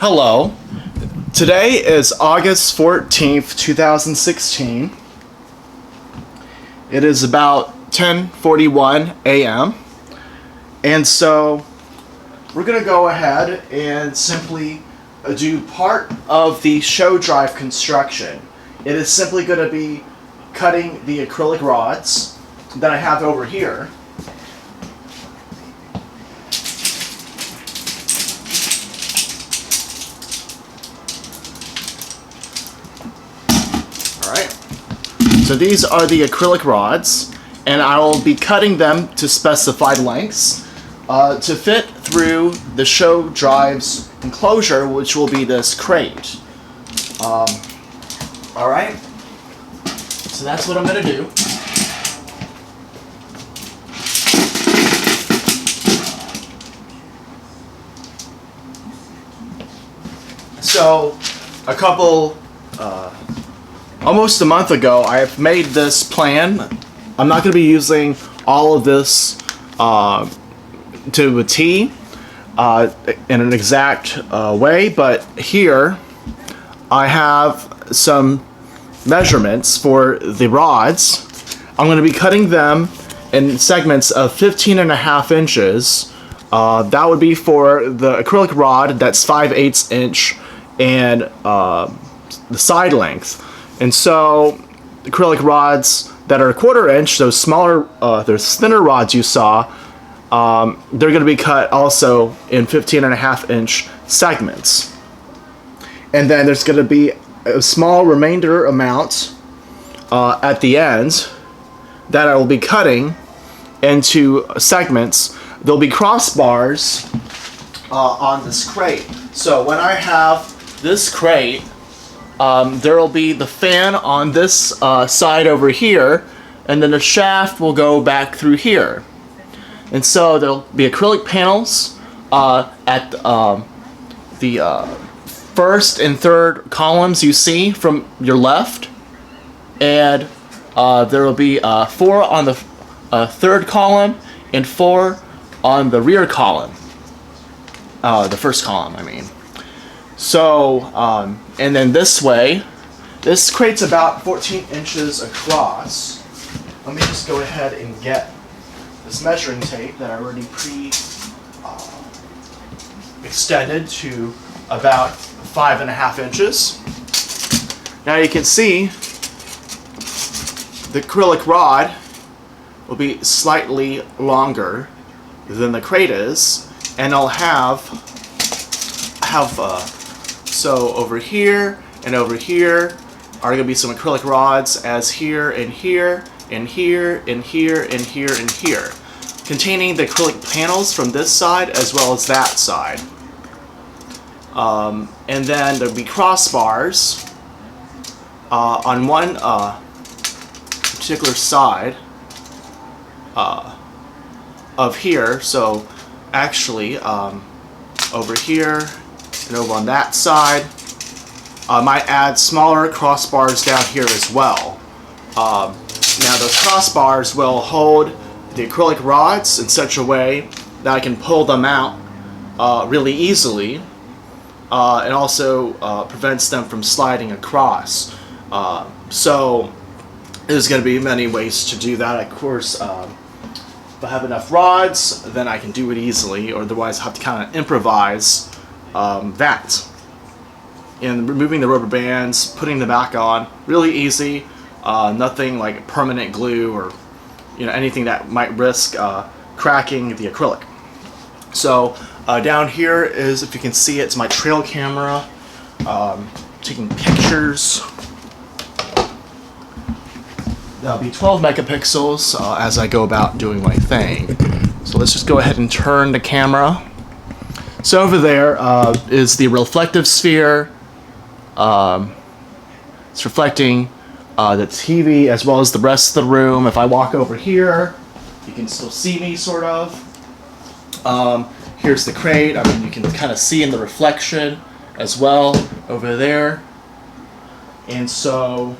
Hello. Today is August 14th, 2016. It is about 10:41 a.m. And so we're going to go ahead and simply do part of the S.H.O drive construction. It is simply going to be cutting the acrylic rods that I have over here. Alright, so these are the acrylic rods, and I will be cutting them to specified lengths to fit through the S.H.O drive's enclosure, which will be this crate. Alright, so that's what I'm going to do. So, almost a month ago, I have made this plan. I'm not going to be using all of this to a T in an exact way, but here I have some measurements for the rods. I'm going to be cutting them in segments of 15.5 inches. That would be for the acrylic rod that's 5/8 inch and the side length. And so acrylic rods that are 1/4 inch, those smaller, those thinner rods you saw, they're going to be cut also in 15.5 inch segments. And then there's going to be a small remainder amount at the end that I will be cutting into segments. There'll be crossbars on this crate. So when I have this crate, there will be the fan on this side over here, and then the shaft will go back through here. And so there'll be acrylic panels at the first and third columns you see from your left, and there will be 4 on the third column and 4 on the rear column. The first column, I mean. So, and then this way, this crate's about 14 inches across. Let me just go ahead and get this measuring tape that I already extended to about 5.5 inches. Now you can see the acrylic rod will be slightly longer than the crate is, and I'll have so over here and over here are going to be some acrylic rods, as here and here and here and here and here and here, containing the acrylic panels from this side as well as that side. And then there'll be crossbars on one particular side of here. So actually over here and over on that side, might add smaller crossbars down here as well. Now those crossbars will hold the acrylic rods in such a way that I can pull them out really easily, and also prevents them from sliding across. So there's going to be many ways to do that. Of course, if I have enough rods, then I can do it easily, or otherwise I'll have to kind of improvise that. And removing the rubber bands, putting them back on, really easy. Nothing like permanent glue or anything that might risk cracking the acrylic. So down here is, if you can see, it's my trail camera taking pictures. That'll be 12 megapixels as I go about doing my thing. So let's just go ahead and turn the camera. So over there is the reflective sphere. It's reflecting the TV as well as the rest of the room. If I walk over here, you can still see me, sort of. Here's the crate. I mean, you can kind of see in the reflection as well over there. And so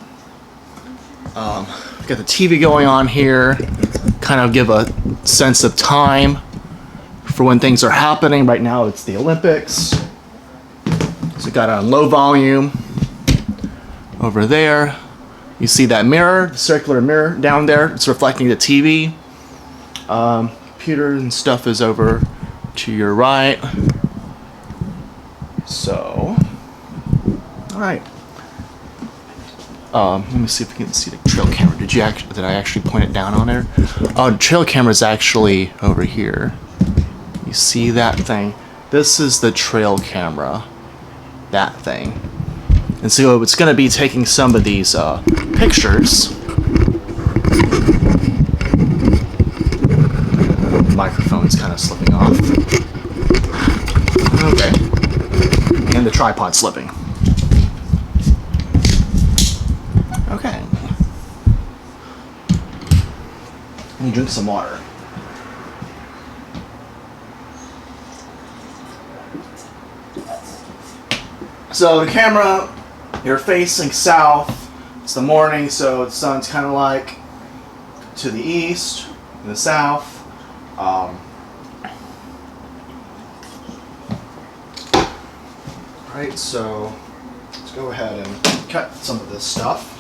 got the TV going on here, kind of give a sense of time for when things are happening. Right now it's the Olympics. So got it on low volume. Over there, you see that mirror, the circular mirror down there. It's reflecting the TV. Computer and stuff is over to your right. So, all right. Let me see if we can see the trail camera. Did I actually point it down on there? Oh, the trail camera is actually over here. You see that thing? This is the trail camera. That thing. And so it's going to be taking some of these pictures. The microphone's kind of slipping off. Okay. And the tripod slipping. Okay. Let me drink some water. So the camera, you're facing south. It's the morning, so the sun's kind of like to the east, in the south. Right, so let's go ahead and cut some of this stuff.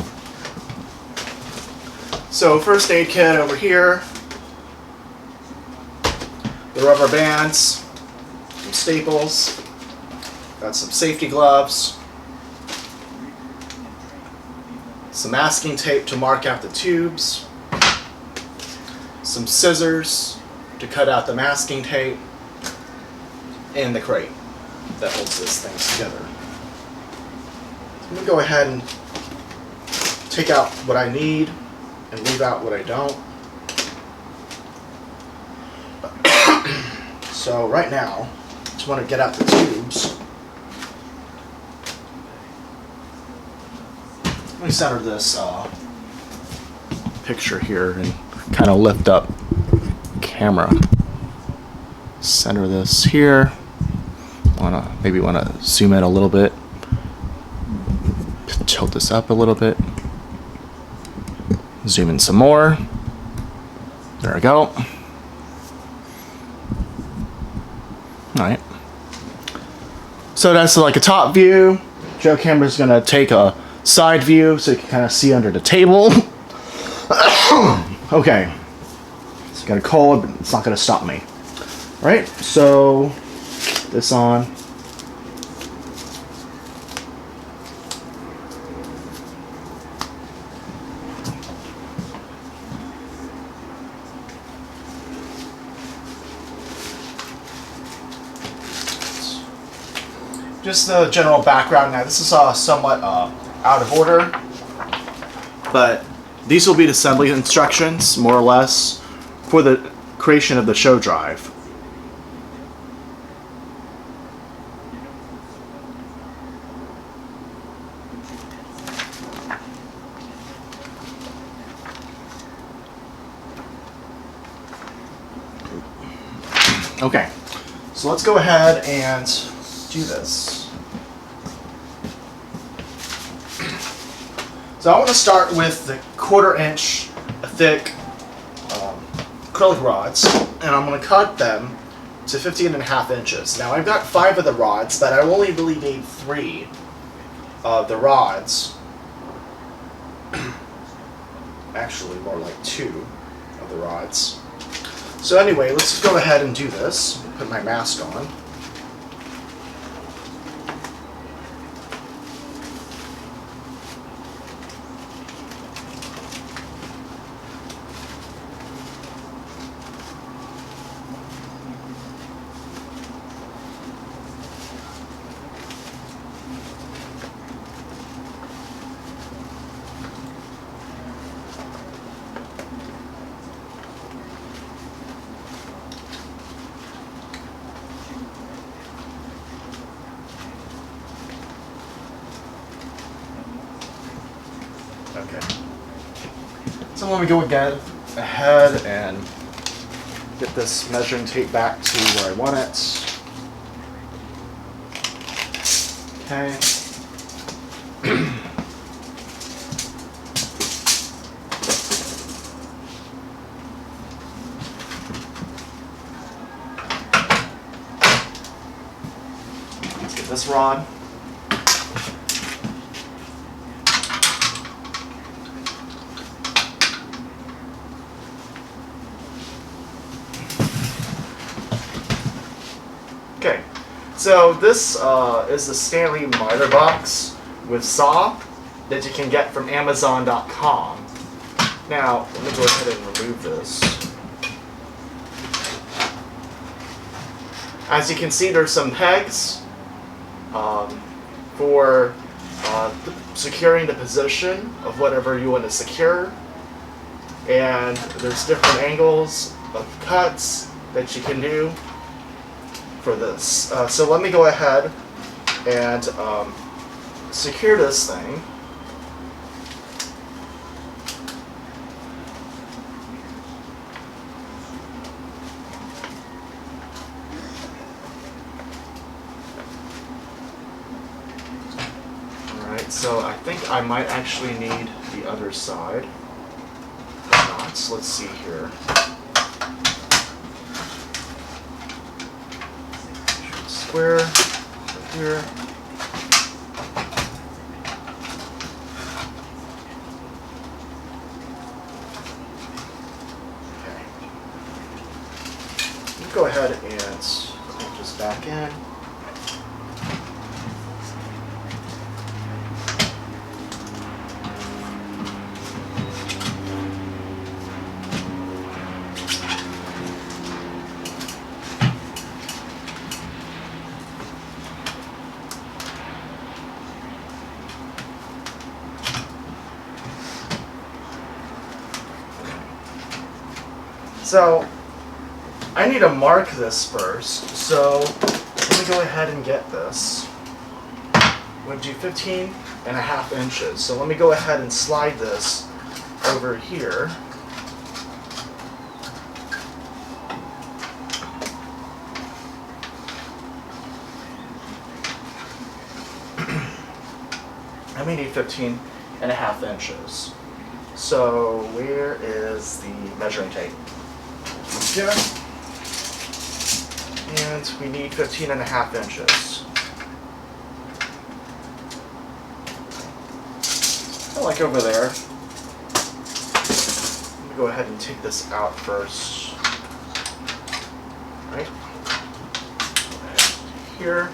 So first aid kit over here. The rubber bands, some staples, got some safety gloves, some masking tape to mark out the tubes, some scissors to cut out the masking tape, and the crate that holds this thing together. I'm going to go ahead and take out what I need and leave out what I don't. So right now, I just want to get out the tubes. Let me center this picture here and kind of lift up camera. Center this here. Maybe want to zoom in a little bit. Tilt this up a little bit. Zoom in some more. There we go. Alright. So that's like a top view. Joe camera's gonna take a side view so you can kind of see under the table. Okay. It's got a cold, but it's not gonna stop me. Right? So this on. Just the general background. Now this is somewhat out of order, but these will be the assembly instructions, more or less, for the creation of the S.H.O drive. Okay, so let's go ahead and do this. So I want to start with the 1/4 inch thick acrylic rods, and I'm going to cut them to 15.5 inches. Now I've got 5 of the rods, but I only really need 3 of the rods. Actually, more like 2 of the rods. So anyway, let's go ahead and do this. Put my mask on. Okay. So let me go ahead and get this measuring tape back to where I want it. Okay. Let's get this rod. So this is the Stanley miter box with saw that you can get from Amazon.com. Now, let me go ahead and remove this. As you can see, there's some pegs for securing the position of whatever you want to secure. And there's different angles of cuts that you can do for this. So let me go ahead and secure this thing. Alright, so I think I might actually need the other side. If not, so let's see here. Square right here. Okay. Go ahead and clamp this back in. So, I need to mark this first, so let me go ahead and get this. I'm going to do 15.5 inches. So let me go ahead and slide this over here. I may need 15.5 inches. So where is the measuring tape? Here. And we need 15.5 inches. I like over there. Let me go ahead and take this out first. Right. Here.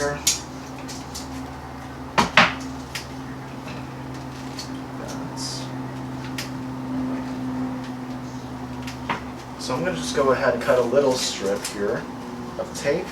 Here. So I'm going to just go ahead and cut a little strip here of tape.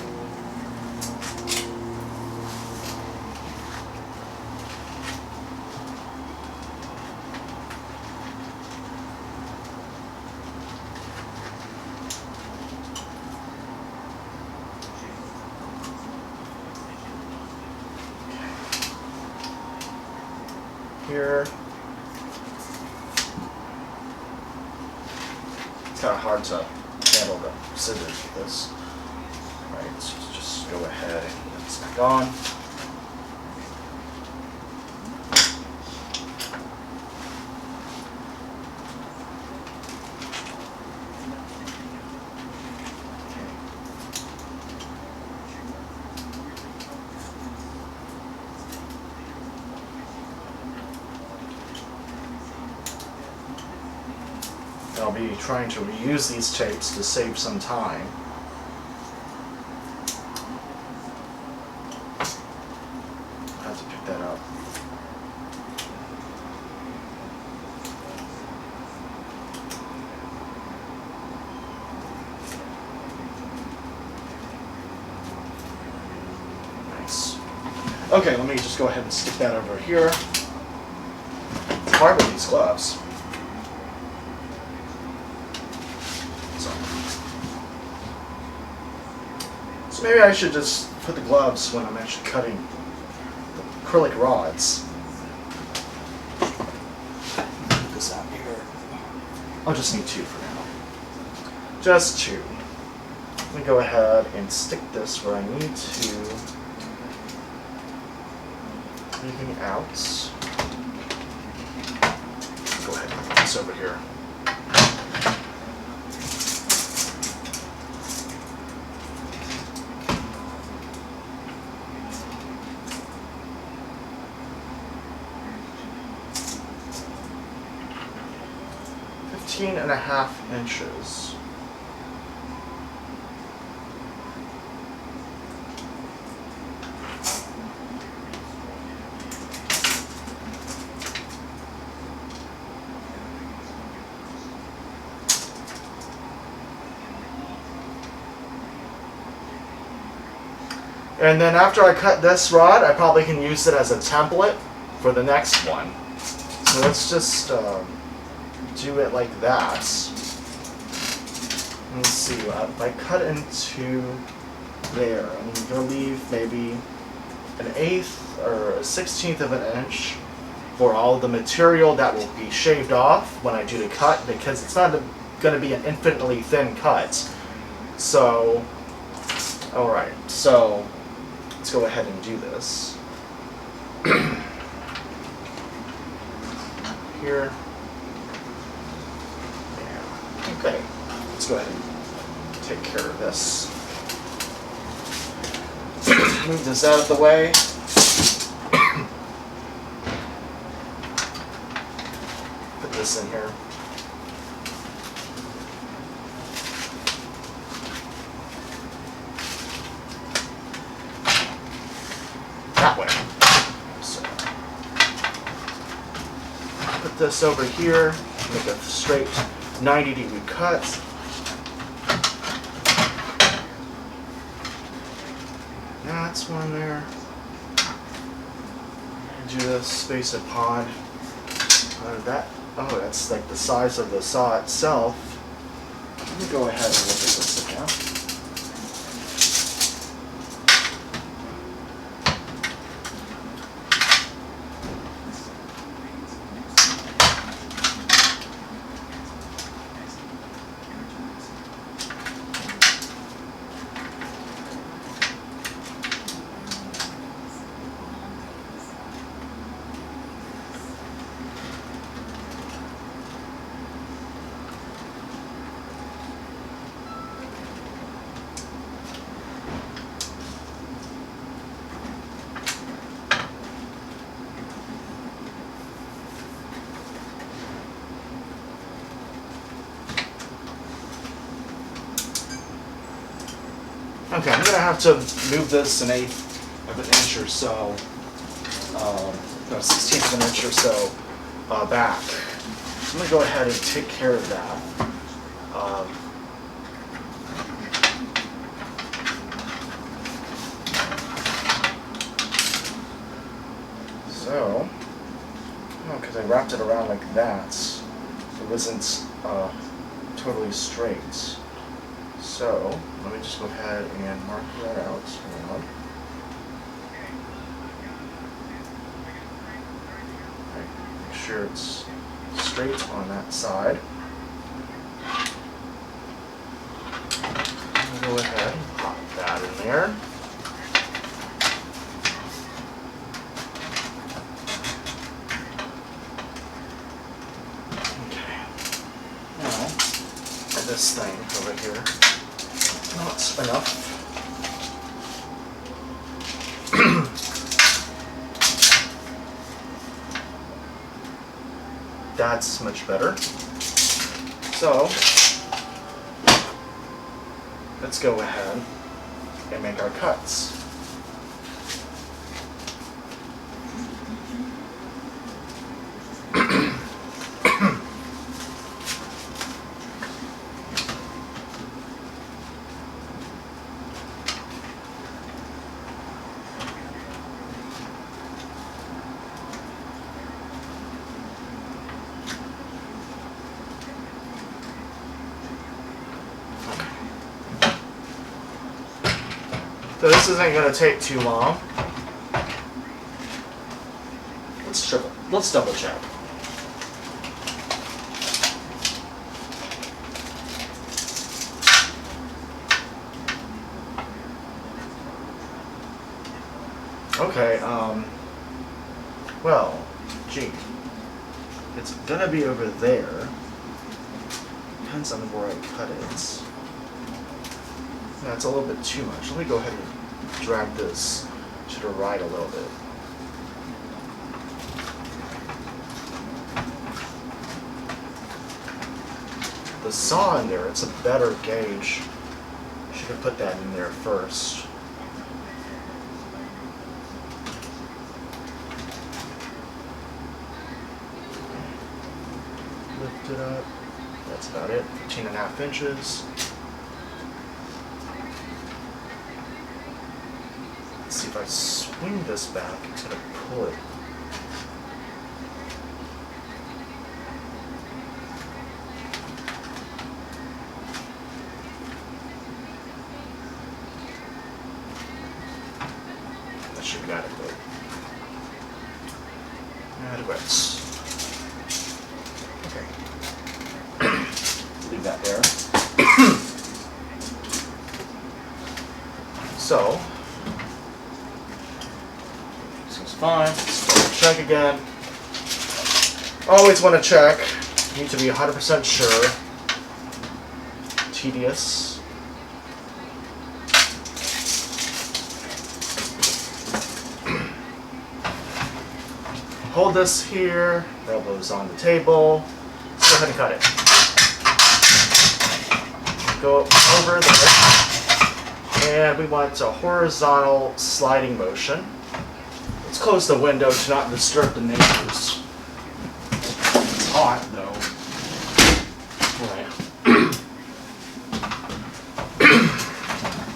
Here. It's kind of hard to handle the scissors with this. Right, so just go ahead and put this back on. I'll be trying to reuse these tapes to save some time. I'll have to pick that up. Nice. Okay, let me just go ahead and stick that over here. It's hard with these gloves. So maybe I should just put the gloves when I'm actually cutting the acrylic rods. Put this out here. I'll just need 2 for now. Just 2. Let me go ahead and stick this where I need to. Anything out. Go ahead and put this over here. 16.5 inches. And then after I cut this rod, I probably can use it as a template for the next one. So let's just do it like that. Let's see, if I cut into there, I'm going to leave maybe an 1/8 or a 1/16 of an inch for all the material that will be shaved off when I do the cut, because it's not going to be an infinitely thin cut. So, alright, so let's go ahead and do this. Here. Yeah. Okay. Let's go ahead and take care of this. Move this out of the way. Put this in here. That way. So, put this over here, make a straight 90-degree cut. That's one there. Do this, space it upon that. Oh, that's like the size of the saw itself. Let me go ahead and look at this again. Okay, I'm going to have to move this an 1/8 of an inch or so, no, 1/16 of an inch or so back. So I'm going to go ahead and take care of that. Because I wrapped it around like that, it wasn't totally straight. So, let me just go ahead and mark that out. Right, make sure it's straight on that side. Go ahead and pop that in there. Okay. Now, this thing over here. Not enough. That's much better. So, let's go ahead and make our cuts. So this isn't going to take too long. Let's double check. Okay, well, gee, it's going to be over there. Depends on where I cut it. That's a little bit too much. Let me go ahead and drag this to the right a little bit. the saw in there. It's a better gauge. Should have put that in there first. Lift it up. That's about it. 15.5 inches. Let's see if I swing this back, it's going to pull it. That should be adequate. Adequate. Okay. Leave that there. So, this is fine. Let's check again. Always want to check. Need to be 100% sure. Tedious. Hold this here. Elbows on the table. Let's go ahead and cut it. Go over there. And we want a horizontal sliding motion. Let's close the window to not disturb the neighbors. It's hot though. Right.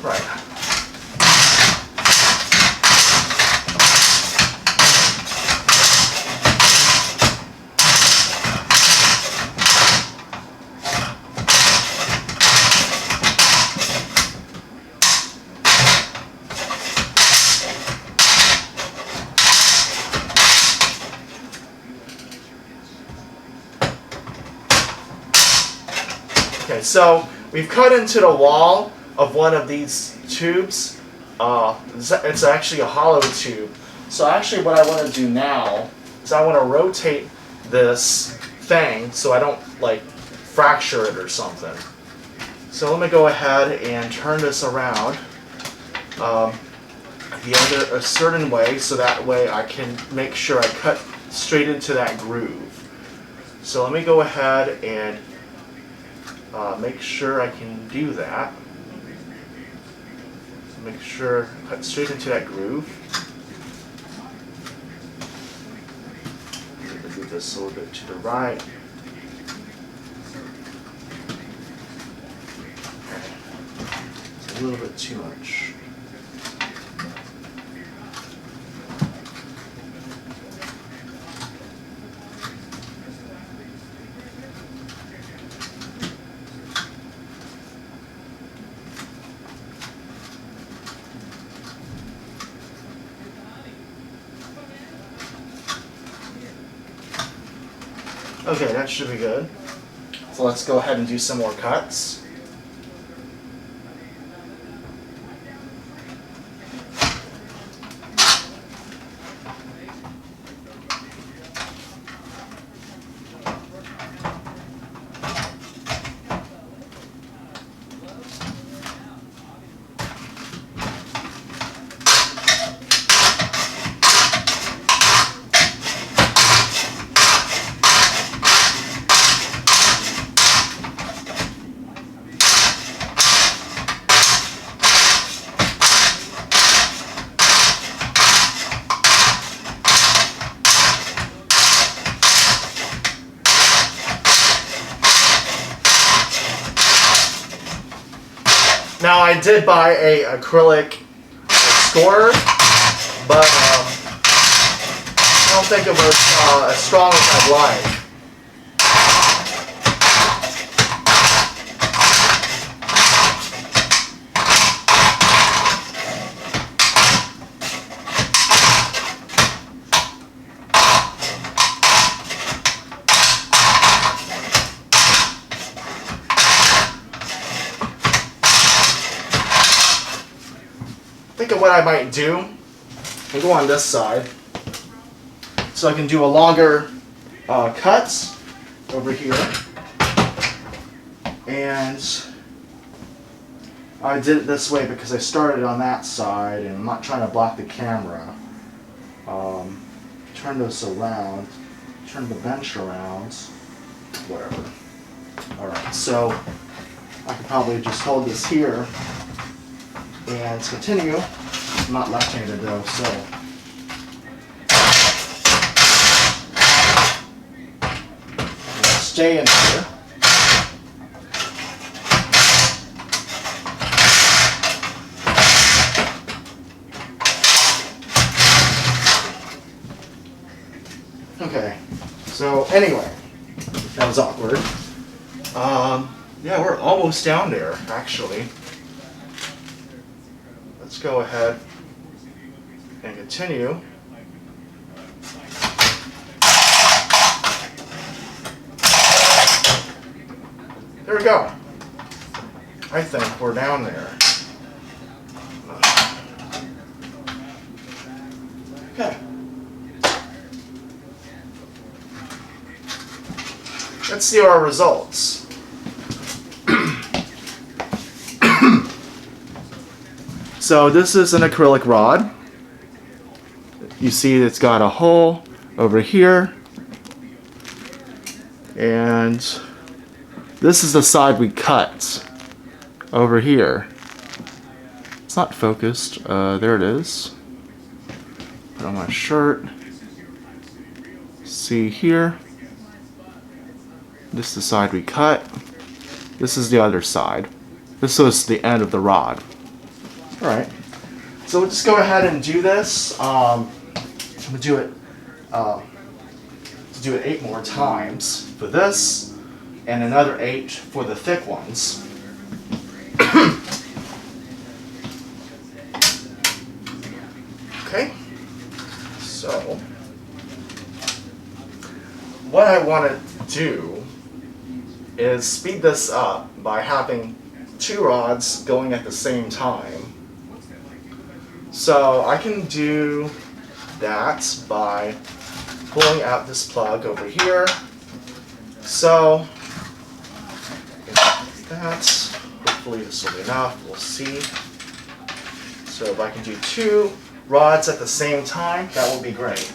Right. Okay, so we've cut into the wall of one of these tubes. It's actually a hollow tube. So actually what I want to do now is I want to rotate this thing so I don't like fracture it or something. So let me go ahead and turn this around a certain way so that way I can make sure I cut straight into that groove. So let me go ahead and make sure I can do that. Make sure I cut straight into that groove. Move this a little bit to the right. Okay. It's a little bit too much. Okay, that should be good. So let's go ahead and do some more cuts. Now I did buy a acrylic scorer, but I don't think it was as strong as I'd like. Think of what I might do. I'll go on this side so I can do a longer cuts over here. And I did it this way because I started on that side and I'm not trying to block the camera. Turn this around, turn the bench around, whatever. Alright, so I could probably just hold this here and continue. I'm not left-handed though, so. Stay in here. Okay, so anyway, that was awkward. Yeah, we're almost down there, actually. Let's go ahead and continue. There we go. I think we're down there. Okay. Let's see our results. So this is an acrylic rod. You see it's got a hole over here. And this is the side we cut over here. It's not focused. There it is. Put on my shirt. See here. This is the side we cut. This is the other side. This is the end of the rod. Alright. So we'll just go ahead and do this. We'll do it 8 more times for this, and another 8 for the thick ones. Okay. So what I want to do is speed this up by having 2 rods going at the same time. So I can do that by pulling out this plug over here. So that, hopefully this will be enough, we'll see. So if I can do 2 rods at the same time, that will be great.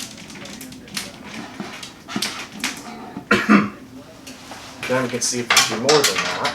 Then we can see if we can do more than that.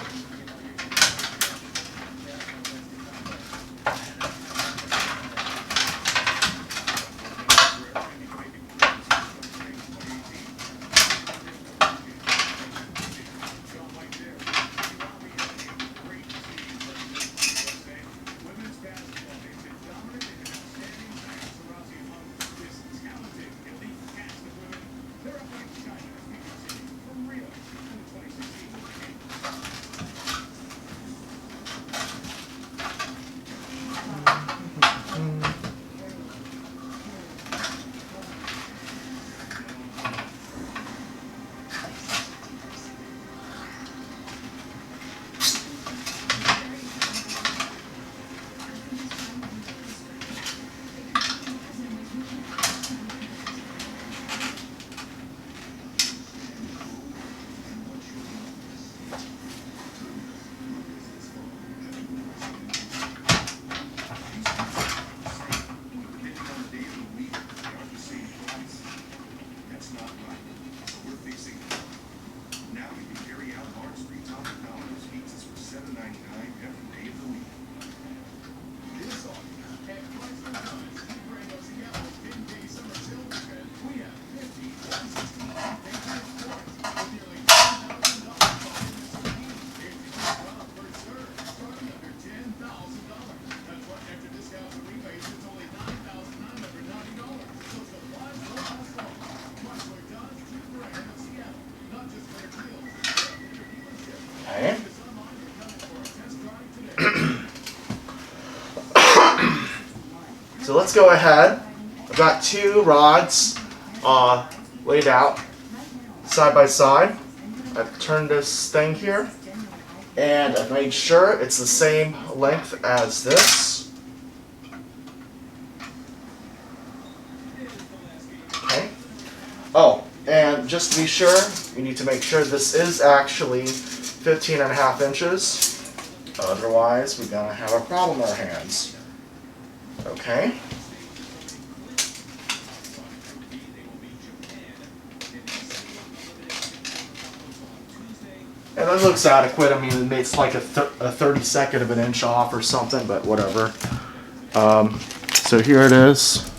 So let's go ahead. I've got 2 rods laid out side by side. I've turned this thing here, and I've made sure it's the same length as this. Okay. Oh, and just to be sure, we need to make sure this is actually 15.5 inches. Otherwise, we're gonna have a problem on our hands. Okay. And that looks adequate. I mean, it's like a 32nd of an inch off or something, but whatever. So here it is.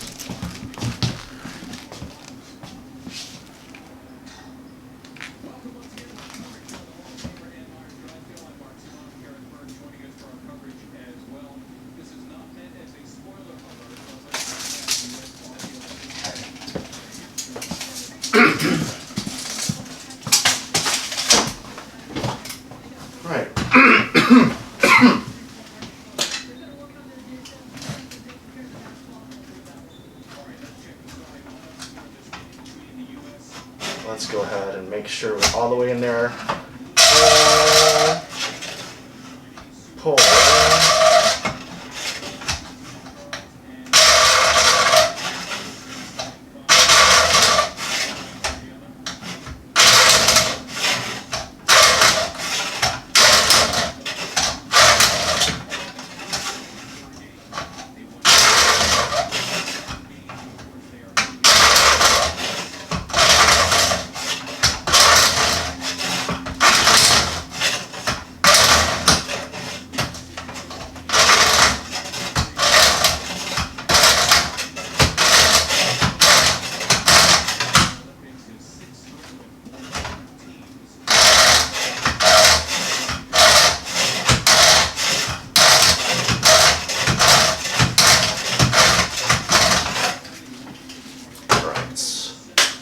Right. Let's go ahead and make sure we're all the way in there. Pull.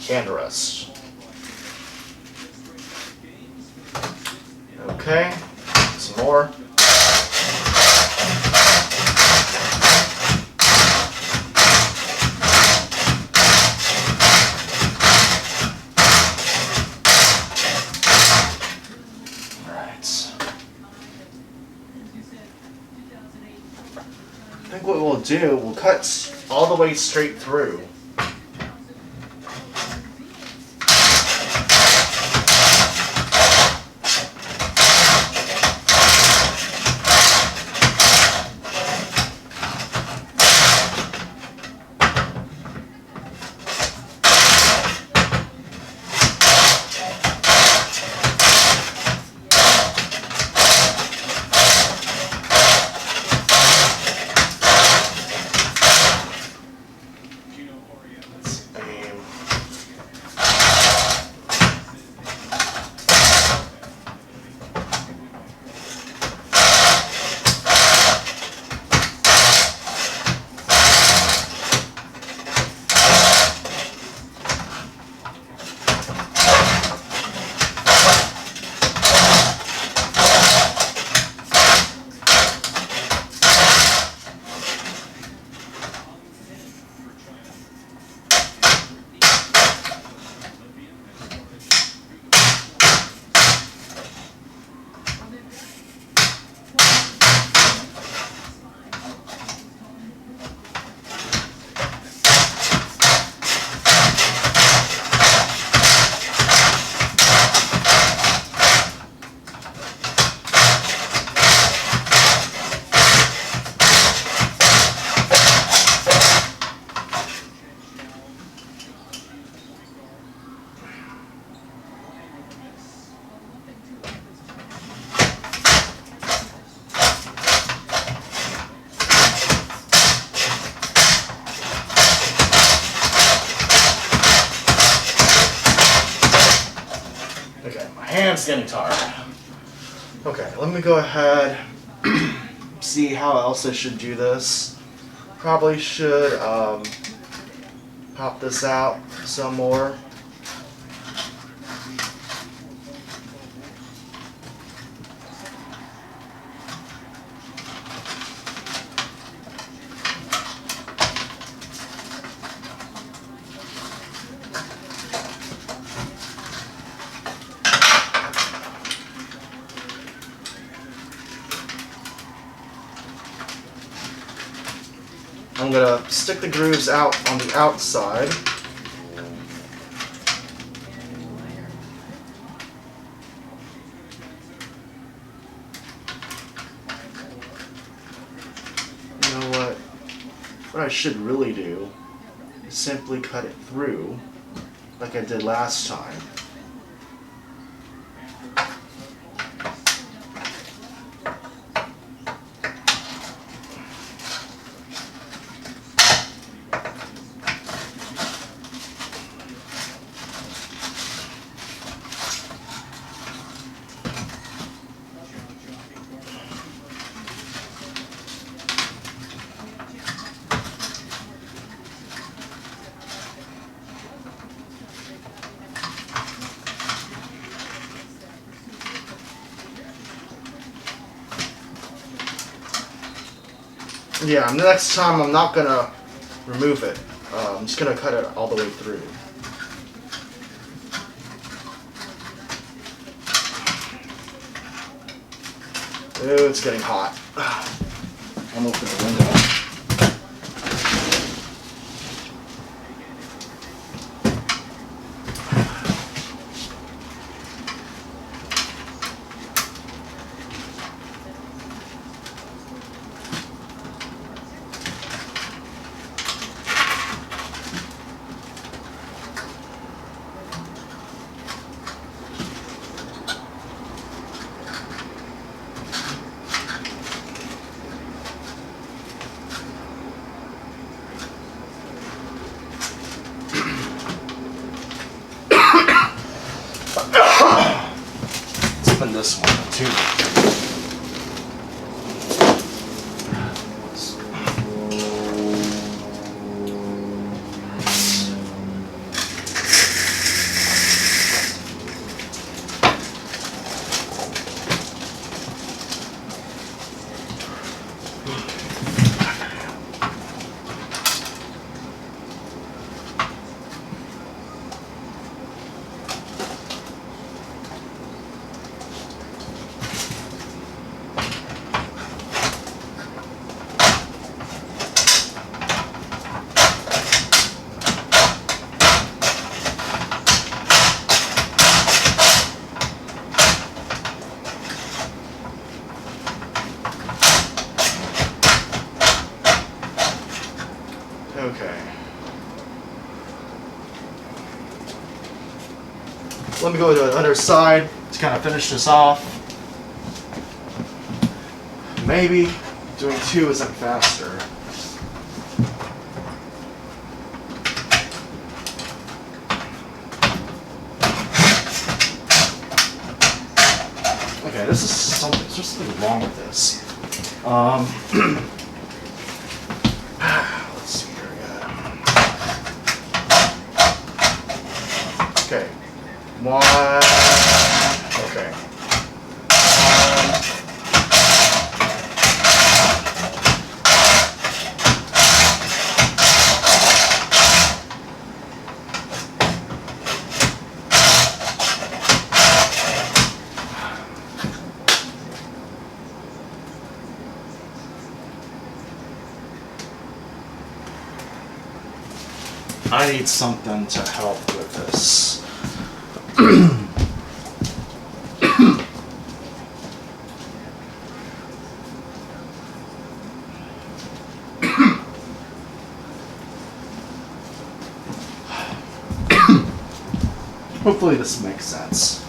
Hand rest. Okay, some more. I think what we'll do, we'll cut all the way straight through. Hand's getting tired. Okay, let me go ahead, see how else I should do this. Probably should pop this out some more. I'm going to stick the grooves out on the outside. You know what? What I should really do is simply cut it through like I did last time. Yeah, and the next time I'm not gonna remove it. I'm just gonna cut it all the way through. Ooh, it's getting hot. I'm opening the window. This one too. Okay. Let me go to the other side to kind of finish this off. Maybe doing two isn't faster. Okay, this is something, there's just something wrong with this. Let's see here again. Okay. One. Okay. I need something to help with this. Hopefully this makes sense.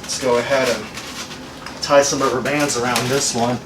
Let's go ahead and tie some rubber bands around this one.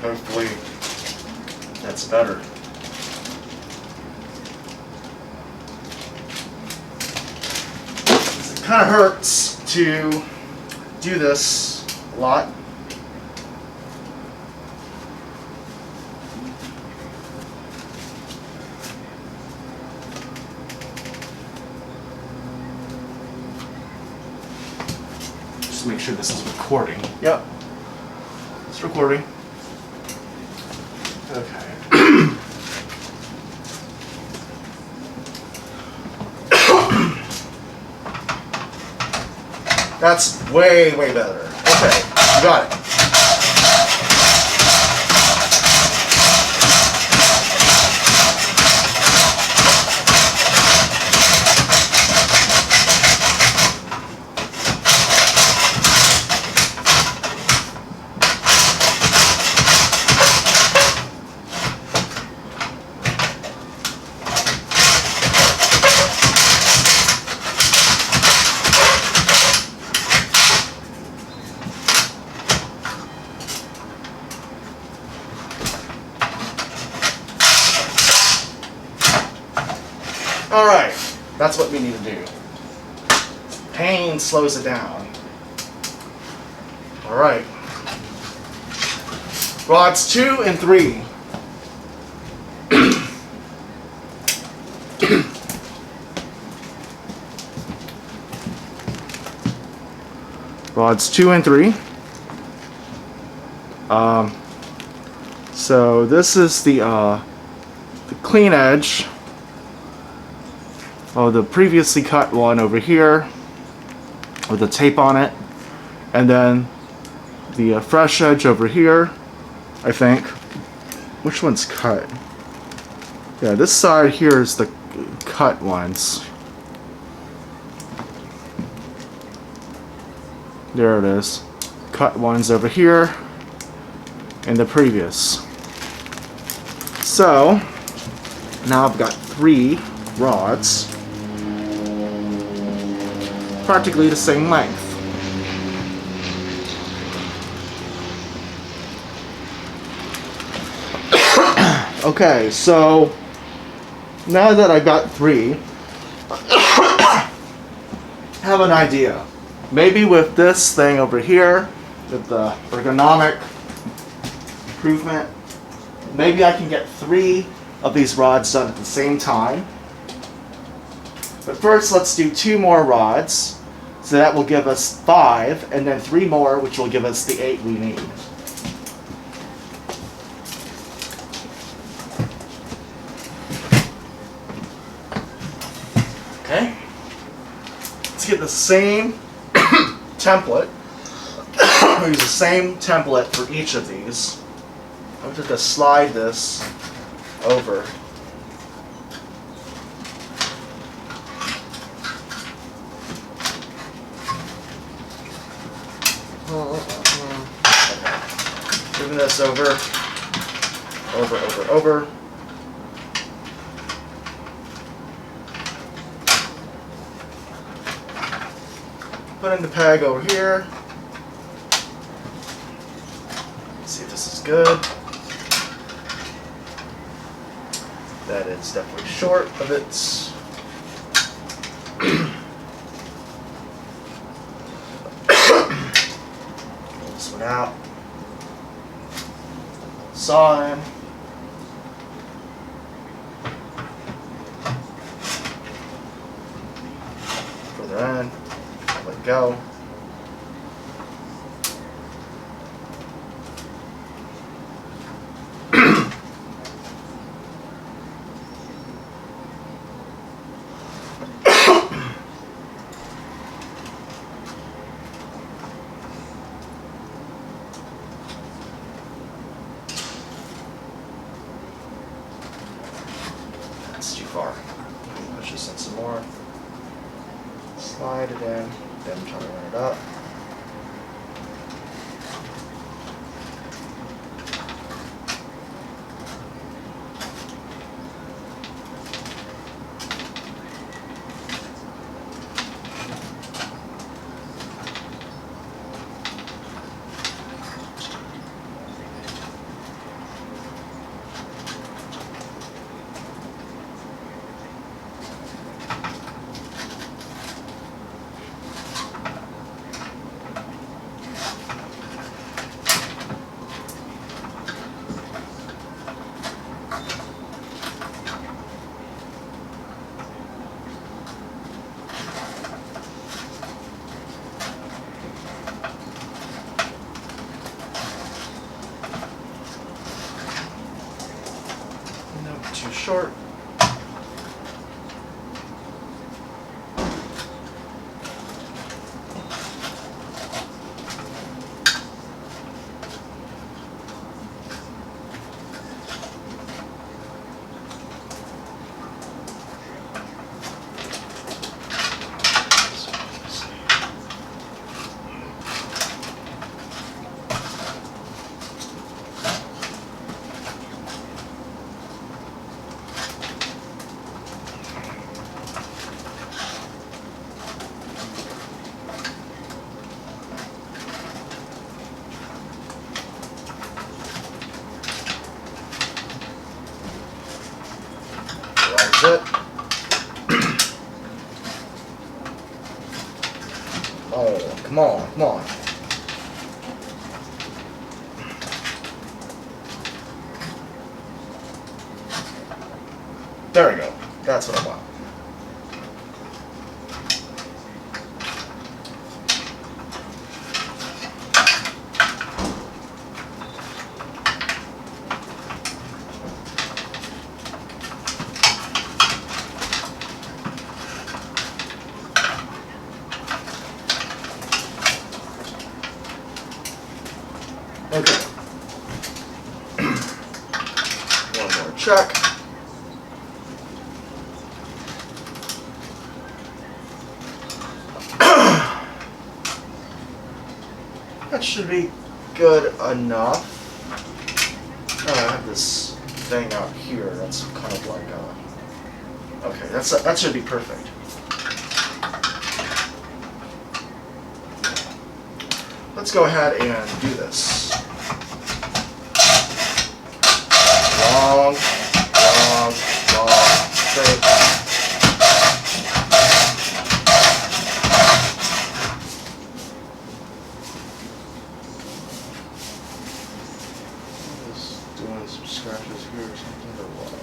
Hopefully that's better. It kind of hurts to do this a lot. Just make sure this is recording. Yep, it's recording. Okay. That's way, way better. Okay, you got it. Alright, that's what we need to do. Pain slows it down. Alright. Rods 2 and 3. Rods 2 and 3. So this is the clean edge of the previously cut one over here with the tape on it, and then the fresh edge over here, I think. Which one's cut? Yeah, this side here is the cut ones. There it is. Cut ones over here and the previous. So now I've got 3 rods, practically the same length. Okay, so now that I've got 3, I have an idea. Maybe with this thing over here, with the ergonomic improvement, maybe I can get 3 of these rods done at the same time. But first, let's do 2 more rods. So that will give us 5, and then 3 more, which will give us the 8 we need. Okay. Let's get the same template. We'll use the same template for each of these. I'm just going to slide this over. Moving this over. Putting the peg over here. Let's see if this is good. That is definitely short of its. Pull this one out. Saw in. Further in. Let go. That's too far. Push this in some more. Slide it in. Then try to run it up. Too short. That's it. Come on, come on. There we go. That's what I want. Okay. One more check. That should be good enough. Oh, I have this thing out here that's kind of like okay, that should be perfect. Let's go ahead and do this. Long, straight. Just doing some scratches here or something or what?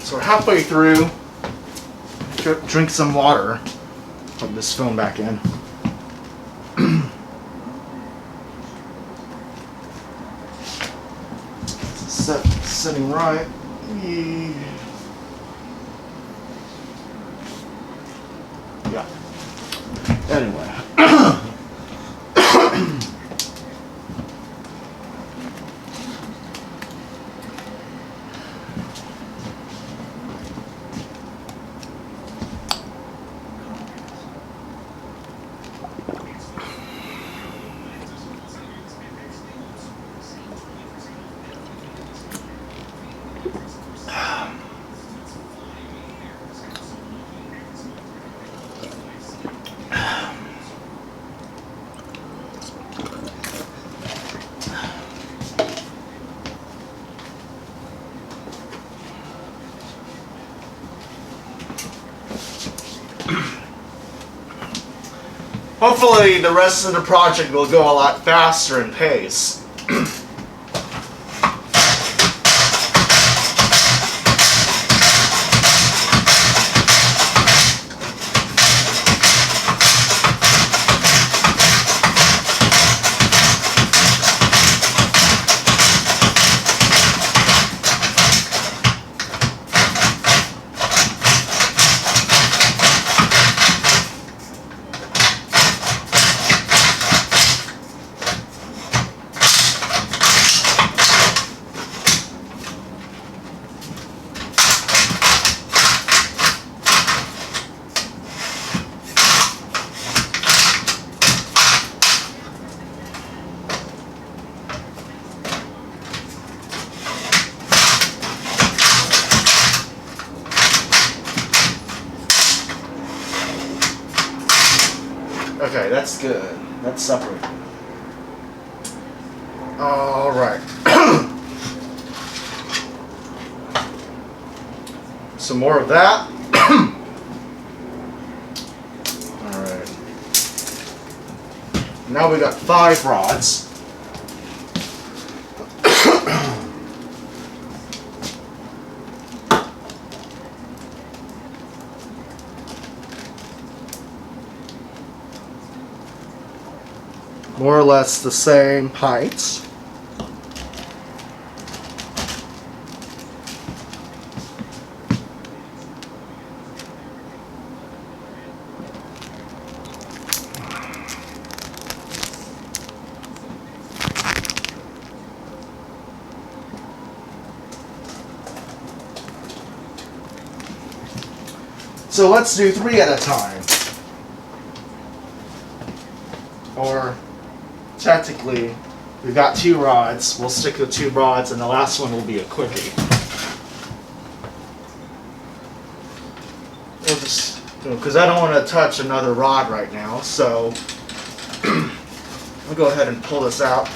So we're halfway through. Drink some water. Put this film back in. Setting right. Yeah. Anyway. Hopefully the rest of the project will go a lot faster in pace. Okay, that's good. That's separated. All right. Some more of that. All right. Now we got 5 rods. More or less the same heights. So let's do 3 at a time. Or technically, we've got 2 rods. We'll stick with 2 rods, and the last one will be a quickie. We'll just, because I don't want to touch another rod right now, so I'll go ahead and pull this out.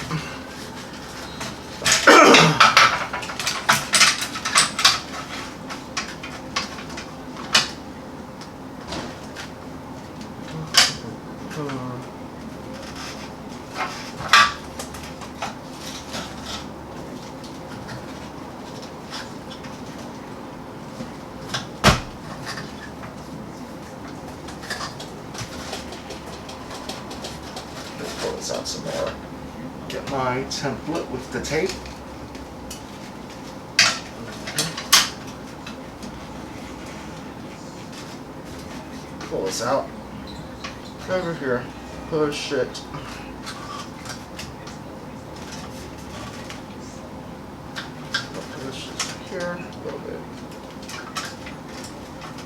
Pull this out some more. Get my template with the tape. Pull this out. Over here. Push it. Push it here a little bit.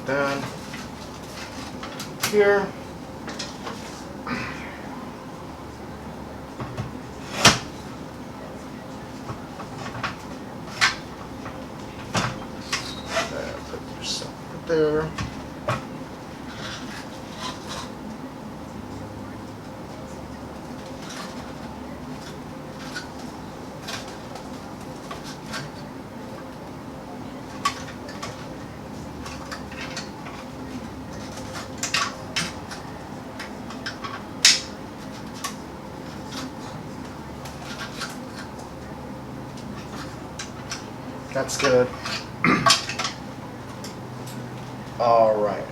Then here. Put yourself there. That's good. All right.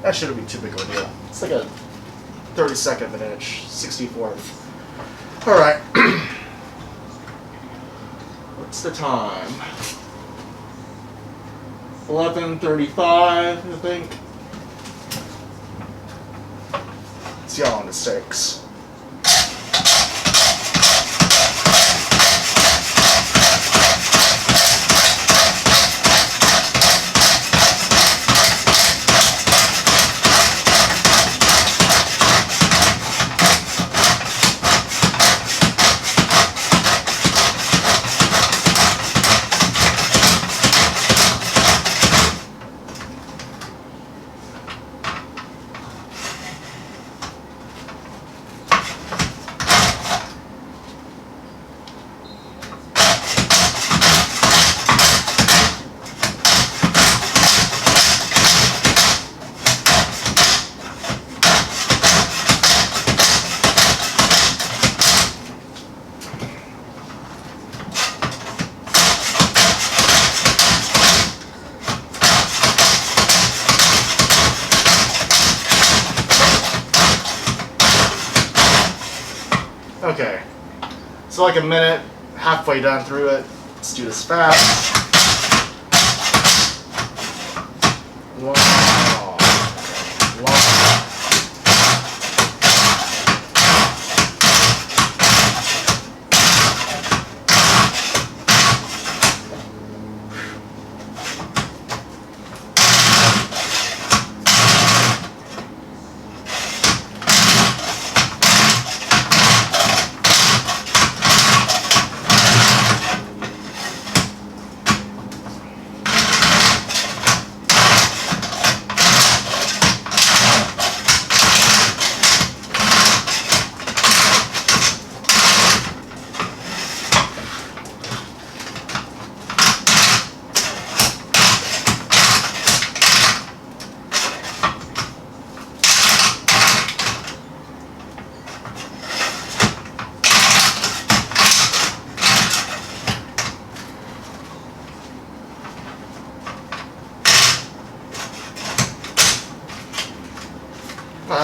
That shouldn't be too big of a deal. It's like a 32nd of an inch, 64th. All right. What's the time? 11:35, I think. Let's see how long this takes. Okay, so like a minute, halfway done through it. Let's do this fast. Long.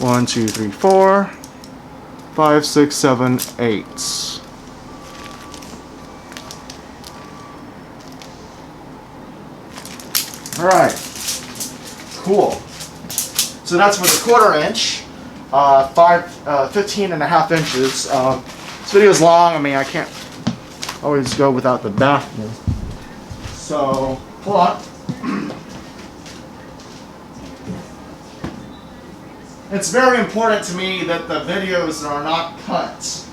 1, 2, 3, 4, 5, 6, 7, 8. Alright, cool. So that's for the 1/4 inch, 15.5 inches. This video is long, I mean I can't always go without the bathroom. So, hold on. It's very important to me that the videos are not cut.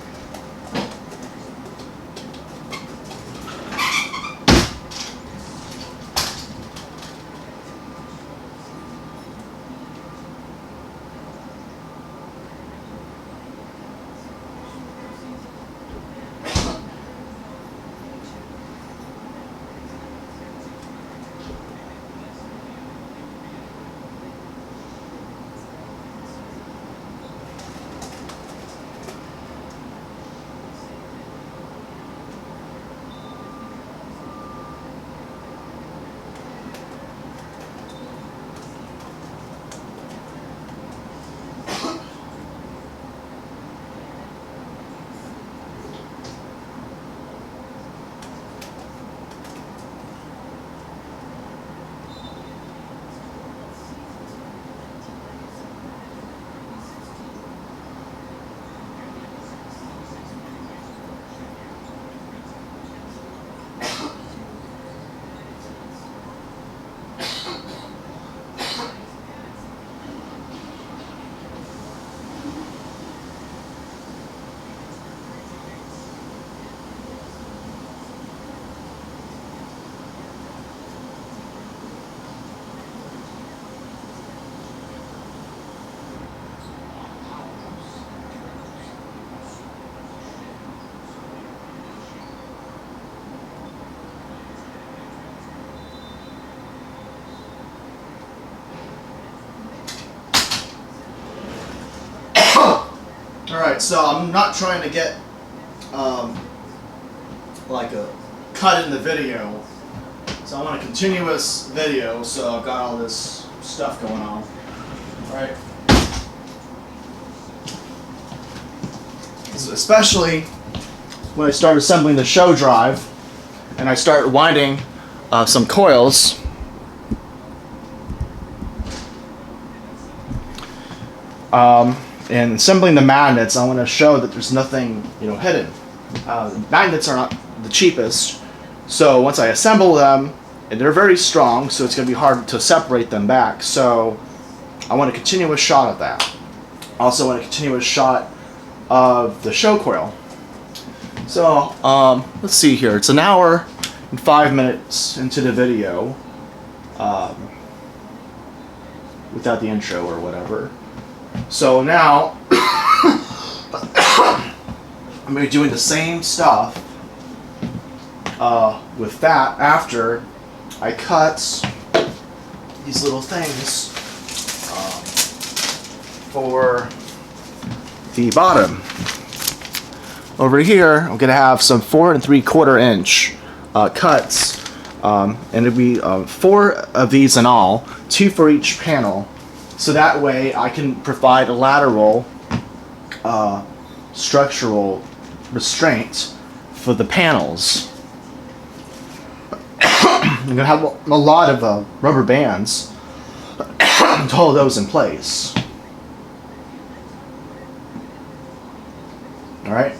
Alright, so I'm not trying to get like a cut in the video. So I want a continuous video, so I've got all this stuff going on. Alright. Especially when I start assembling the S.H.O drive and I start winding some coils. And assembling the magnets, I want to show that there's nothing, hidden. Magnets are not the cheapest, so once I assemble them, and they're very strong, so it's going to be hard to separate them back. So I want a continuous shot of that. Also want a continuous shot of the S.H.O coil. So let's see here. It's 1 hour and 5 minutes into the video, without the intro or whatever. So now, I'm going to be doing the same stuff with that after I cut these little things for the bottom. Over here, I'm going to have some 4 3/4 inch cuts, and it'll be 4 of these in all, 2 for each panel. So that way I can provide a lateral structural restraint for the panels. I'm going to have a lot of rubber bands to hold those in place. Alright.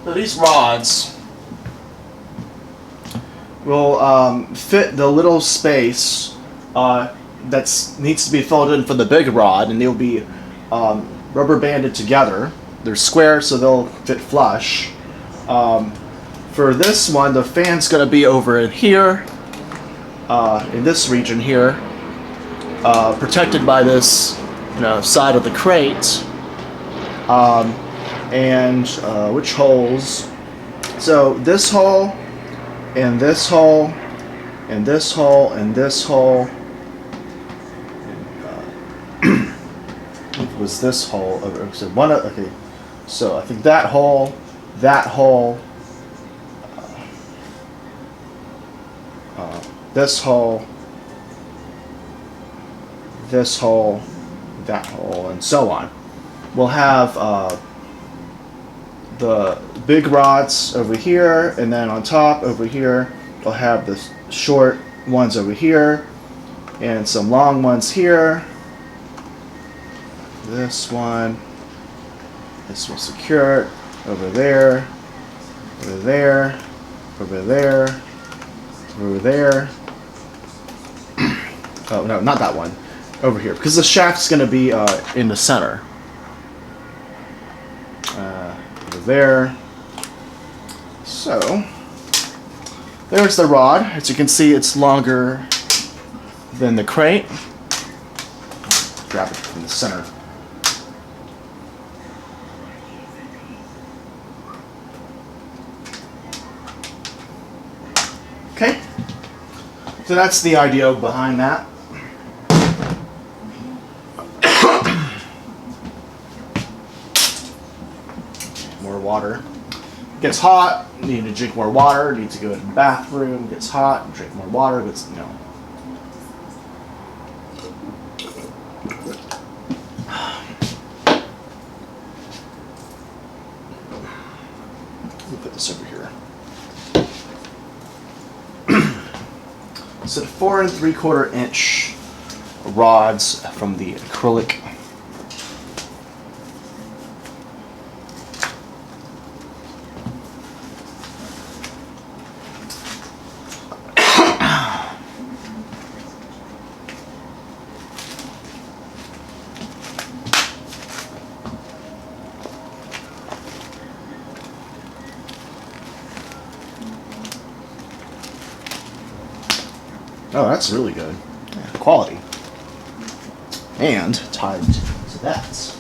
So these rods will fit the little space that needs to be filled in for the big rod, and they'll be rubber banded together. They're square, so they'll fit flush. For this one, the fan's going to be over in here, in this region here, protected by this, side of the crate. And which holes? So this hole, and this hole, and this hole, and this hole. It was this hole. So one. Okay. So I think that hole, this hole, this hole, that hole, and so on. We'll have the big rods over here, and then on top over here, we'll have the short ones over here, and some long ones here. This one secure over there, over there, over there, over there. Oh no, not that one. Over here, because the shaft's going to be in the center. Over there. So there's the rod. As you can see, it's longer than the crate. Grab it from the center. Okay, so that's the idea behind that. More water. Gets hot, need to drink more water, need to go to the bathroom, gets hot, drink more water, gets, Let me put this over here. So 4 3/4 inch rods from the acrylic. Oh, that's really good. Yeah, quality. And tied to that.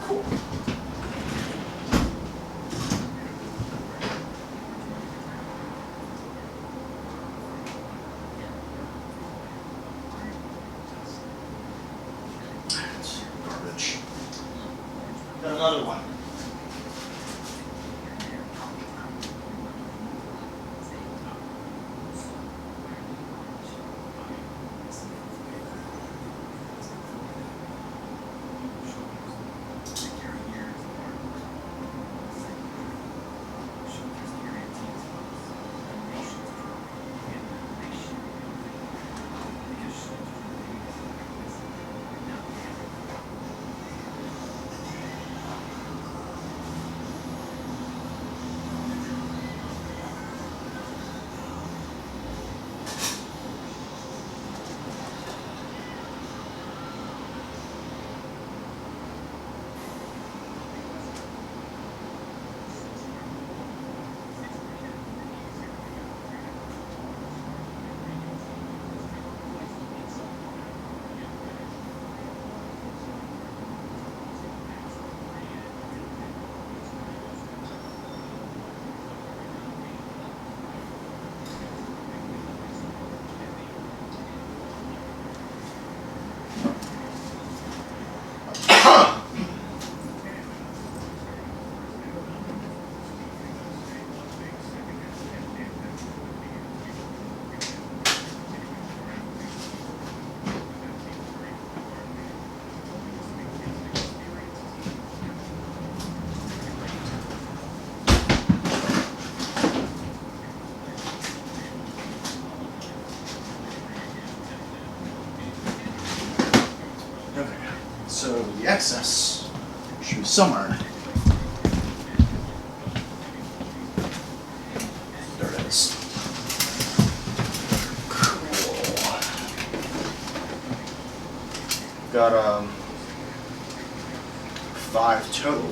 Cool. That's garbage. Got another one. So the excess should be somewhere. There it is. Cool. Got 5 total.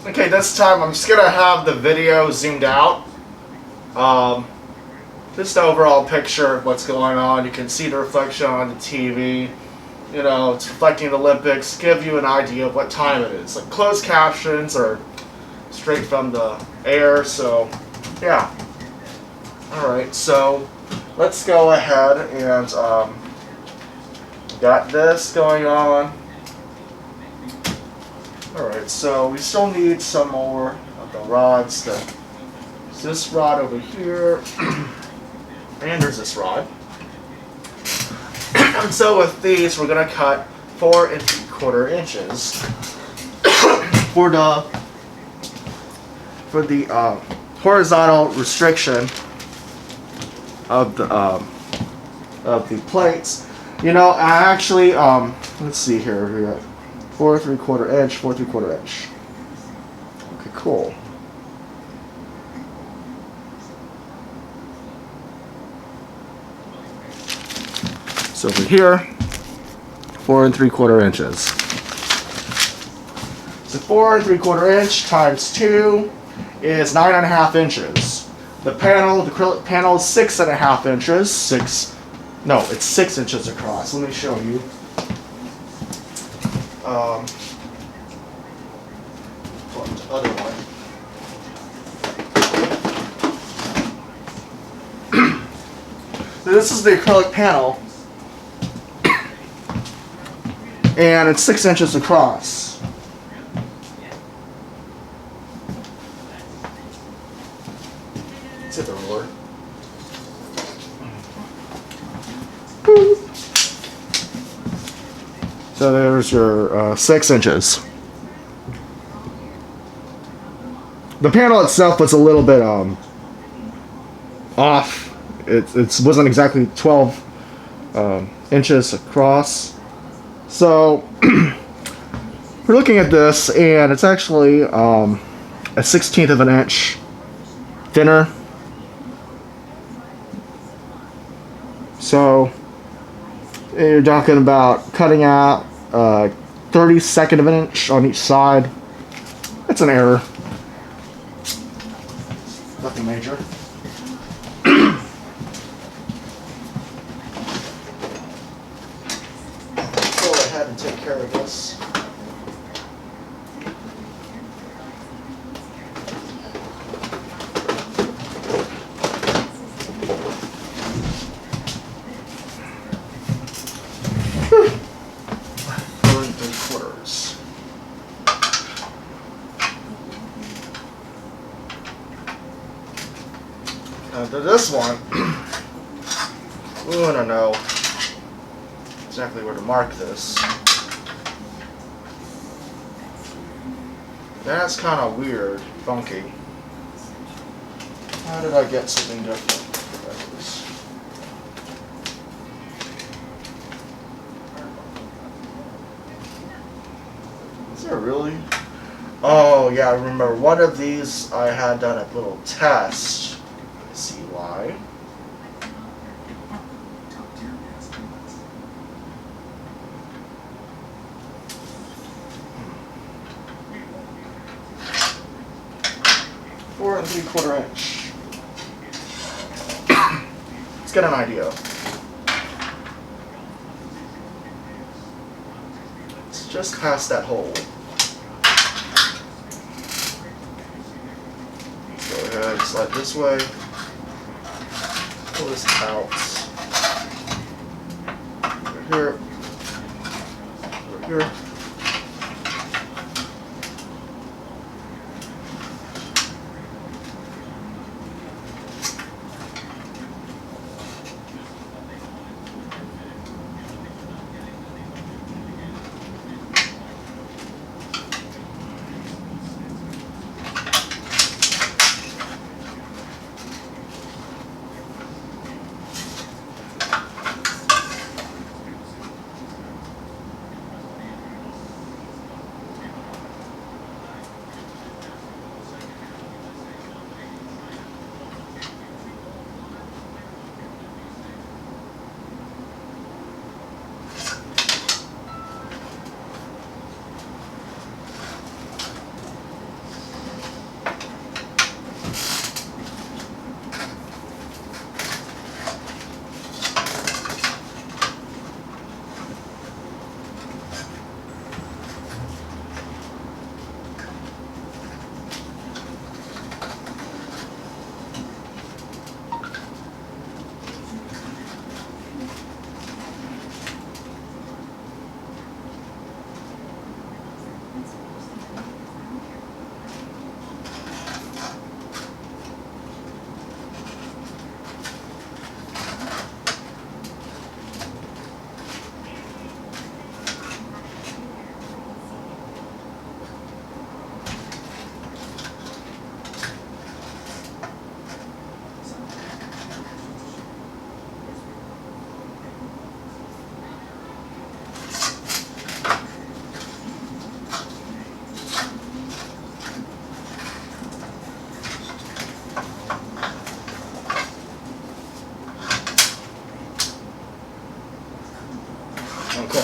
Okay, this time I'm just gonna have the video zoomed out. Just an overall picture of what's going on. You can see the reflection on the TV. You know, it's reflecting the Olympics. Give you an idea of what time it is. Like closed captions are straight from the air. So, yeah. All right. So, let's go ahead and got this going on. All right. So we still need some more of the rods. There's this rod over here. And there's this rod. And so with these, we're gonna cut 4 3/4 inches for the horizontal restriction of the plates. You know, I actually let's see here. We got 4 3/4 inch, 4 3/4 inch. Okay, cool. So over here, 4 3/4 inches. So 4 3/4 inch times 2 is 9.5 inches. The acrylic panel is 6.5 inches. It's 6 inches across. Let me show you. The other one. So this is the acrylic panel. And it's 6 inches across. Let's hit the ruler. So there's your 6 inches. The panel itself was a little bit off. It wasn't exactly 12 inches across. So we're looking at this, and it's actually a 1/16 of an inch thinner. So you're talking about cutting out 32nd of an inch on each side. It's an error. Nothing major. And take care of this. To this one, ooh, I don't know exactly where to mark this. That's kind of weird, funky. How did I get something different? Is there really? Oh yeah, I remember one of these I had done a little test. Let's see why. Four 3/4 inch. Let's get an idea. It's just past that hole. Go ahead, slide this way. Pull this out. Over here. Over here. Okay.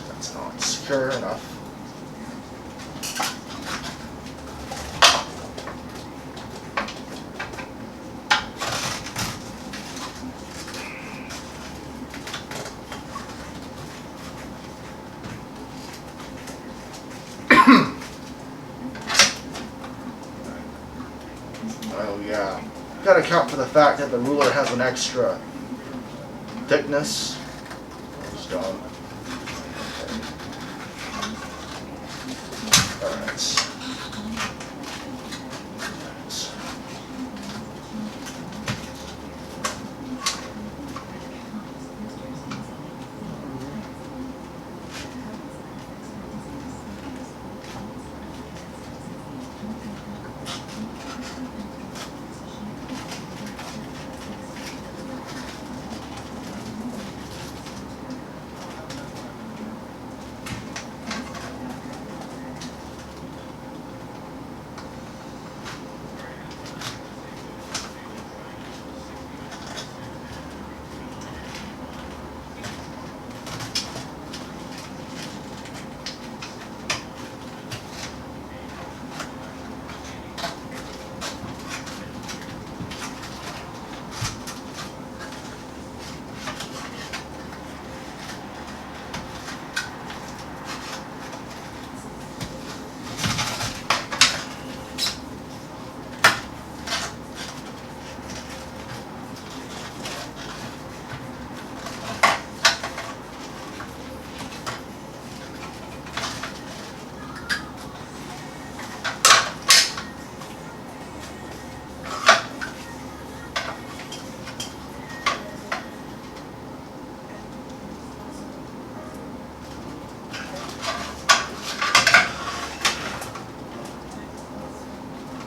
That's not secure enough. Oh yeah. Gotta account for the fact that the ruler has an extra thickness. It's done. Alright.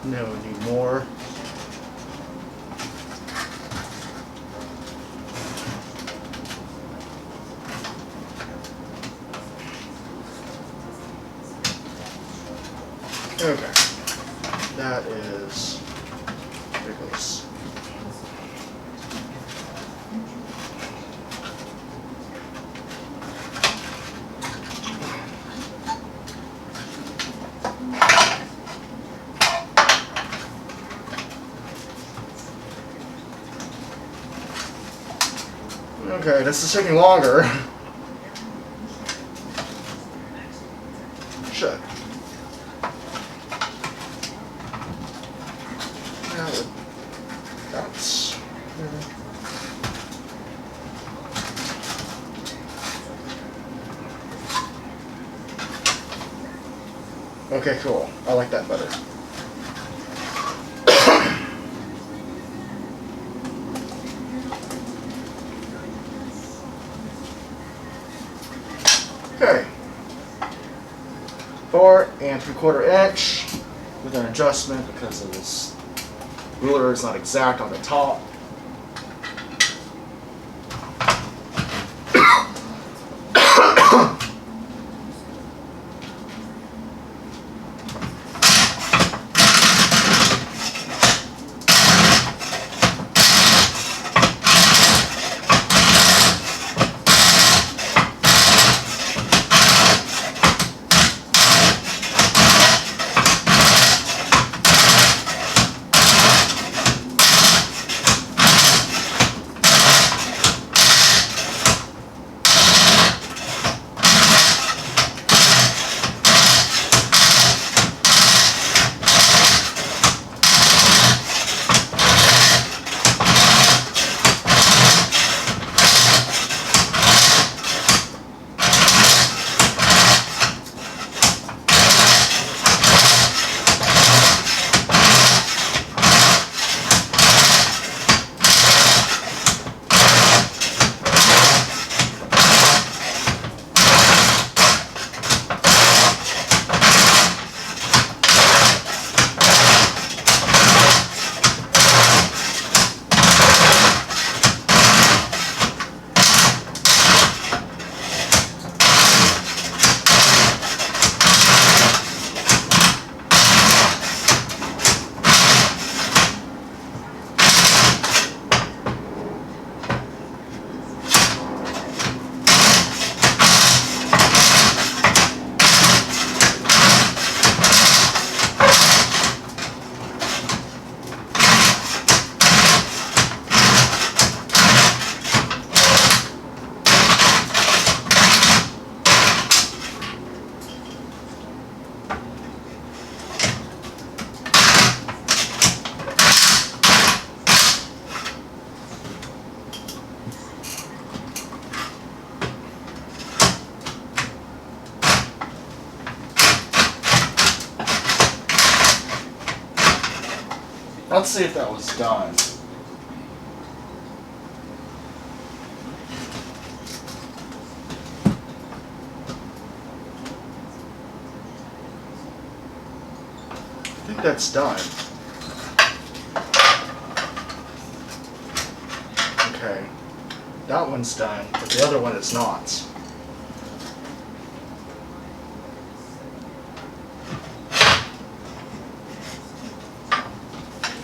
No, we need more. Okay. That is ridiculous. Okay, this is taking longer. Shit. That's... Okay, cool. I like that better. Okay. 4 3/4 inch with an adjustment because of this ruler is not exact on the top. Let's see if that was done. I think that's done. Okay, that one's done, but the other one is not.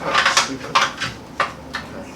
Oh, stupid. Okay.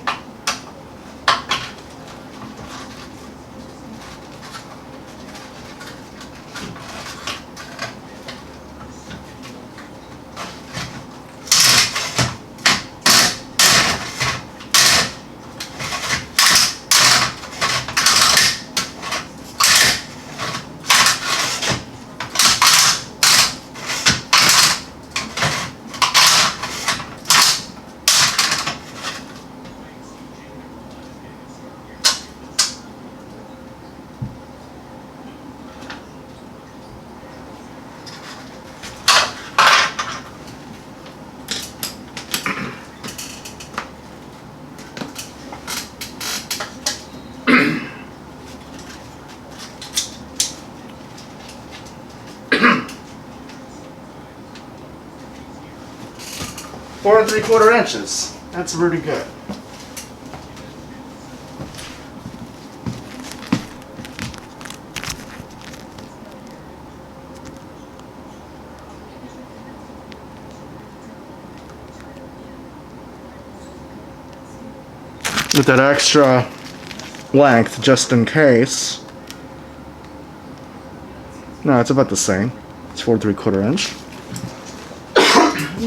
4 3/4 inches. That's really good. With that extra length, just in case. No, it's about the same. It's 4 3/4 inch.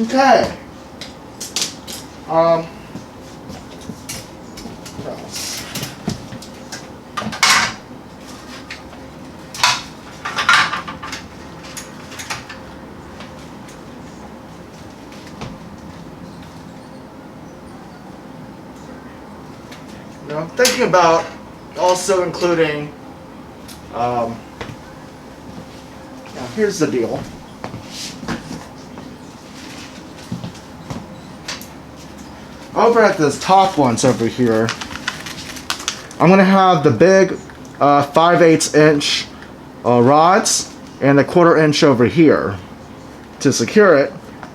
Okay. What else? You know, I'm thinking about also including. Now here's the deal. Over at this top ones over here, I'm gonna have the big 5/8 inch rods and a 1/4 inch over here to secure it.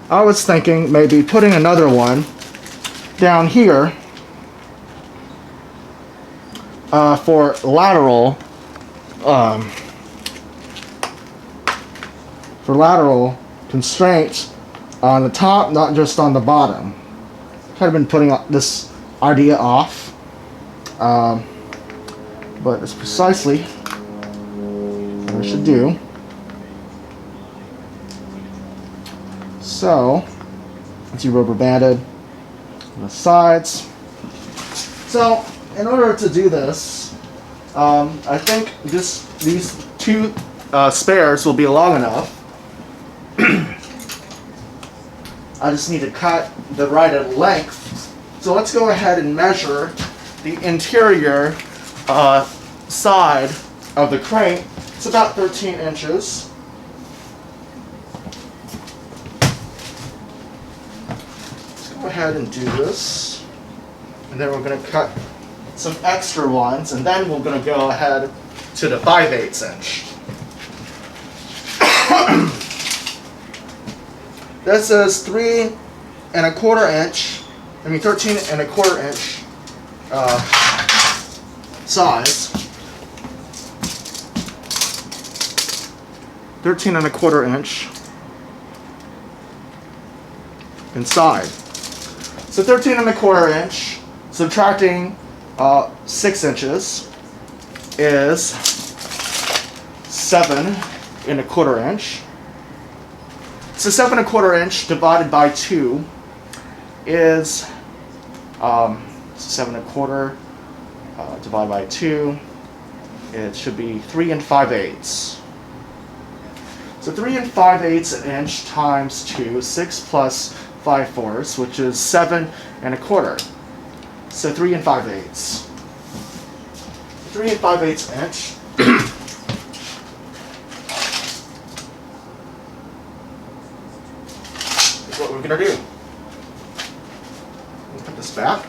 I was thinking maybe putting another one down here for lateral constraints on the top, not just on the bottom. Kind of been putting this idea off, but it's precisely what I should do. So, it's rubber banded on the sides. So, in order to do this, I think these two spares will be long enough. I just need to cut the right length. So let's go ahead and measure the interior side of the crate. It's about 13 inches. Let's go ahead and do this. And then we're going to cut some extra ones, and then we're going to go ahead to the 5/8 inch. This is 3 1/4 inch. 13 1/4 inch size. 13 1/4 inch inside. So 13 1/4 inch, subtracting 6 inches, is 7 1/4 inch. So 7 1/4 inch divided by 2 is 7 1/4 divided by 2. It should be 3 5/8. So 3 5/8 inch times 2, 6 plus 5/4, which is 7 1/4. So 3 5/8. 3 5/8 inch. Is what we're gonna do. this back.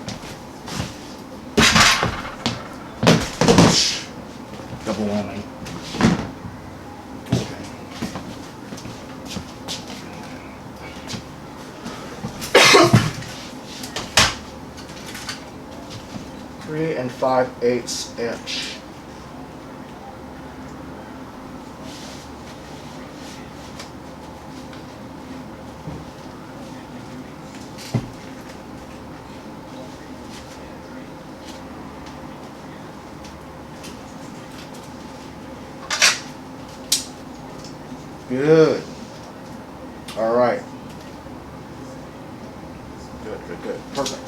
Double whammy. Okay. 3 5/8 inch. Good. All right. Good, good, good. Perfect.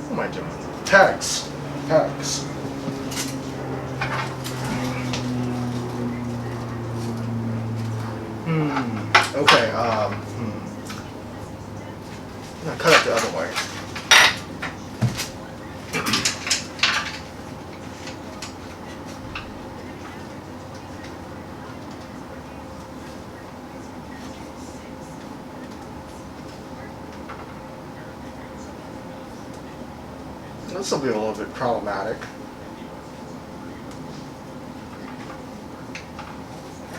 What am I doing? Pegs. Pegs. Okay, I'm gonna cut it the other way. This will be a little bit problematic.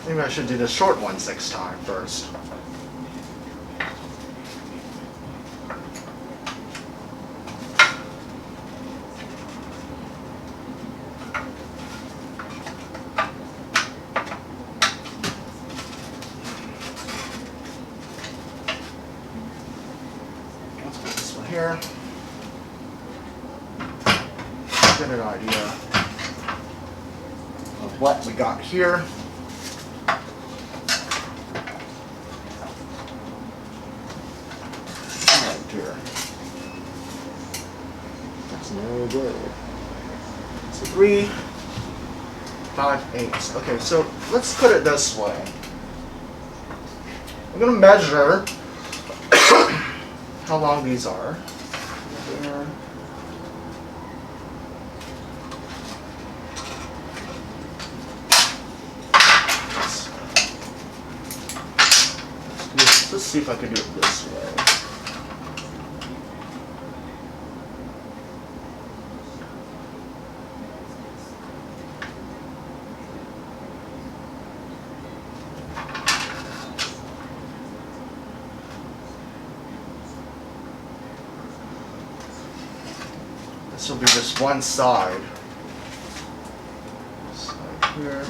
Maybe I should do the short ones next time first. Let's put this one here. Get an idea of what we got here. Oh dear. That's no good. So 3 5/8. Okay, so let's put it this way. I'm going to measure how long these are. There. Let's see if I can do it this way. This will be just one side. Side here.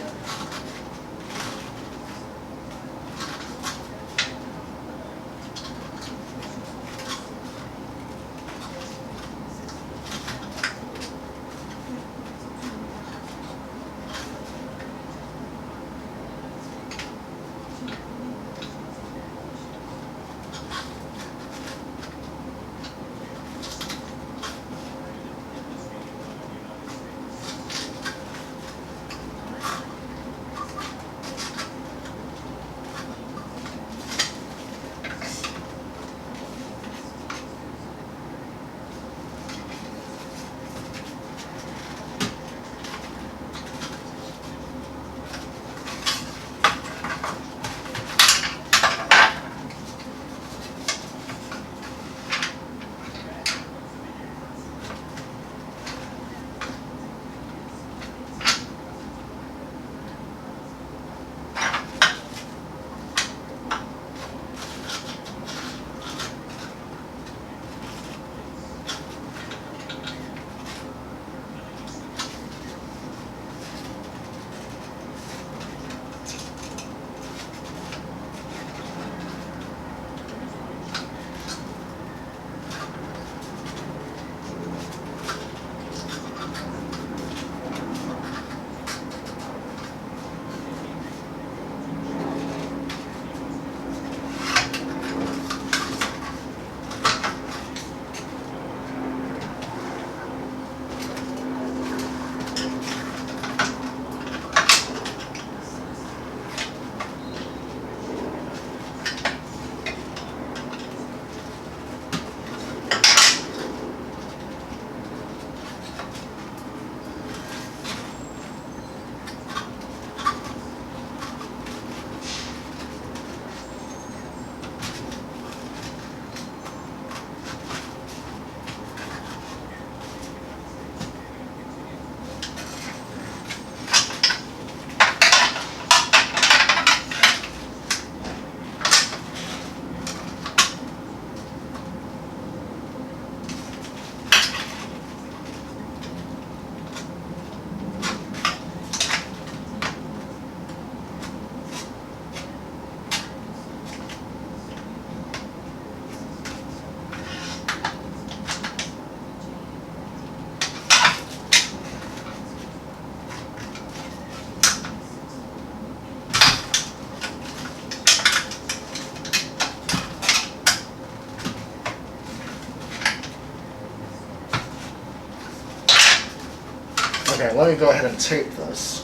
Okay, let me go ahead and tape this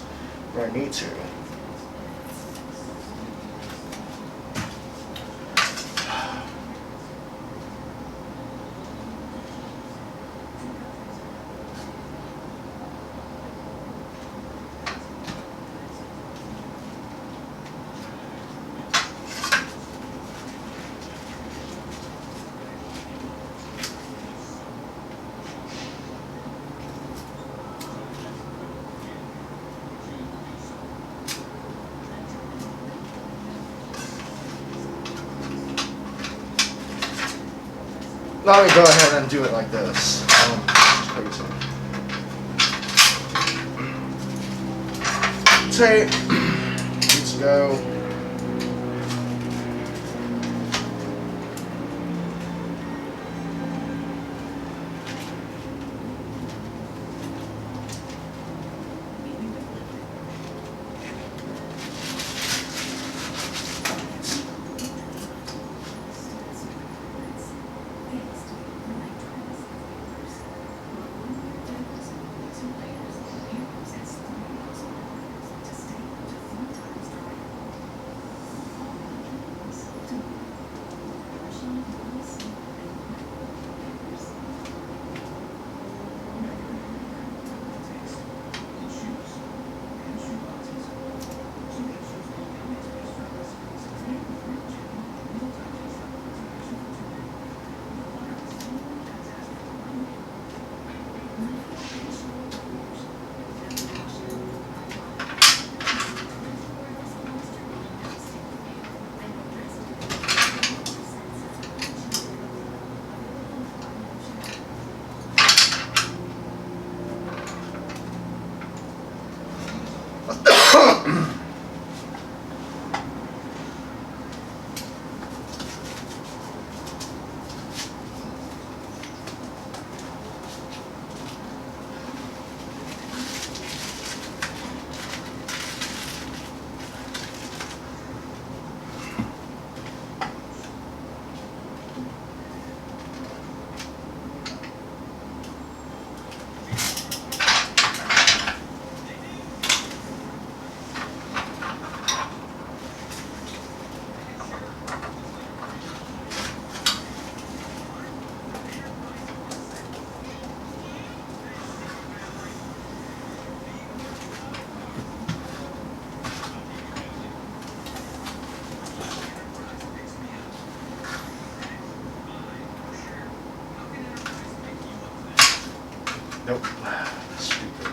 where I need to. Let me go ahead and do it like this. Crazy. Tape. Needs to go. Nope. Stupid.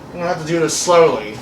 I'm gonna have to do this slowly.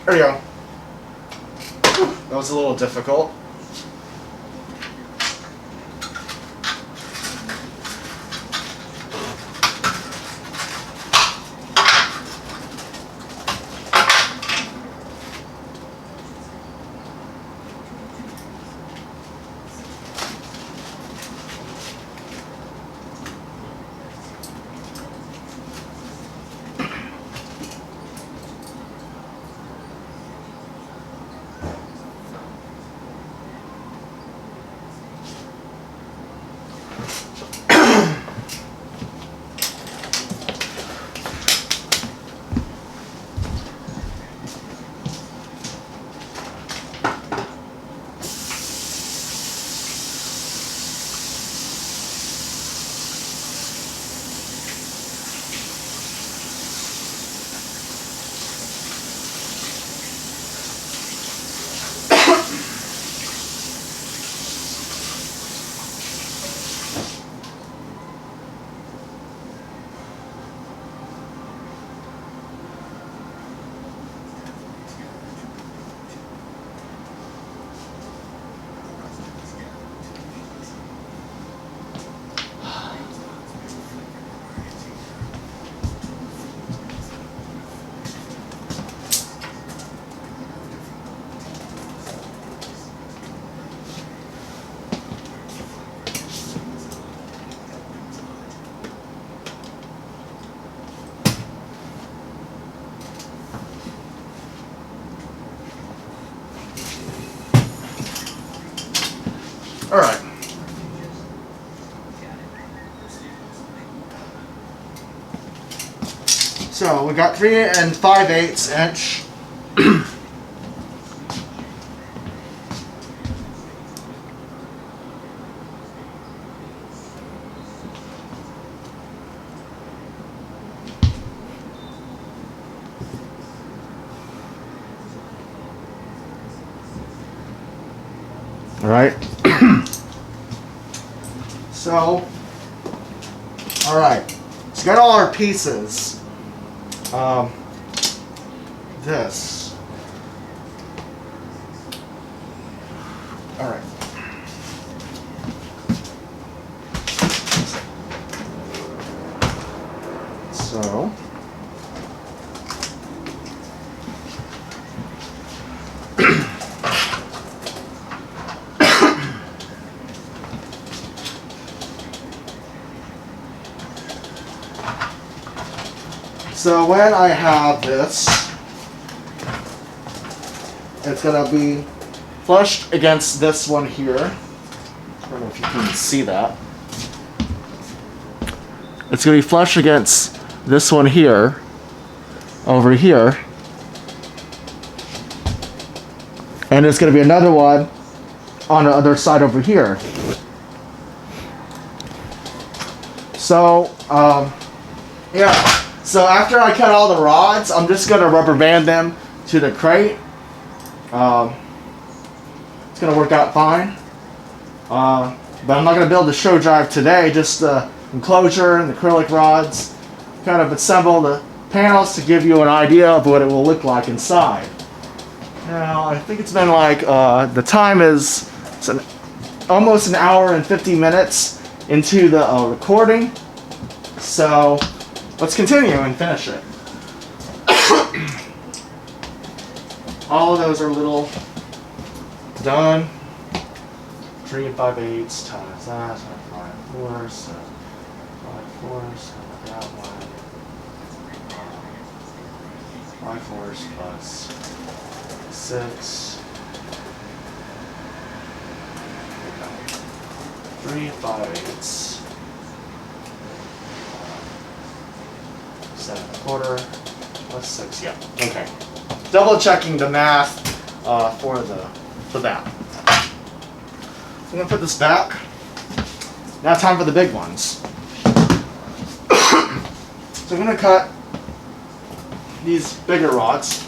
There you go. That was a little difficult. All right. So we got 3 5/8 inch. All right. So, all right. So got all our pieces. This. All right. So. So when I have this, it's going to be flushed against this one here. I don't know if you can see that. It's going to be flushed against this one here, over here. And there's going to be another one on the other side over here. So, yeah. So after I cut all the rods, I'm just going to rubber band them to the crate. It's going to work out fine. But I'm not going to build the S.H.O drive today, just the enclosure and the acrylic rods. Kind of assemble the panels to give you an idea of what it will look like inside. Now, I think it's been like, the time is almost an hour and 50 minutes into the recording. So, let's continue and finish it. All of those are little done. 3 5/8 times that, 5/4, so 5/4, so that one. 5/4 plus 6. 3 5/8. 7/4 plus 6. Yeah. Okay. Double checking the math for that. I'm gonna put this back. Now time for the big ones. So I'm gonna cut these bigger rods.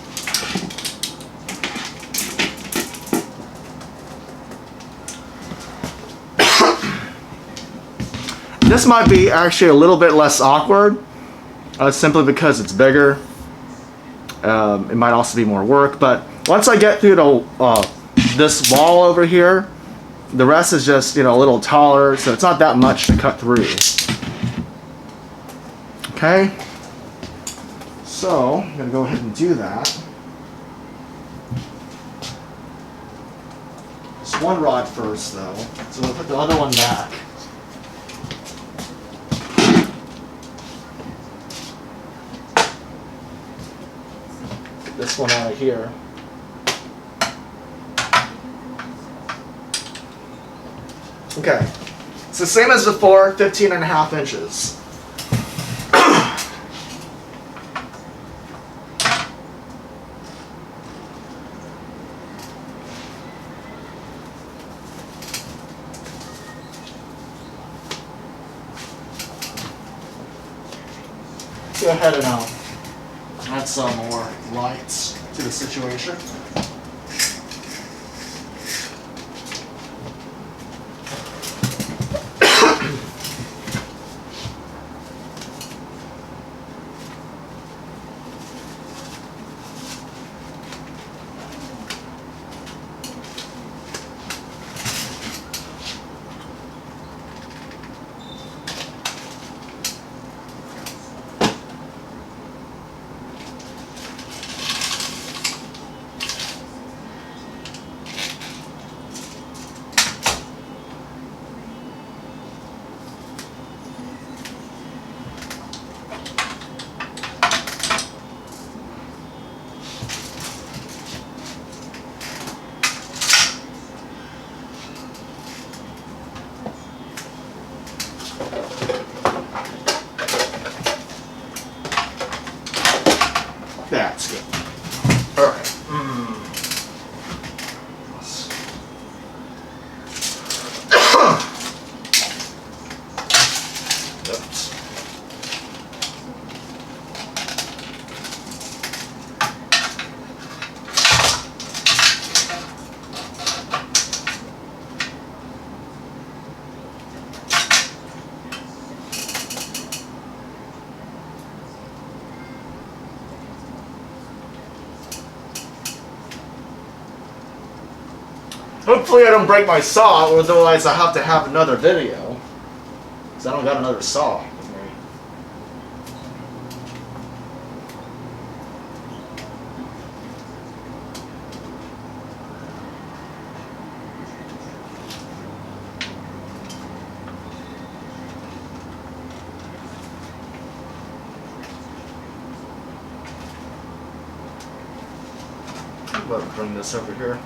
This might be actually a little bit less awkward, simply because it's bigger. It might also be more work, but once I get through to this wall over here, the rest is just, a little taller, so it's not that much to cut through. Okay, so I'm going to go ahead and do that. Just one rod first, though, so we'll put the other one back. Get this one out of here. Okay, it's the same as before, 15.5 inches. Go ahead and add some more lights to the situation. That's good. All right. Oops. Hopefully I don't break my saw, or otherwise I have to have another video. Because I don't got another saw with me. Let me bring this over here.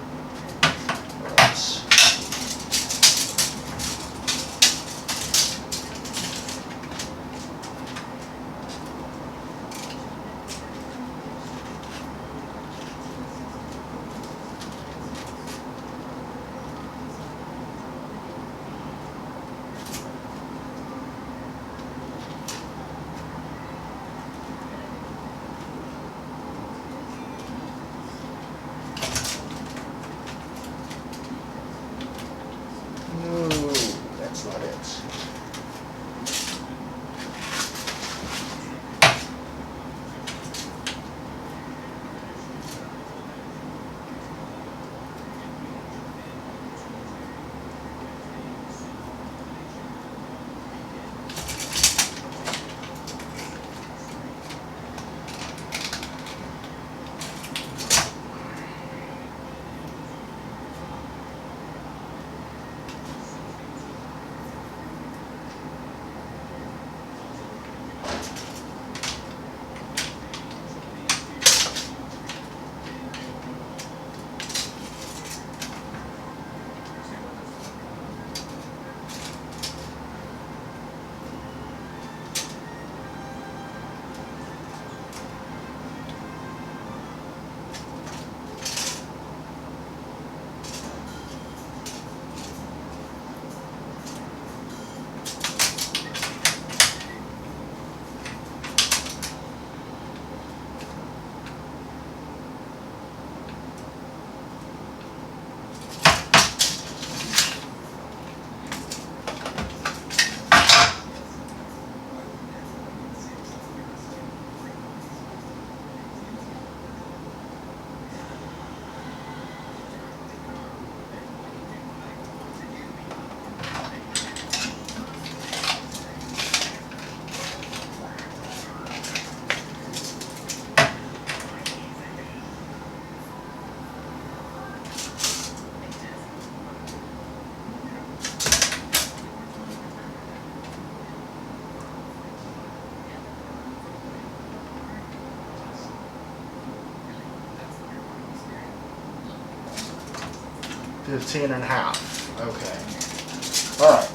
15.5. Okay. All right.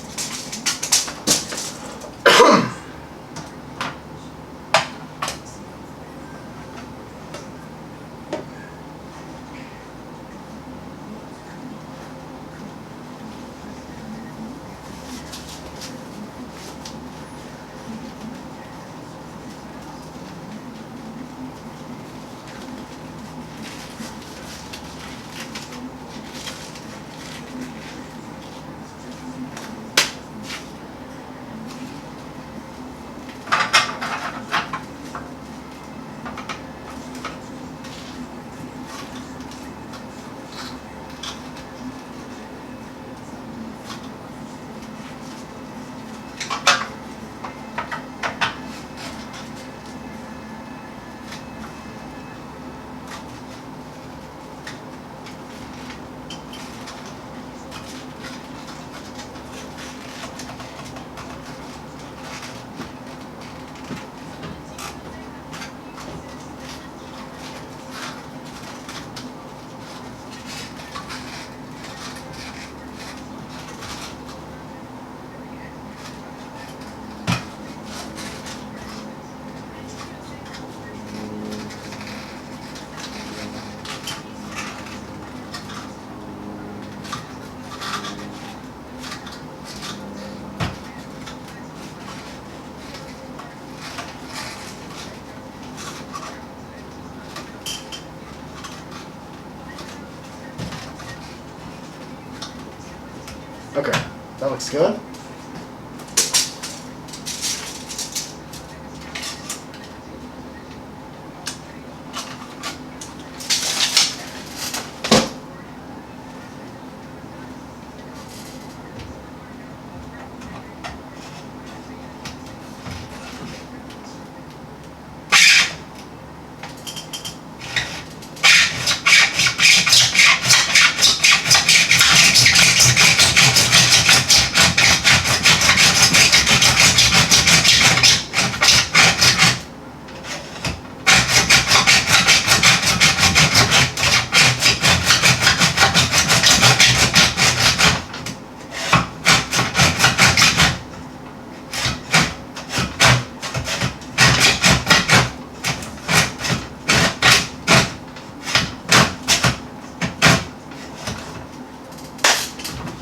Okay, that looks good.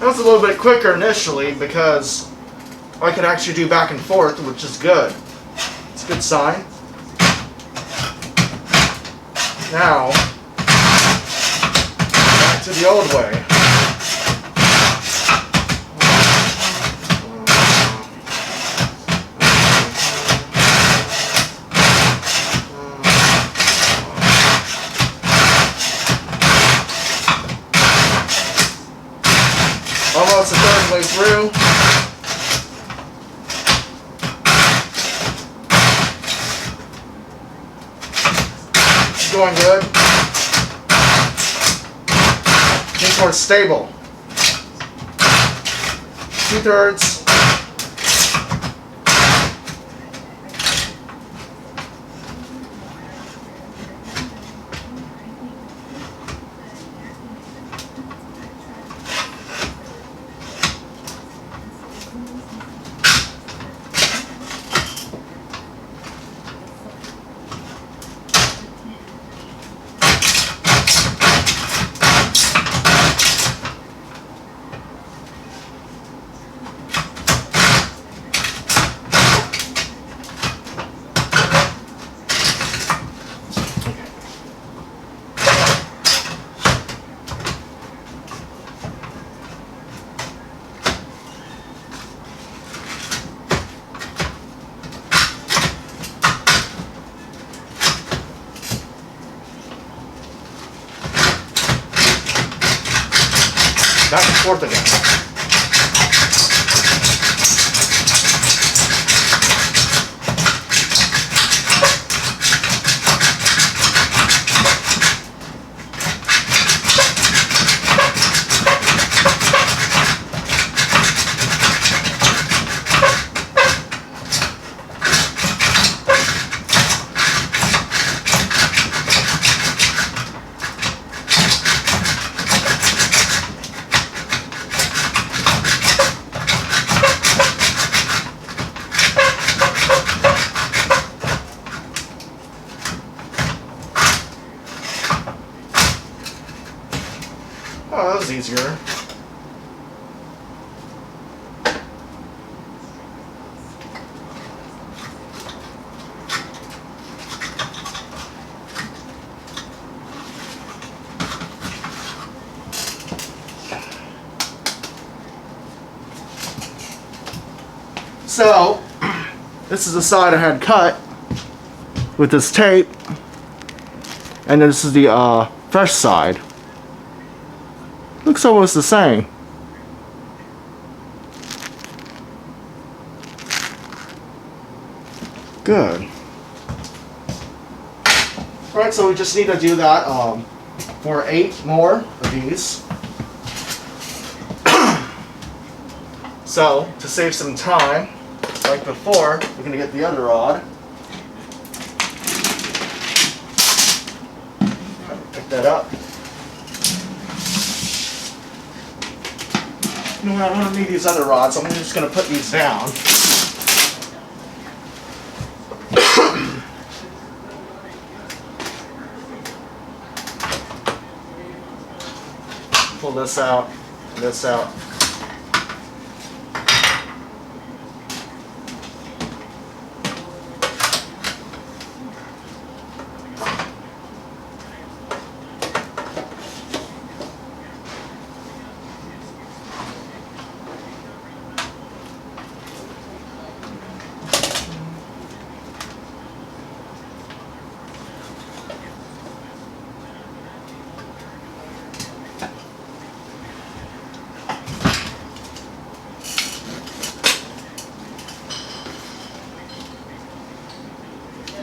That was a little bit quicker initially because I could actually do back and forth, which is good. It's a good sign. Now, back to the old way. Almost a third way through. It's going good. Think more stable. 2/3. Back and forth again. Oh, that was easier. So, this is the side I had cut with this tape, and this is the fresh side. Looks almost the same. Good. Alright, so we just need to do that for 8 more of these. So, to save some time, like before, we're going to get the other rod. Pick that up. You know what, I don't need these other rods, I'm just going to put these down. Pull this out, this out.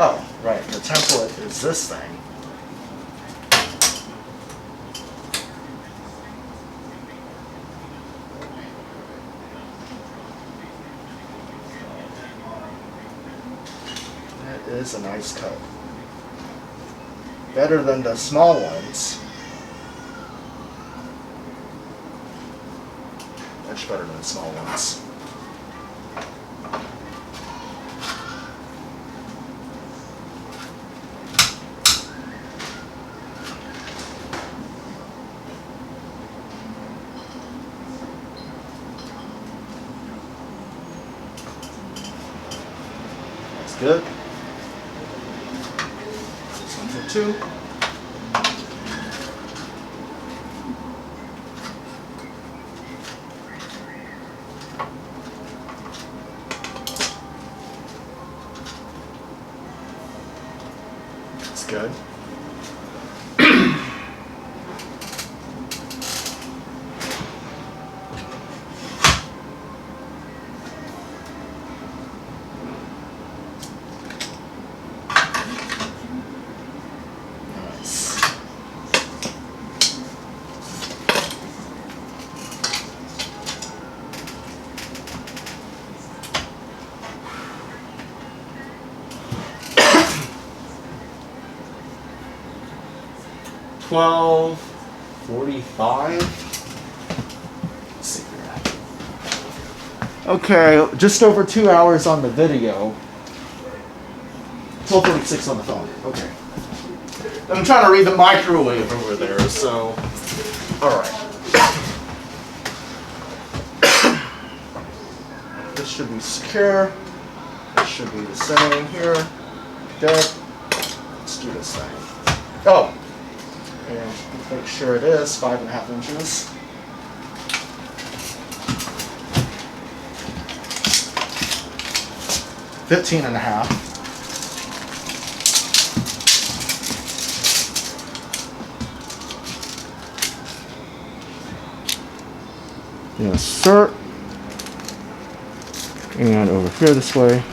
Oh, right, the template is this thing. That is a nice cut. Better than the small ones. Much better than the small ones. Good. This one for 2. That's good. $12.45. Let's see here. Okay, just over 2 hours on the video. 12:46 on the phone. Okay. I'm trying to read the microwave over there, so. Alright. This should be secure. This should be the same here. Good. Let's do this thing. Oh! And make sure it is 5.5 inches. $15.5. Insert. And over here this way.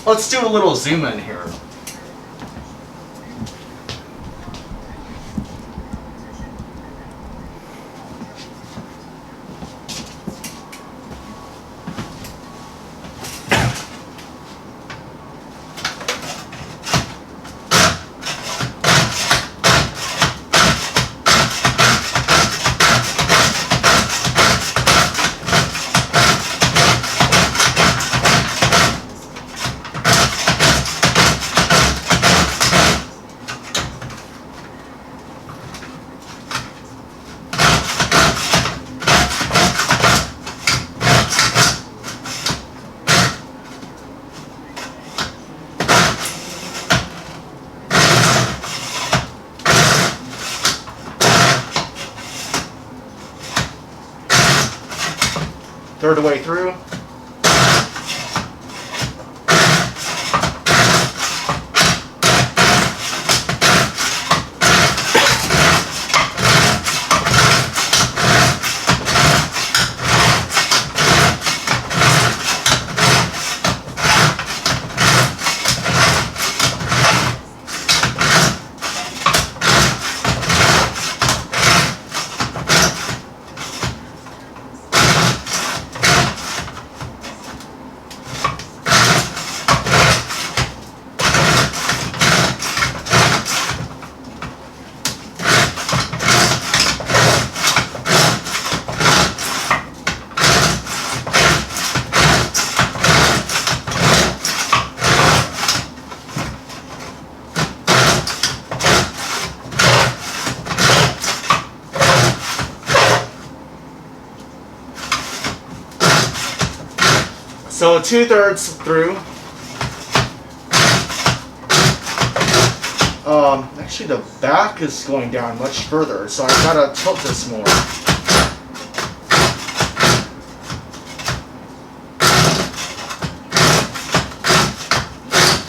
Let's do a little zoom in here. Third way through. So 2/3 through. Actually the back is going down much further, so I've got to tilt this more.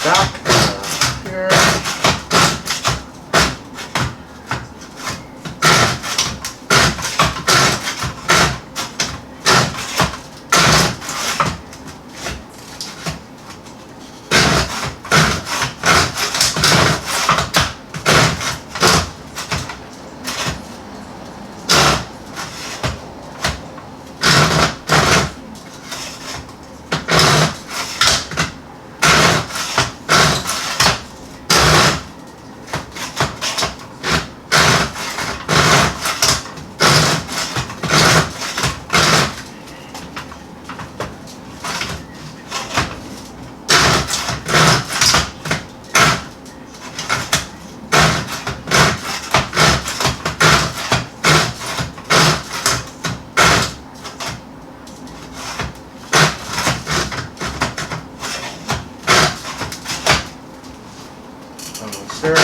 Back here. There.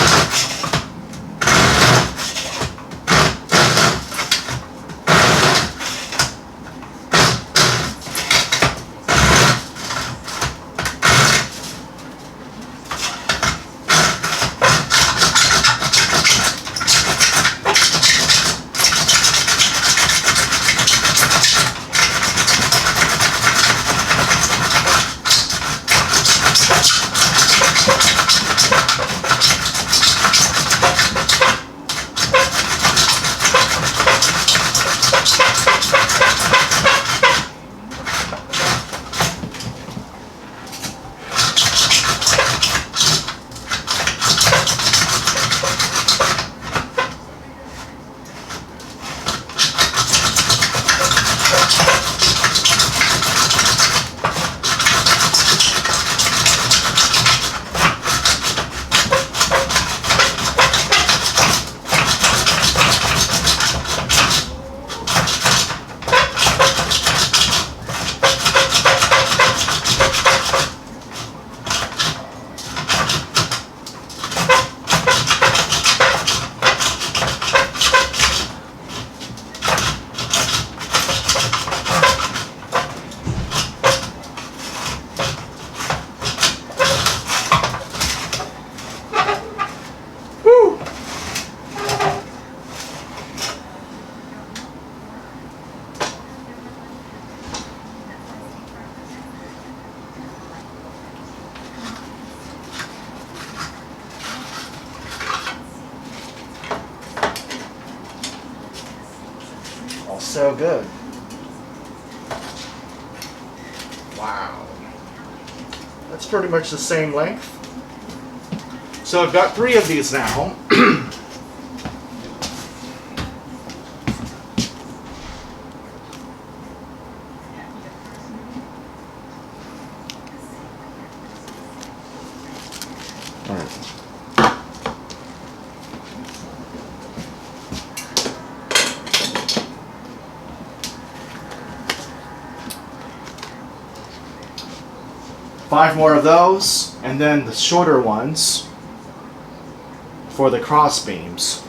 so good. Wow. That's pretty much the same length. So I've got 3 of these now. All right. Five more of those, and then the shorter ones for the cross beams.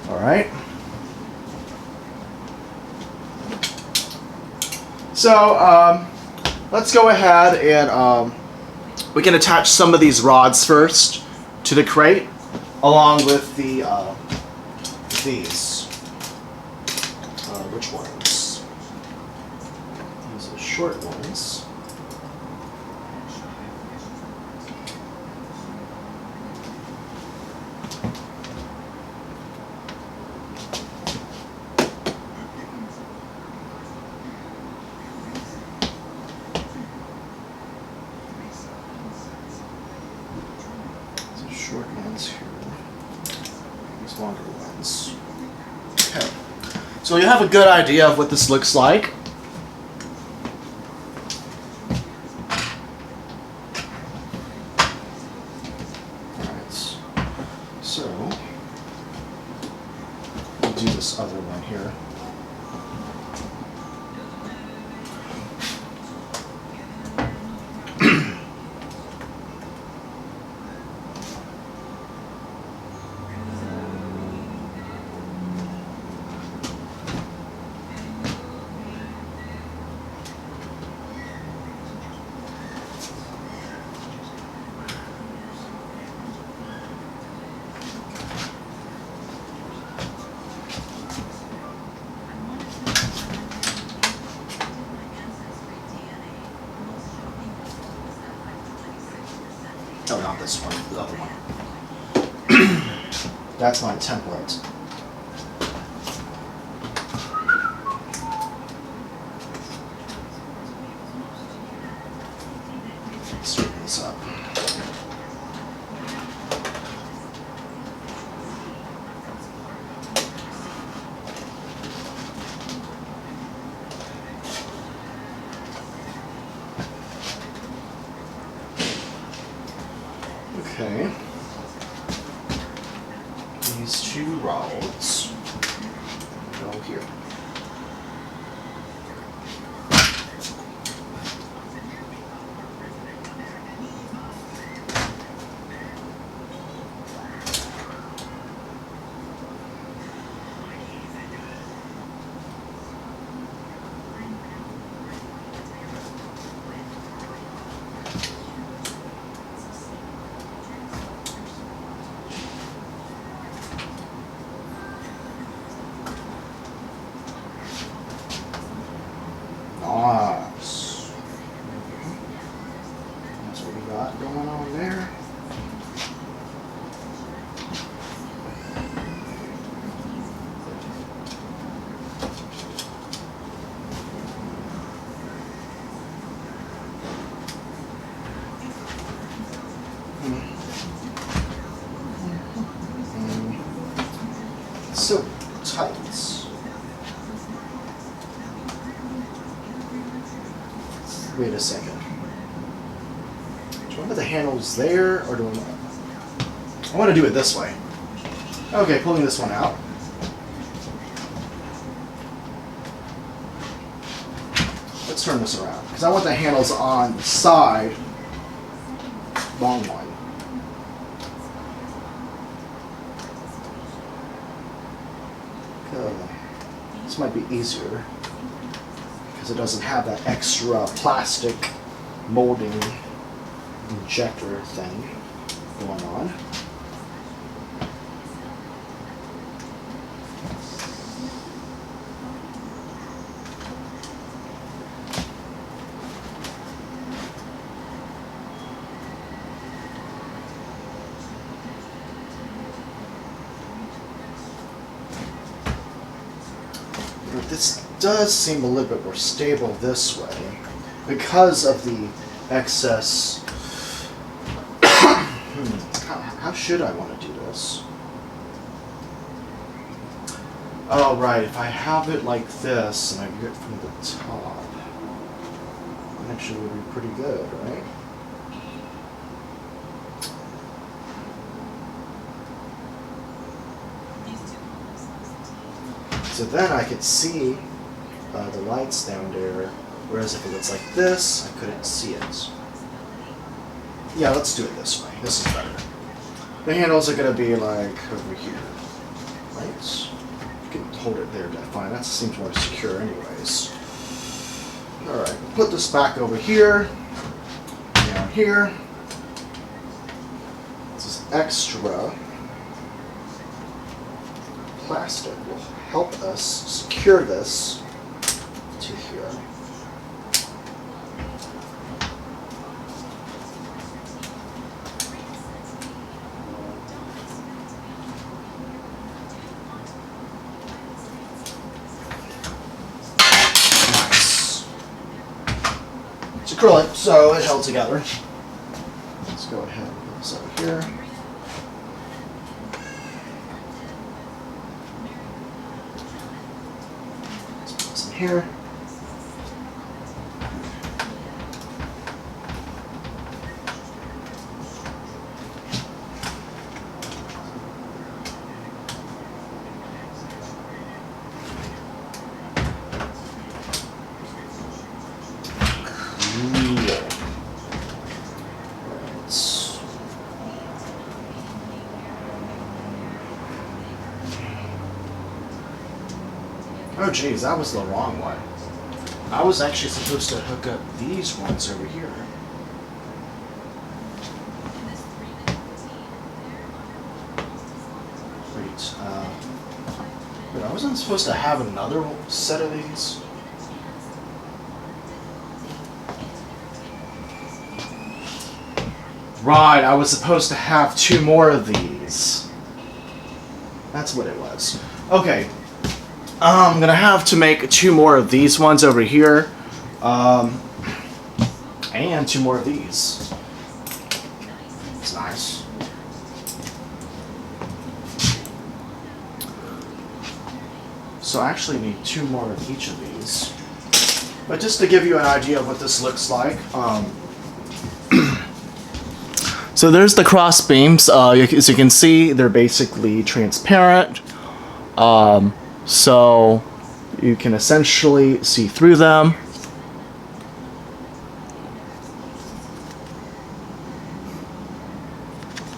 All right. So let's go ahead and we can attach some of these rods first to the crate, along with the these. Which ones? These are the short ones. Short ones here, these longer ones. Okay, so you have a good idea of what this looks like. Alright, so we'll do this other one here. Oh, not this one, the other one. That's my template. Straighten this up. Okay. These two rods go here. Nice. That's what we got going on there. So tight. Wait a second. Do I want the handles there, or do I want to do it this way? Okay, pulling this one out. Let's turn this around, because I want the handles on the side. Long one. This might be easier because it doesn't have that extra plastic molding injector thing going on. This does seem a little bit more stable this way because of the excess. How should I want to do this? Oh, right. If I have it like this and I do it from the top, it actually would be pretty good, right? So then I could see the lights down there, whereas if it looks like this, I couldn't see it. Yeah, let's do it this way. This is better. The handles are going to be like over here, right? You can hold it there, fine. That seems more secure anyways. Alright, put this back over here, down here. This is extra plastic will help us secure this to here. Nice. It's acrylic, so it held together. Let's go ahead and put this over here. Here. Oh geez, that was the wrong one. I was actually supposed to hook up these ones over here. Wait, but I wasn't supposed to have another set of these? Right, I was supposed to have 2 more of these. That's what it was. Okay. I'm gonna have to make 2 more of these ones over here. And 2 more of these. It's nice. So I actually need 2 more of each of these. But just to give you an idea of what this looks like, so there's the cross beams. As you can see, they're basically transparent. So you can essentially see through them.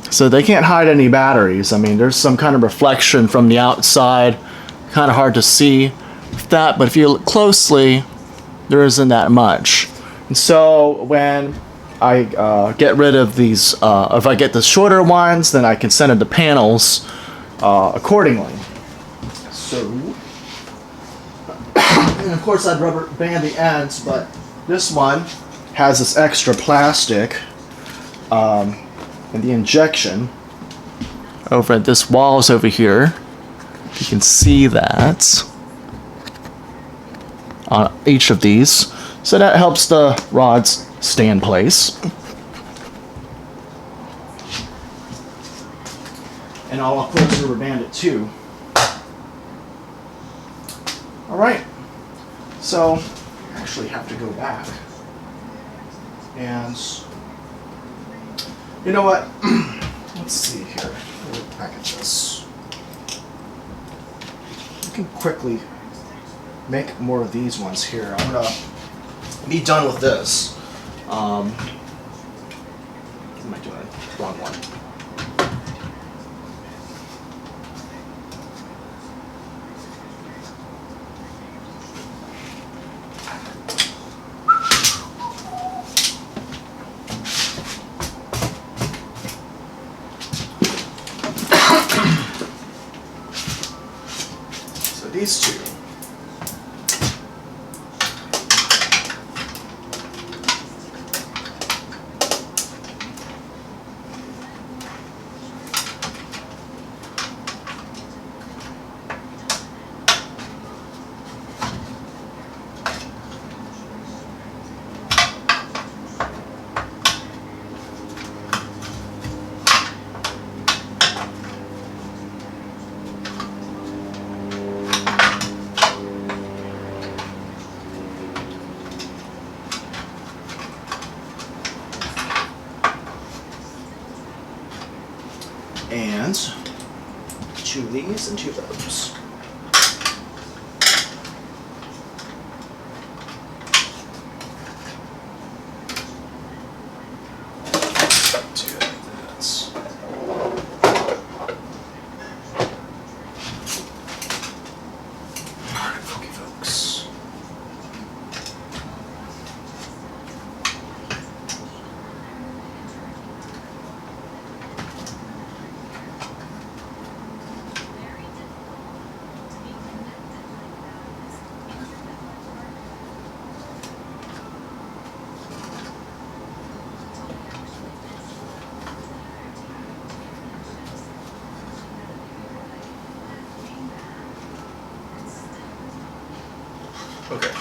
So they can't hide any batteries. I mean, there's some kind of reflection from the outside. Kind of hard to see that, but if you look closely, there isn't that much. And so when I get rid of these, if I get the shorter ones, then I can center the panels accordingly. So, and of course I'd rubber band the ends, but this one has this extra plastic and the injection over at this walls over here. You can see that on each of these. So that helps the rods stay in place. And I'll of course rubber band it too. Alright, so I actually have to go back. And you know what? Let's see here. We'll package this. We can quickly make more of these ones here. I'm gonna be done with this. What am I doing? Wrong one. So these two. And 2 of these and 2 of those. Do it like this. Alright, folks. Okay.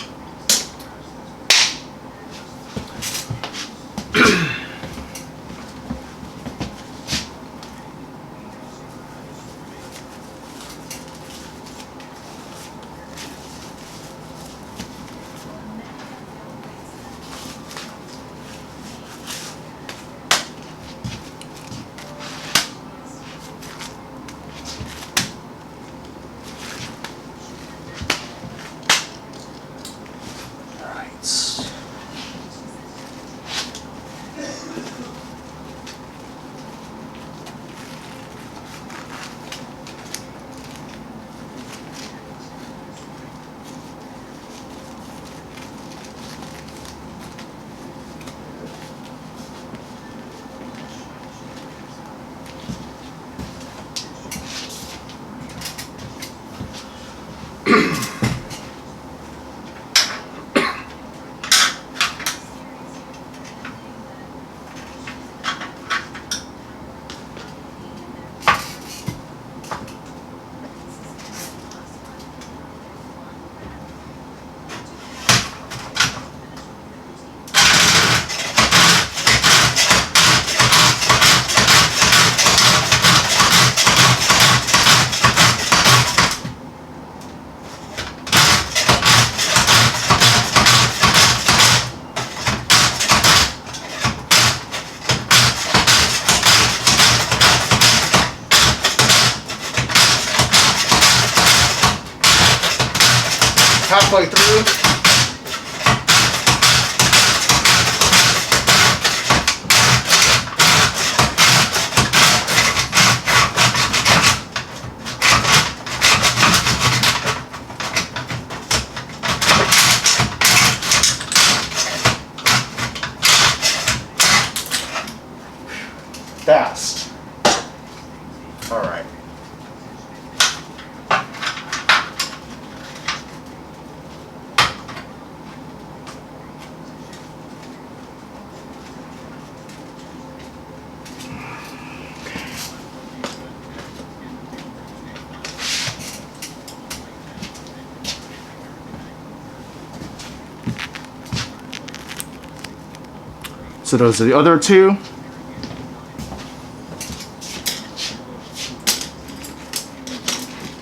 halfway through. Fast. All right. So those are the other two.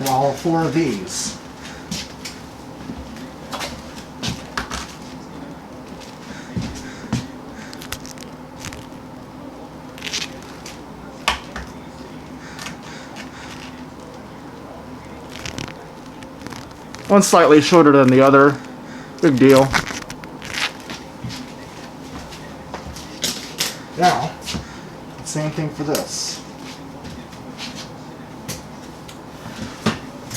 And all four of these. One slightly shorter than the other. Big deal. Now, same thing for this.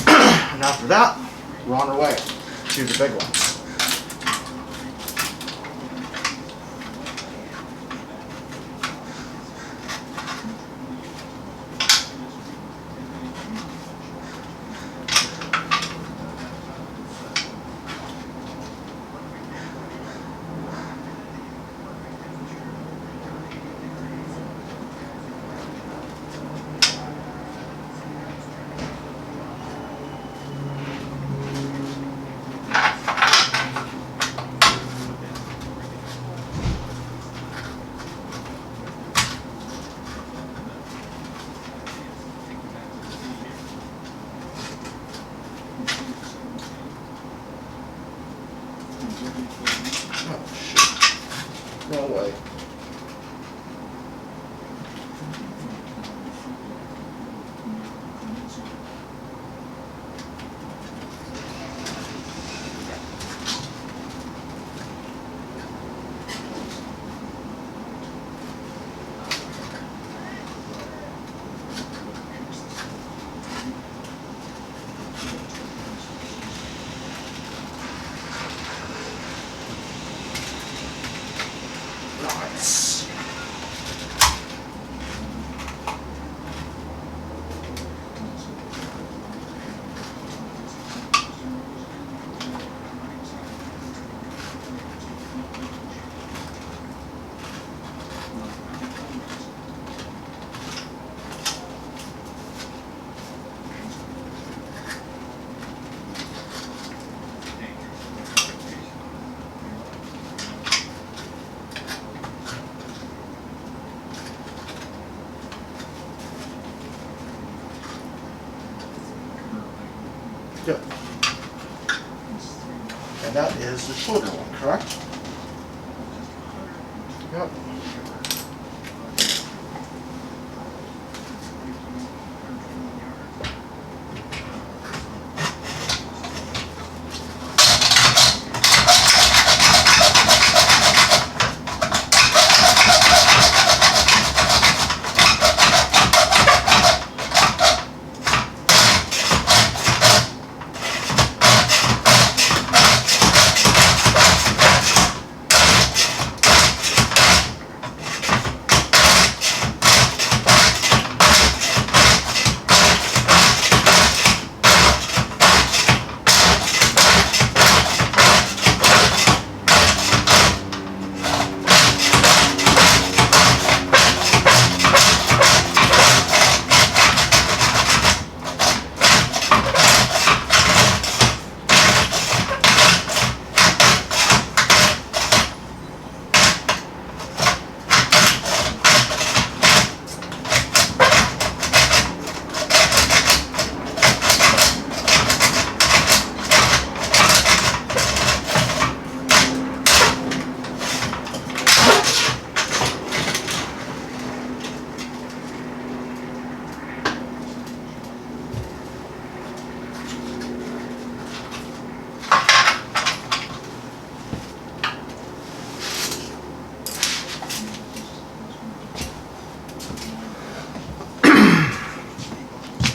And after that, we're on our way to the big ones. No way. Nice. Good. And that is the shorter one, correct? Yep.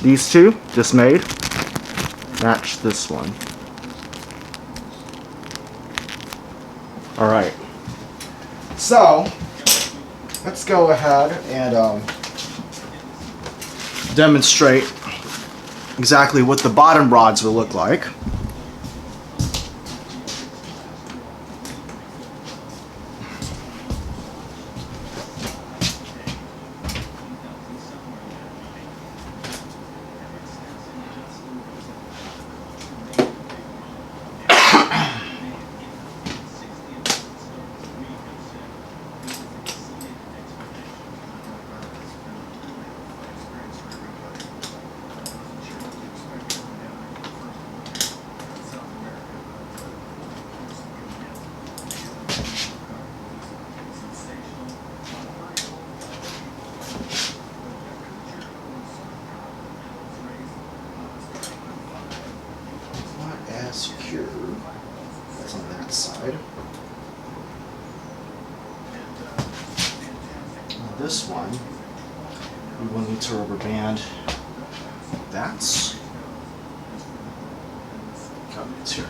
these two just made match this one. All right. So let's go ahead and demonstrate exactly what the bottom rods will look like. Secure. That's on that side. Now this one, we will need to rubber band that. It's here.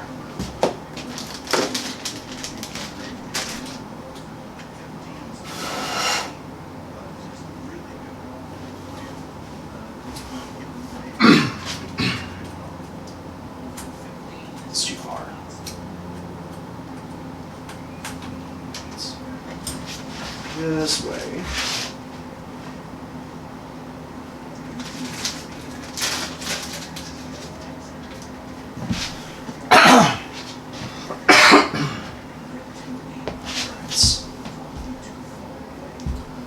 It's too far. It's this way.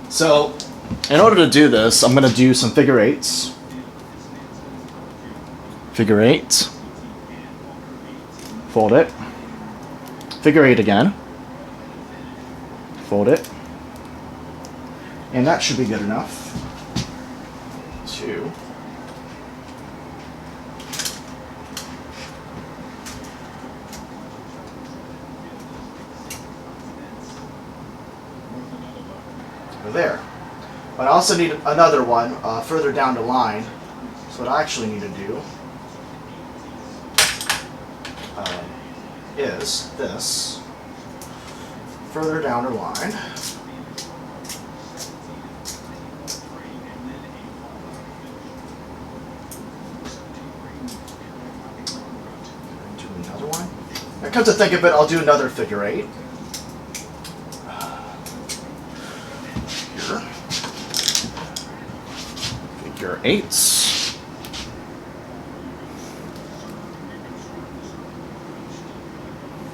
So, in order to do this, I'm going to do some figure eights. Figure eight. Fold it. Figure eight again. Fold it. And that should be good enough. Two. There. But I also need another one further down the line. So what I actually need to do is this. Further down the line. Do another one. Now, come to think of it, I'll do another figure eight. Figure eights.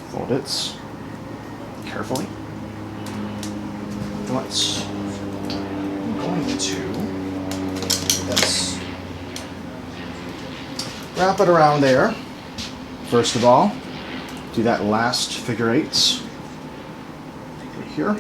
Fold it carefully. Once I'm going to this. Wrap it around there. First of all, do that last figure eights right here.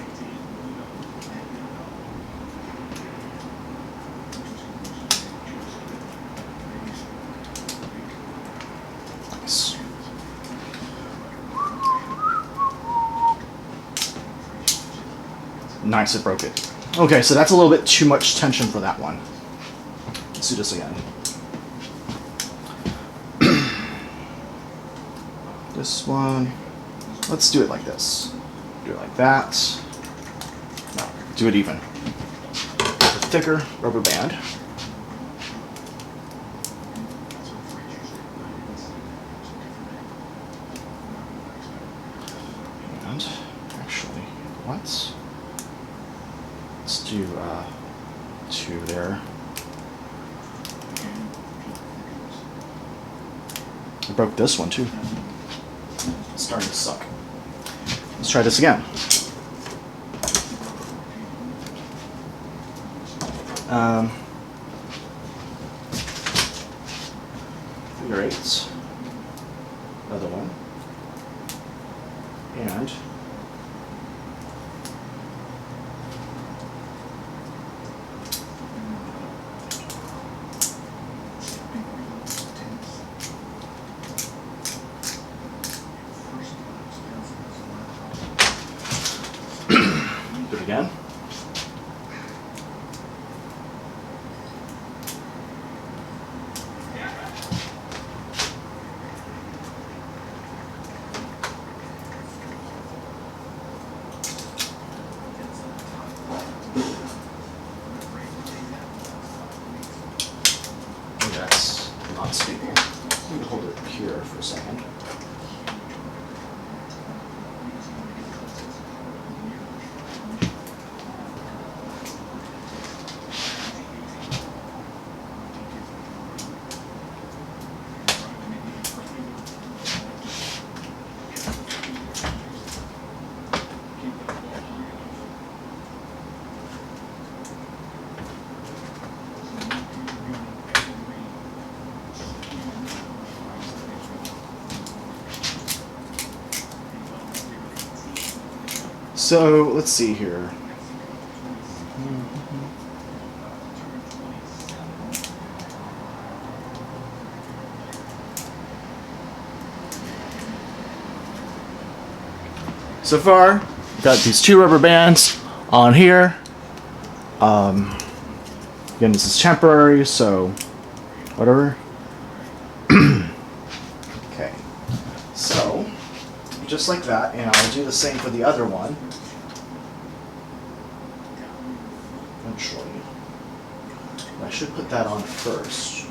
Nice, it broke it. Okay, so that's a little bit too much tension for that one. Let's do this again. This one, let's do it like this. Do it like that. No, do it even. With a thicker rubber band. And actually, let's do two there. I broke this one too. It's starting to suck. Let's try this again. Figure eights. Another one. And do it again. that's not stable. Let me hold it here for a second. So let's see here. So far, got these 2 rubber bands on here. Again, this is temporary, so whatever. Okay, so just like that, and I'll do the same for the other one. Eventually, I should put that on first.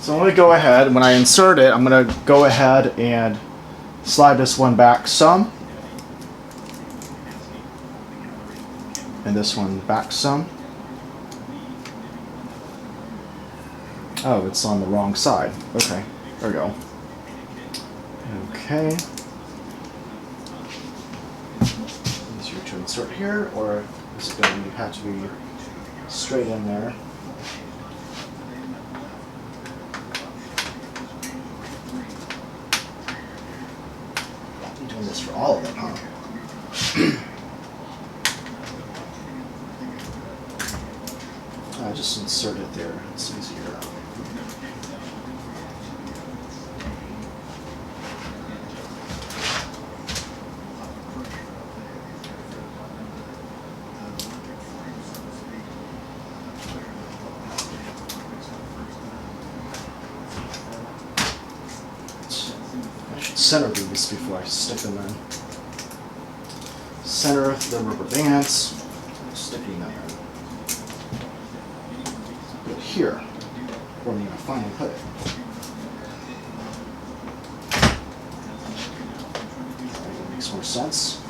So I'm going to go ahead, when I insert it, I'm going to go ahead and slide this one back some. And this one back some. Oh, it's on the wrong side. Okay, there we go. Okay. Easier to insert here, or is it going to have to be straight in there? I'm doing this for all of them, huh? I just insert it there. It's easier. I should center these before I stick them in. Center the rubber bands, sticking them in. But here, where I'm going to finally put it. That makes more sense.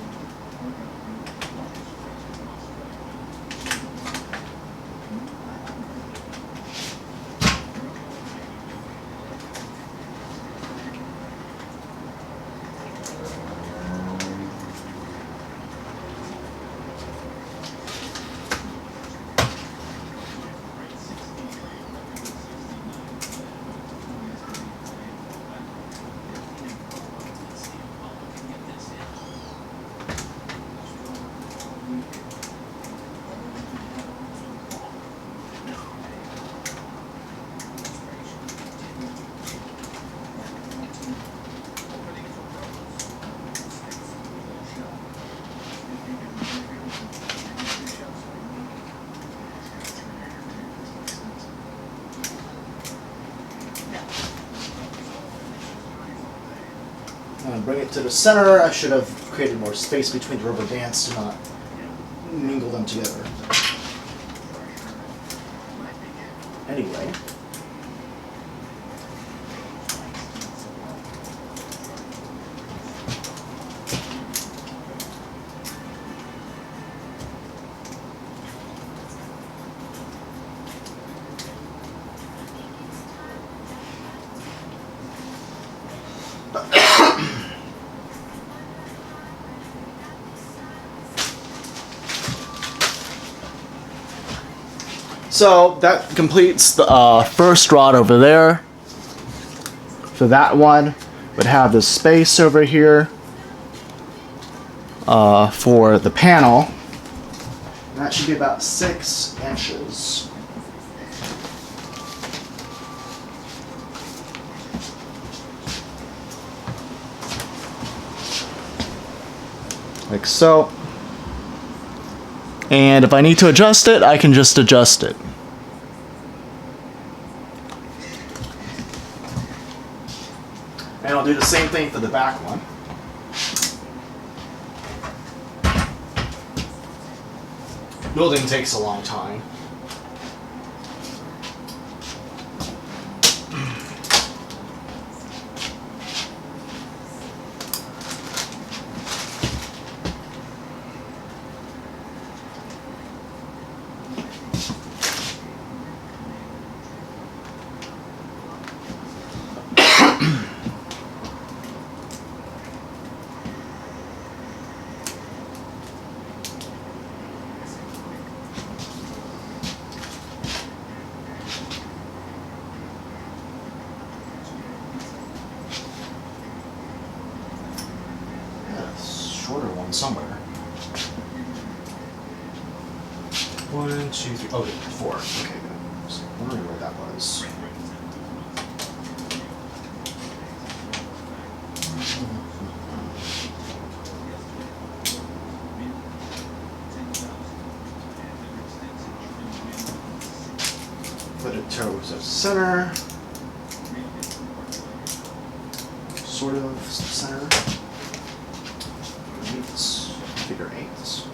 I'm going to bring it to the center. I should have created more space between the rubber bands to not mingle them together. Anyway. So that completes the first rod over there. So that one would have the space over here for the panel. And that should be about 6 inches. Like so. And if I need to adjust it, I can just adjust it. And I'll do the same thing for the back one. Building takes a long time. Shorter one somewhere. 1, 2, 3. Oh, 4. Okay, good. I was wondering where that was. Put it towards the center. Sort of center. Figure 8s.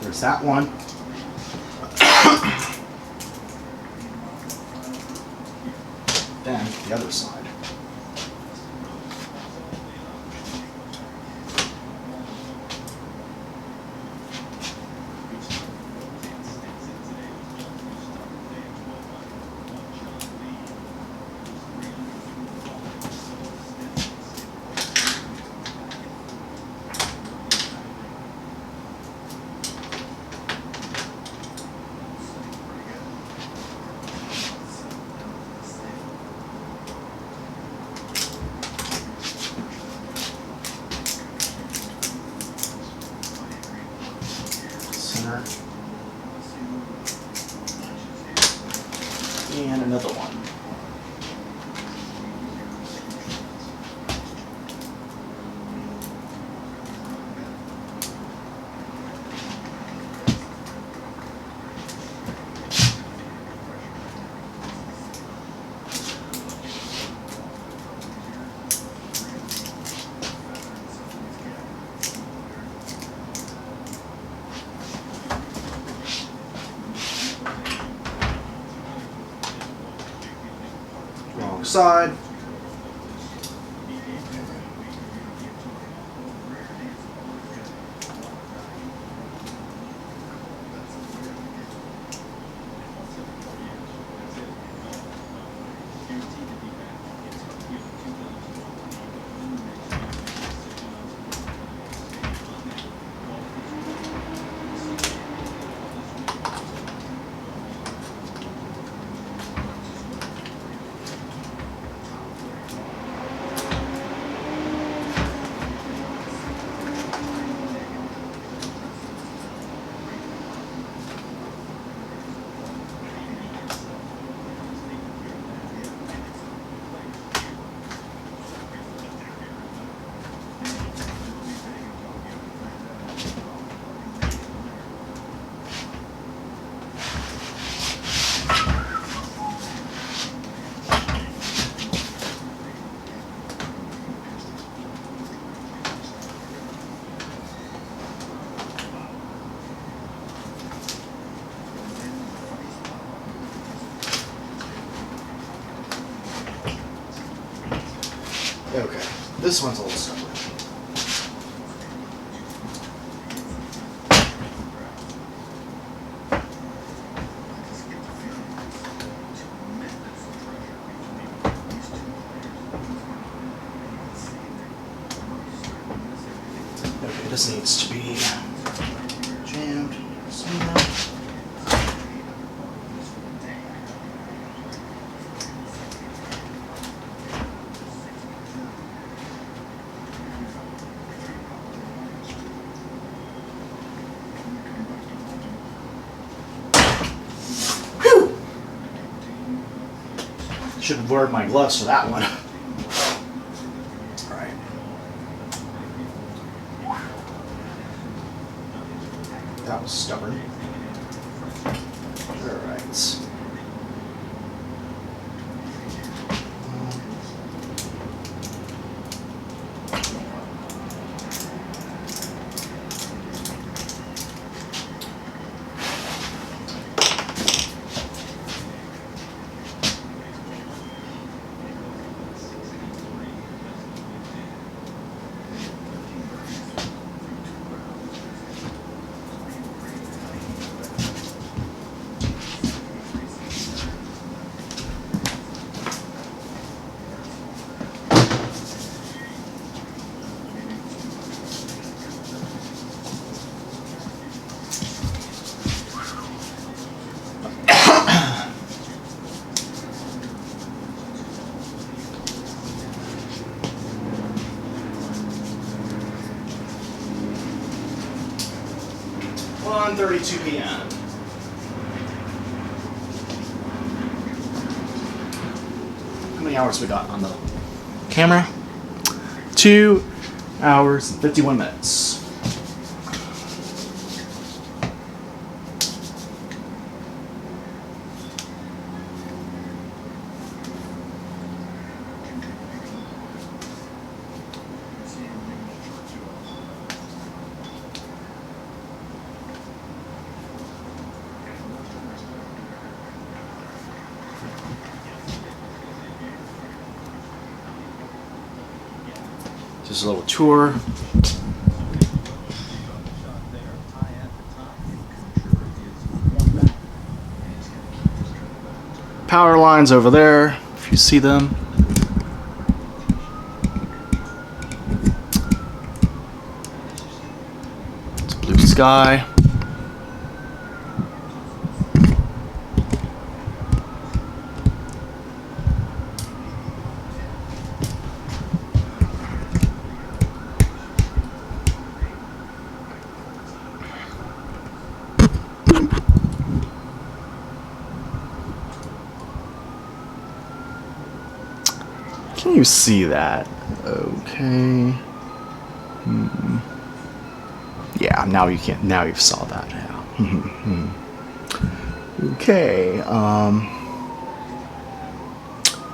There's that one. Then the other side. And another one. Wrong side. this one's a little stubborn. Okay, this needs to be jammed somewhere. Should have worn my gloves for that one. Alright. That was stubborn. Alright. On 1:32 p.m. How many hours we got on the camera? 2 hours and 51 minutes. Just a little tour. Power lines over there, if you see them. It's blue sky. Can you see that? Okay. Yeah, now you can't. Now you saw that. Yeah. Okay.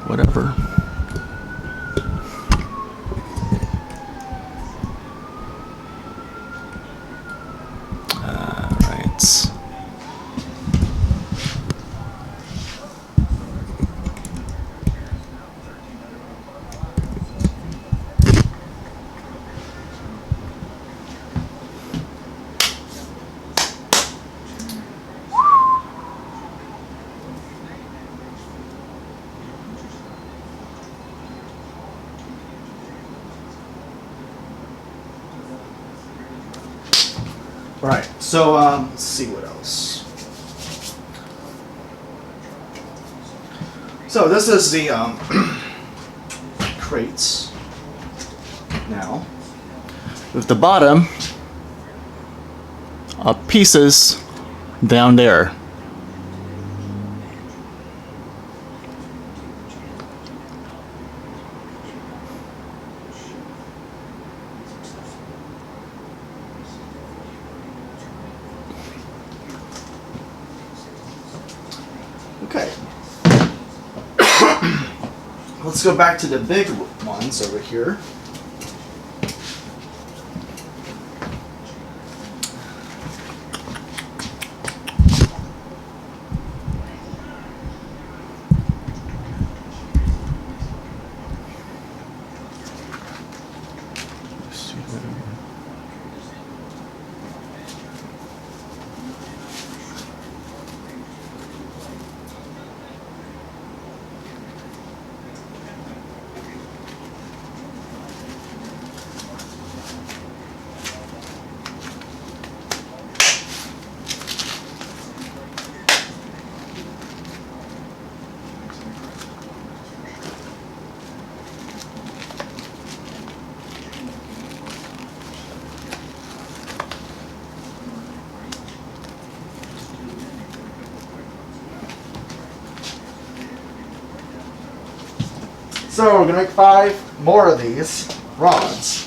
Whatever. Right. Right, so let's see what else. So this is the crates now, with the bottom pieces down there. Okay. Let's go back to the big ones over here. So we're gonna make 5 more of these rods.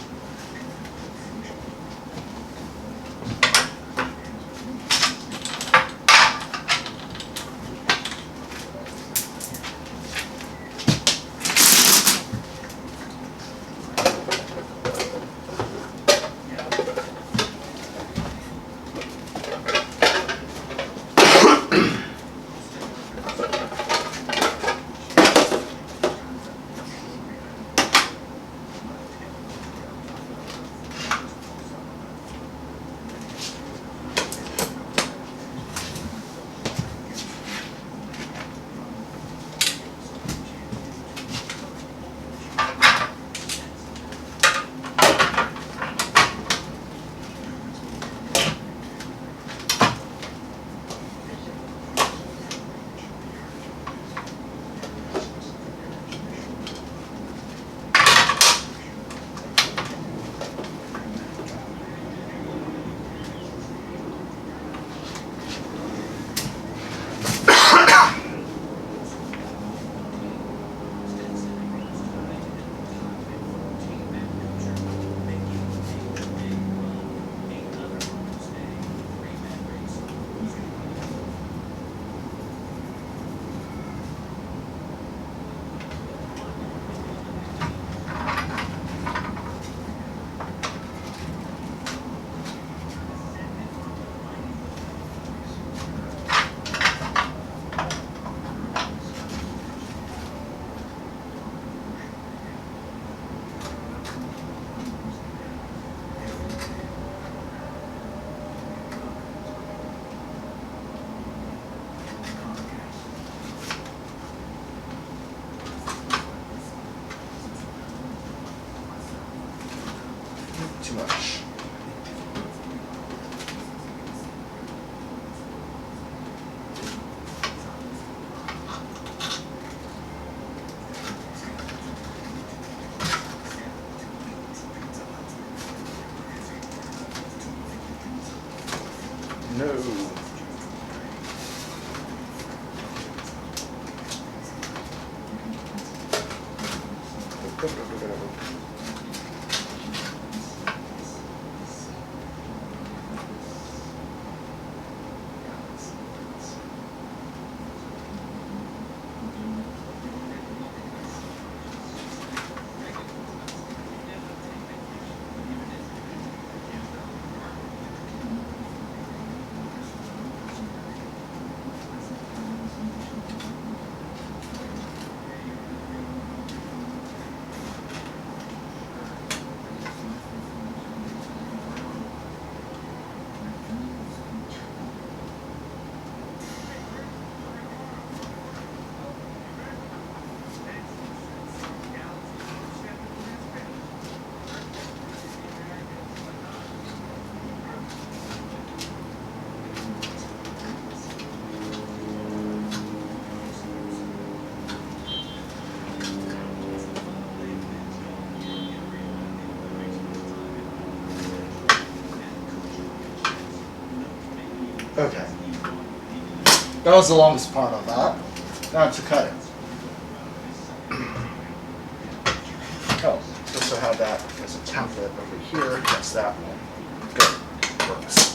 Too much. No. Okay. That was the longest part of that. Now to cut it. Oh, also have that as a template over here. That's that one. Good. Works.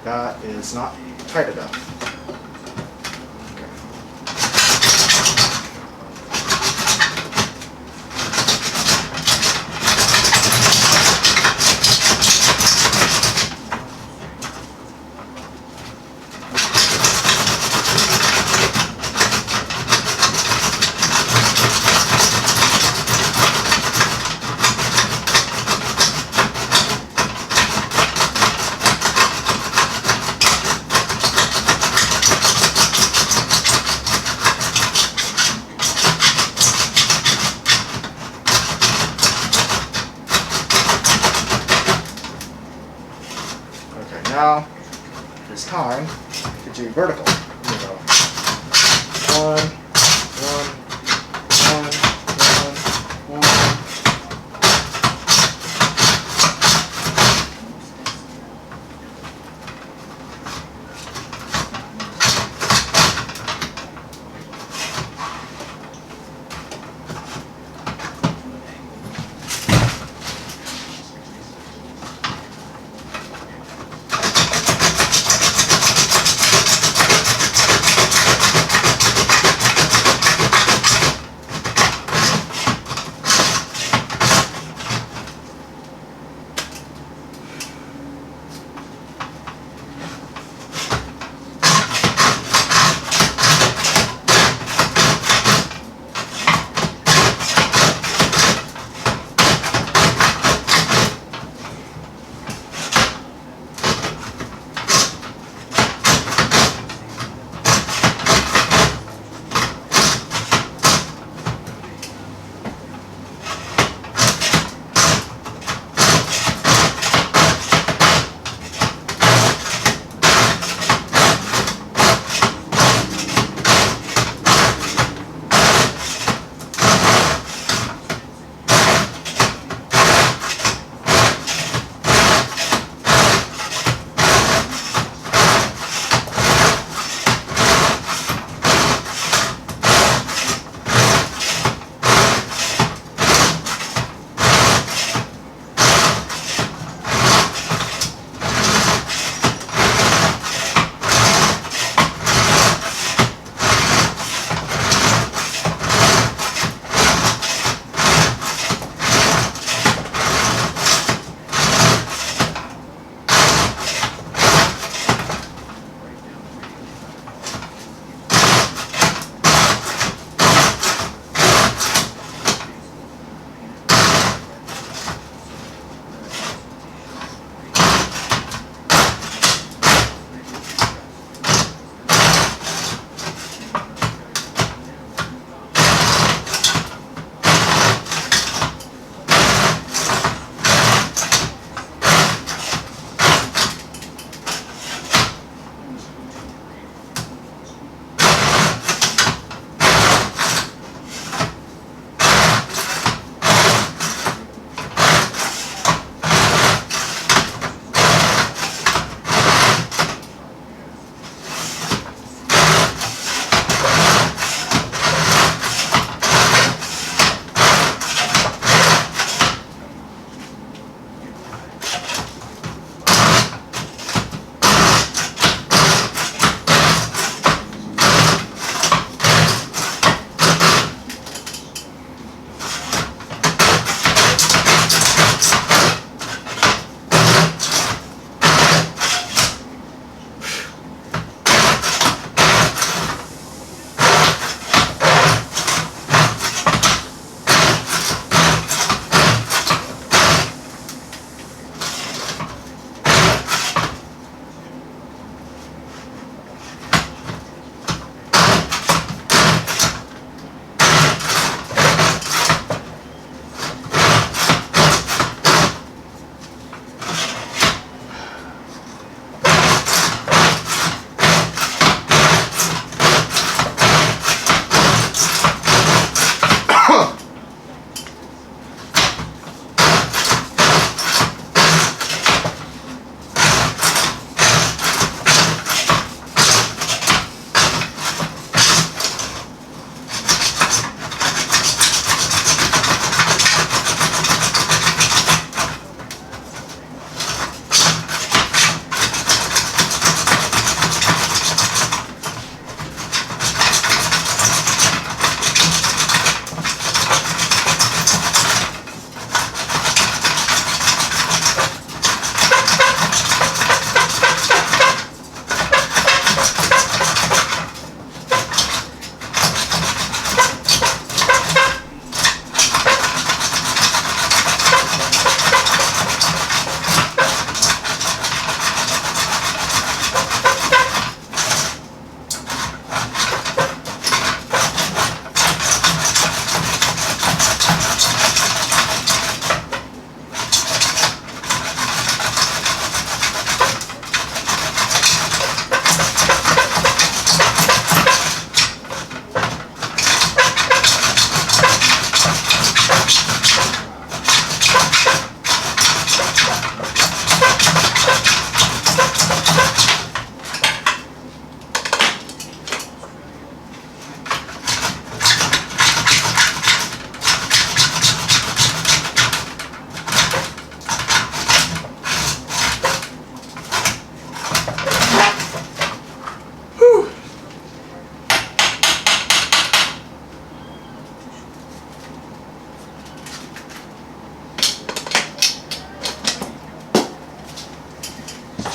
That is not tight enough. Now it's time to do vertical.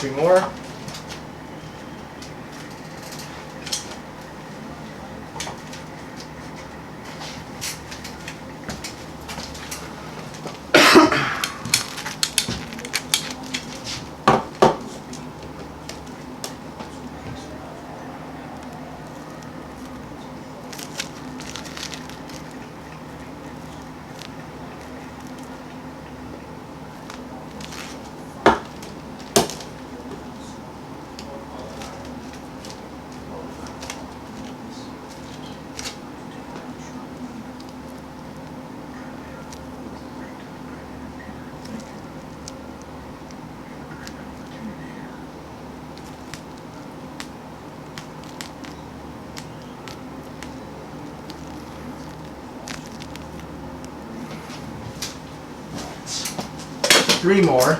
2 more. Three more.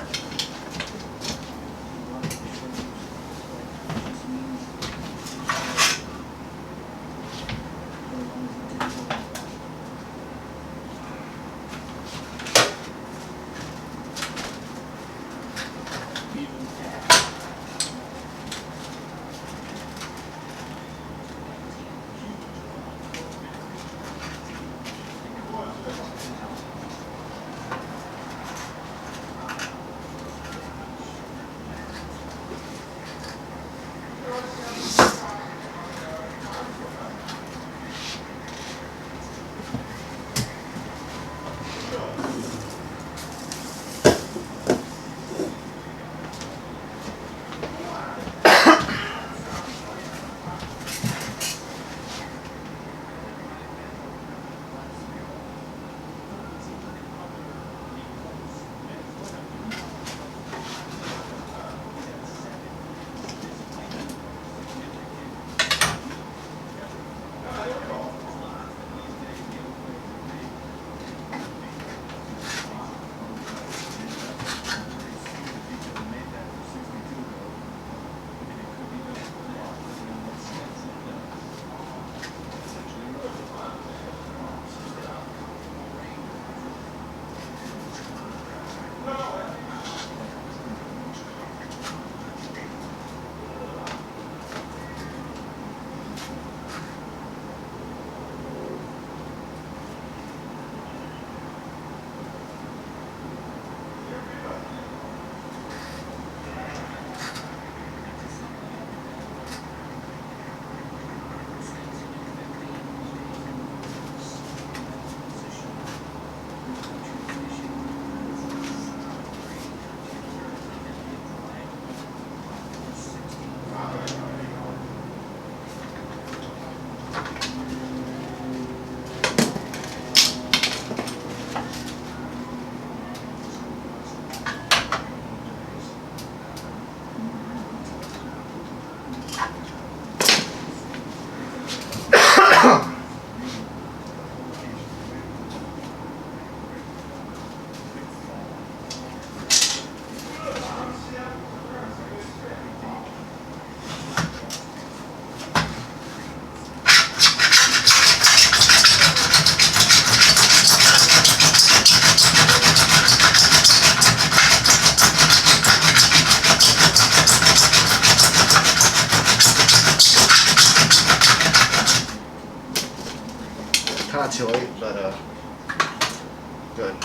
Kind of too late, but good.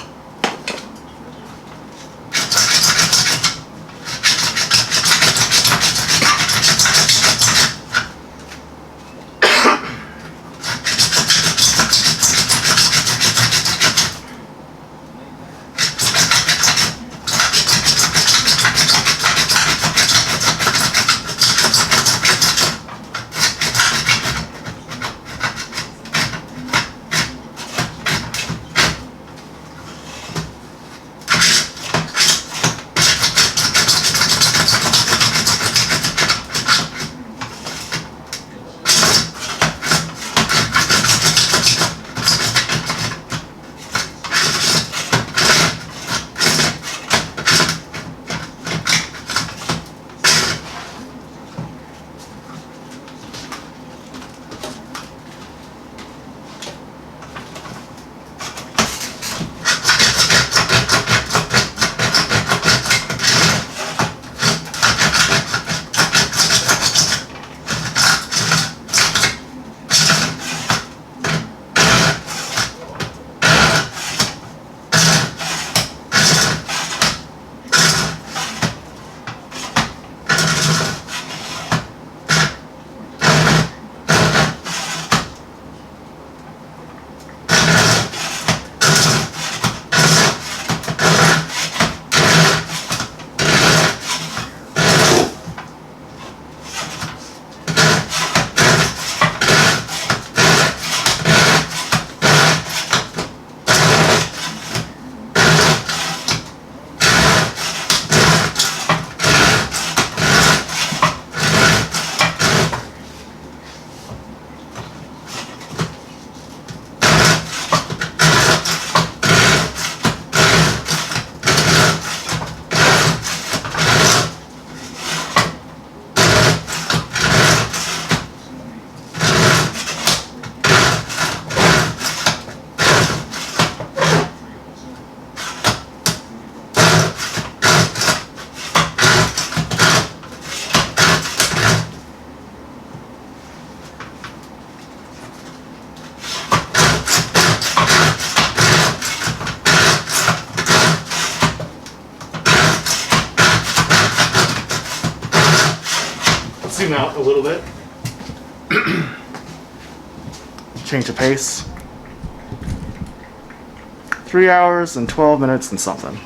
zoom out a little bit. Change the pace. 3 hours and 12 minutes and something.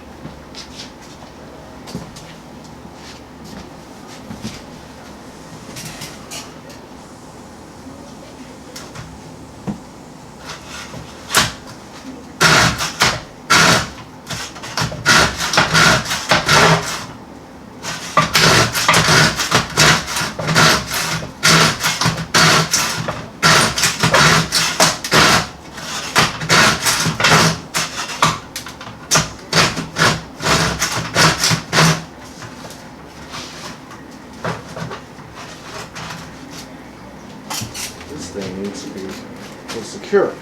This thing needs to be secure.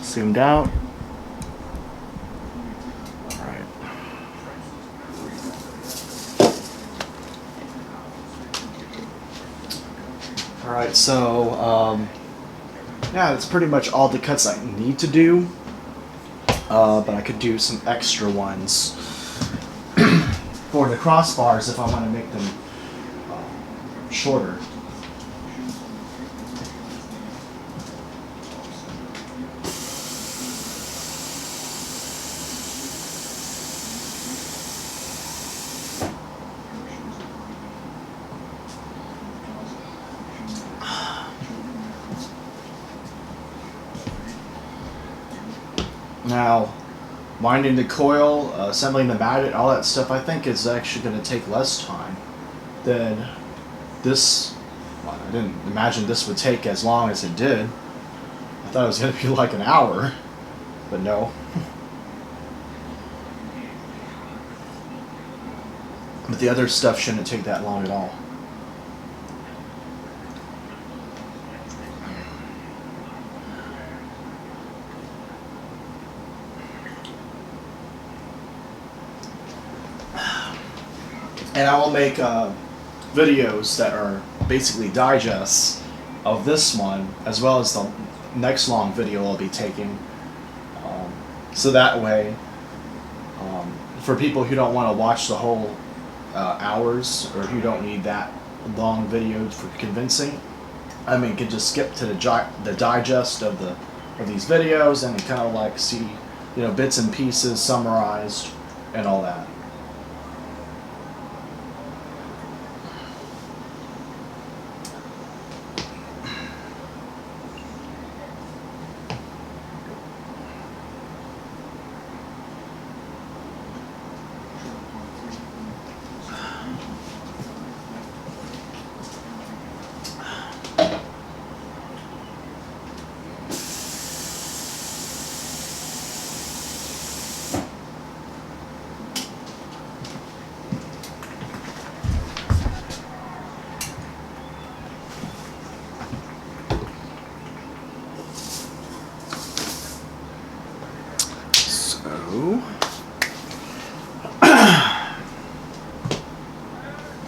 Zoomed out. All right. All right, so yeah, that's pretty much all the cuts I need to do. But I could do some extra ones for the crossbars if I want to make them shorter. Now, winding the coil, assembling the magnet, all that stuff, I think is actually going to take less time than this. Well, I didn't imagine this would take as long as it did. I thought it was going to be like an hour, but no. But the other stuff shouldn't take that long at all. And I will make videos that are basically digests of this one, as well as the next long video I'll be taking. So that way, for people who don't want to watch the whole hours, or who don't need that long video for convincing, I mean, can just skip to the digest of these videos and kind of like see, you know, bits and pieces summarized and all that.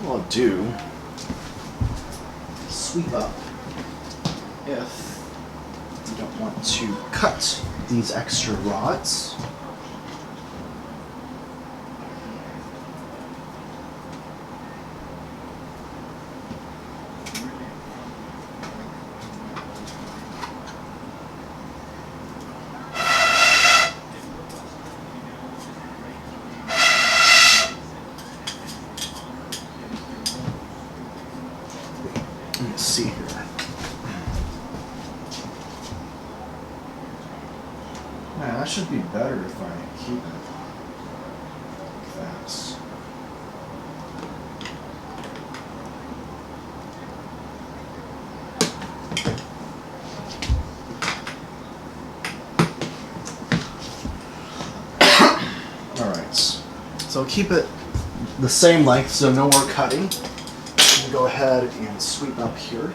What I'll do, sweep up if you don't want to cut these extra rods. Let's see here. Man, that should be better if I keep it fast. Alright, so keep it the same length, so no more cutting. Go ahead and sweep up here.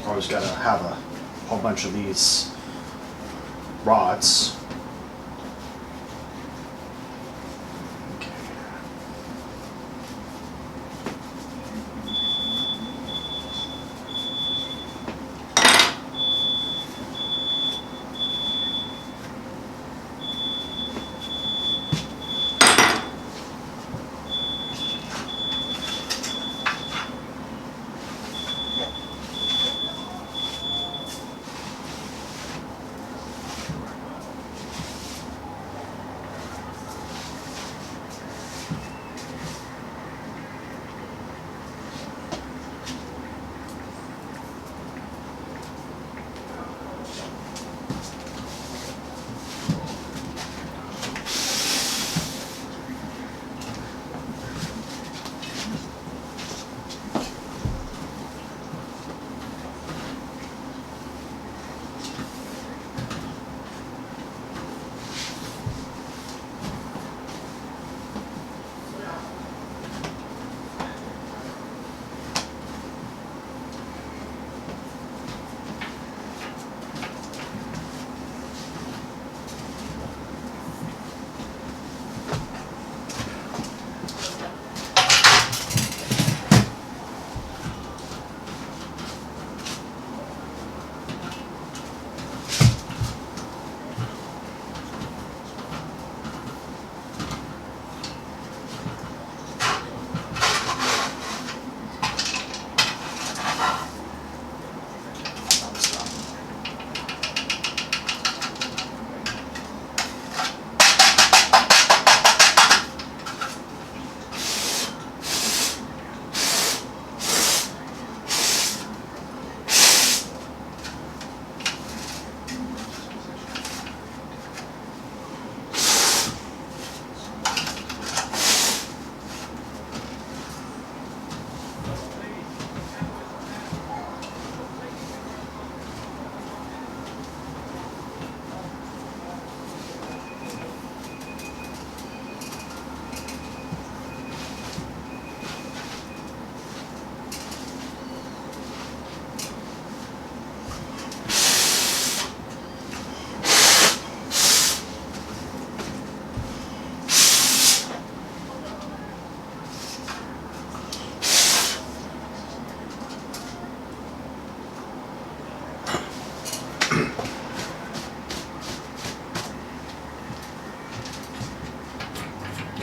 Always got to have a whole bunch of these rods. Okay.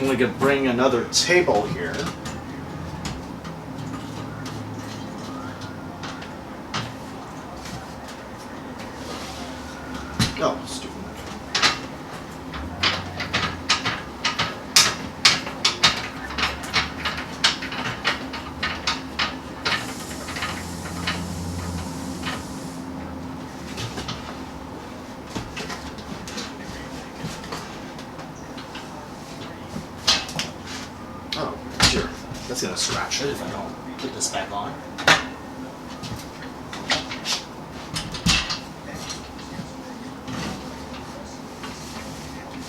And we could bring another table here. Oh, stupid. Oh, sure. That's gonna scratch it if I don't put this back on.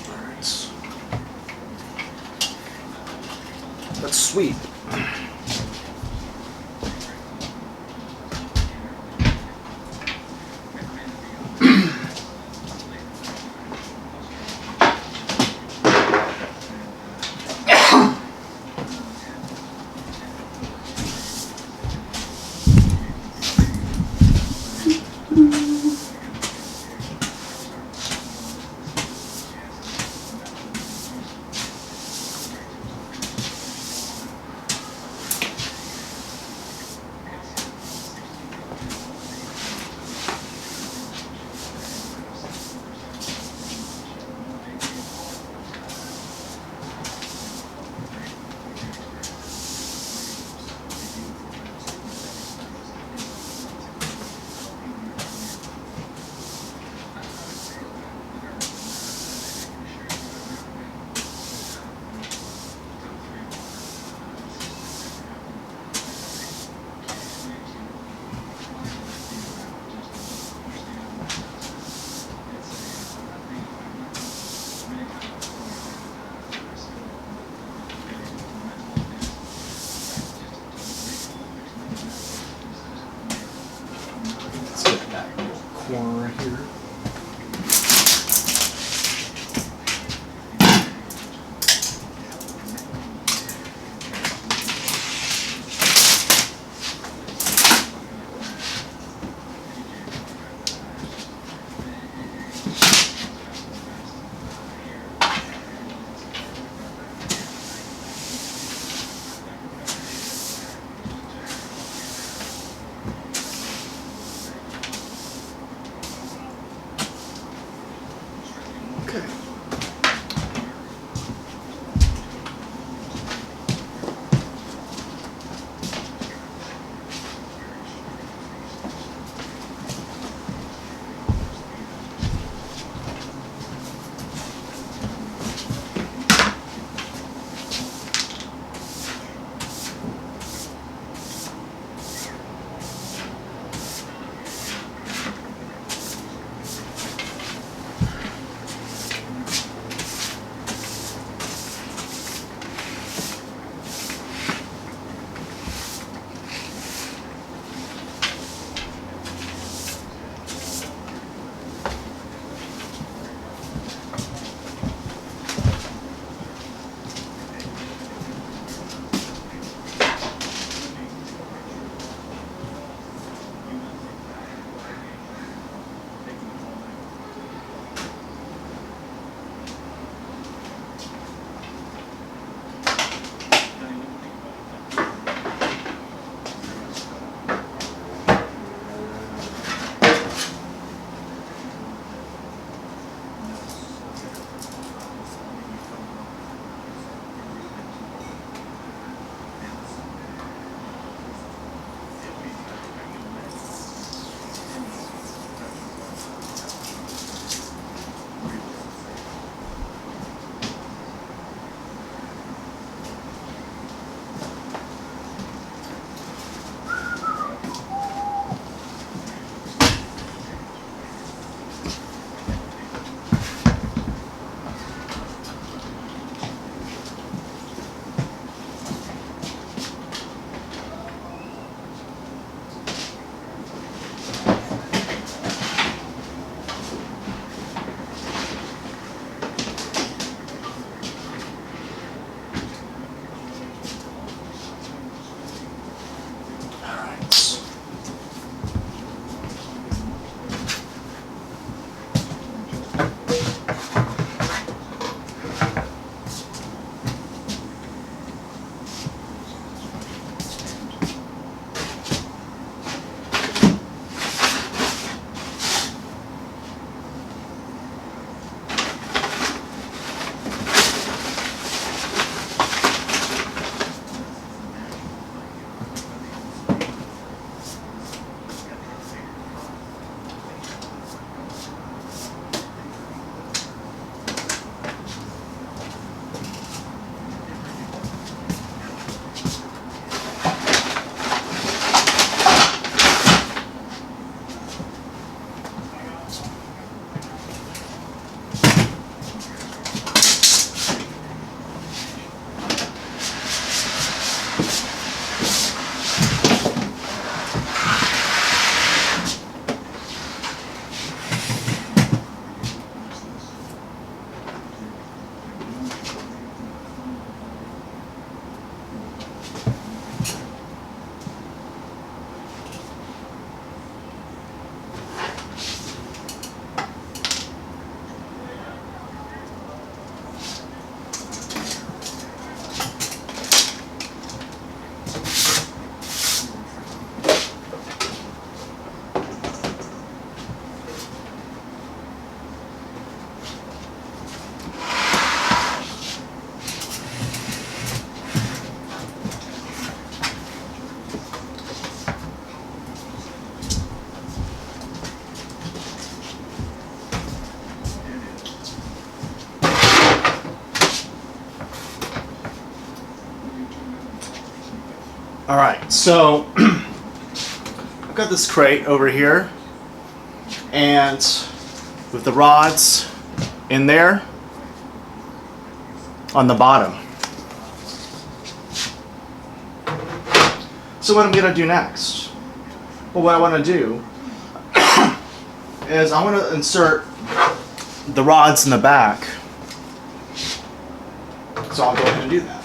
Alright. That's sweet. Corner right here. Alright, so I've got this crate over here, and with the rods in there on the bottom. So what I'm going to do next? Well, what I want to do is I want to insert the rods in the back. So I'll go ahead and do that.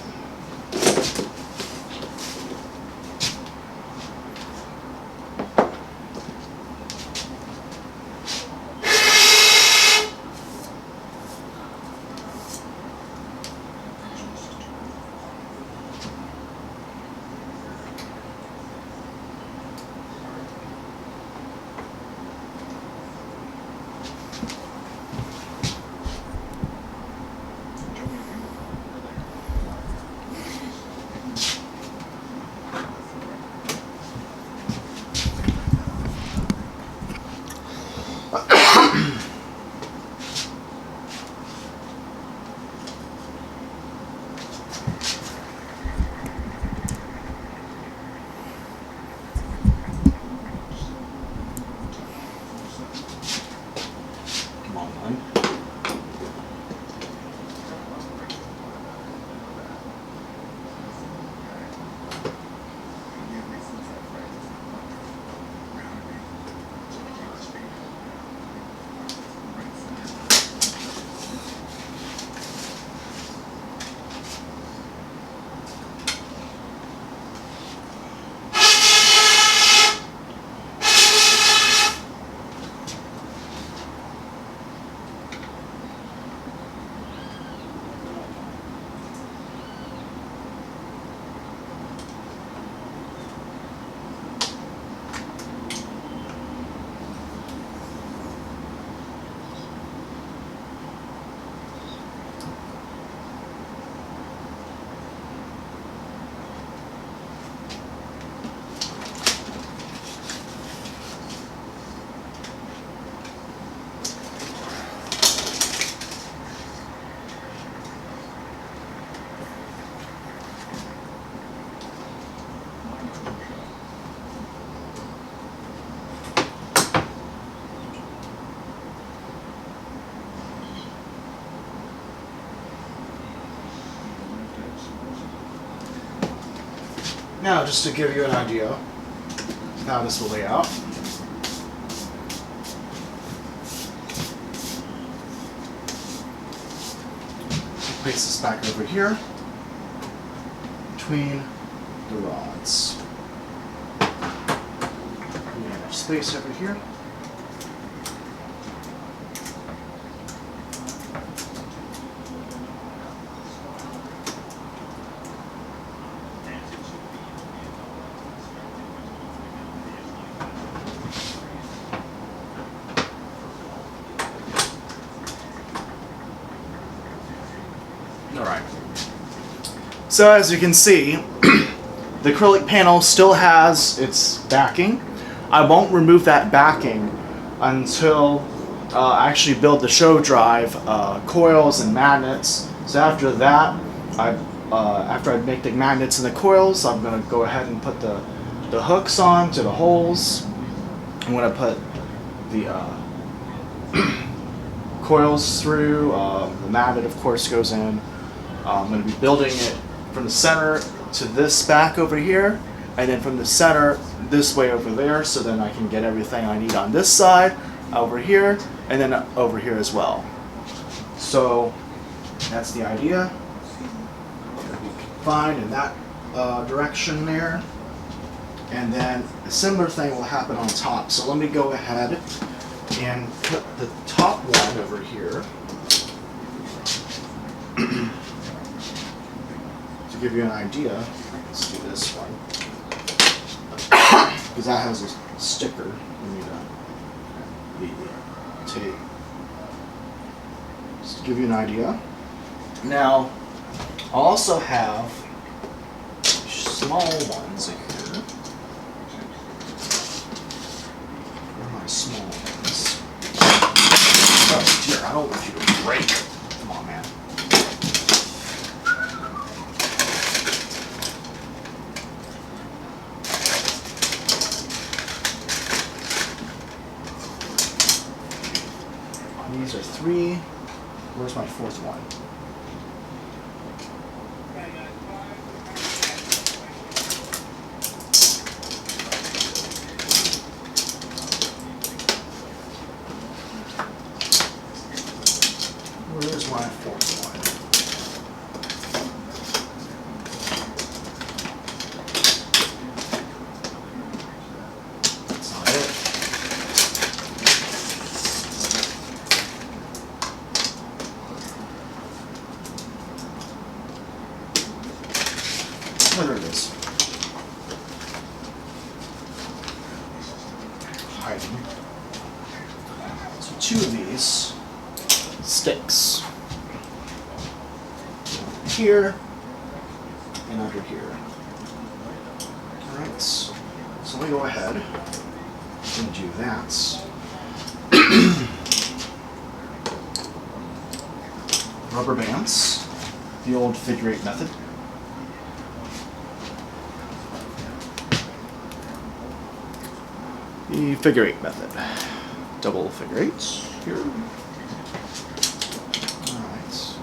Now, just to give you an idea of how this will lay out. Place this back over here between the rods. We have space over here. Alright. So as you can see, the acrylic panel still has its backing. I won't remove that backing until I actually build the show drive coils and magnets. So after that, after I make the magnets and the coils, I'm going to go ahead and put the hooks on to the holes. I'm going to put the coils through. The magnet, of course, goes in. I'm going to be building it from the center to this back over here, and then from the center this way over there, so then I can get everything I need on this side, over here, and then over here as well. So that's the idea. It'll be confined in that direction there. And then a similar thing will happen on top. So let me go ahead and put the top one over here. To give you an idea, let's do this one. Because that has a sticker. We need the tape. Just to give you an idea. Now, I also have small ones in here. Where are my small ones? Oh dear, I don't want you to break. Come on, man. these are 3. Where's my 4th one? Where's my 4th one? That's not it. There it is. Hiding. So 2 of these sticks. Here and under here. Alright, so let me go ahead and do that. Rubber bands, the old figure 8 method. The figure 8 method. Double figure 8s here. Alright.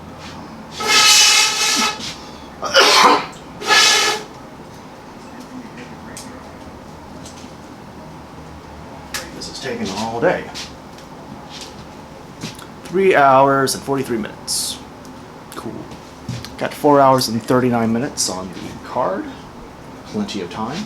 This is taking all day. 3 hours and 43 minutes. Cool. Got 4 hours and 39 minutes on the card. Plenty of time.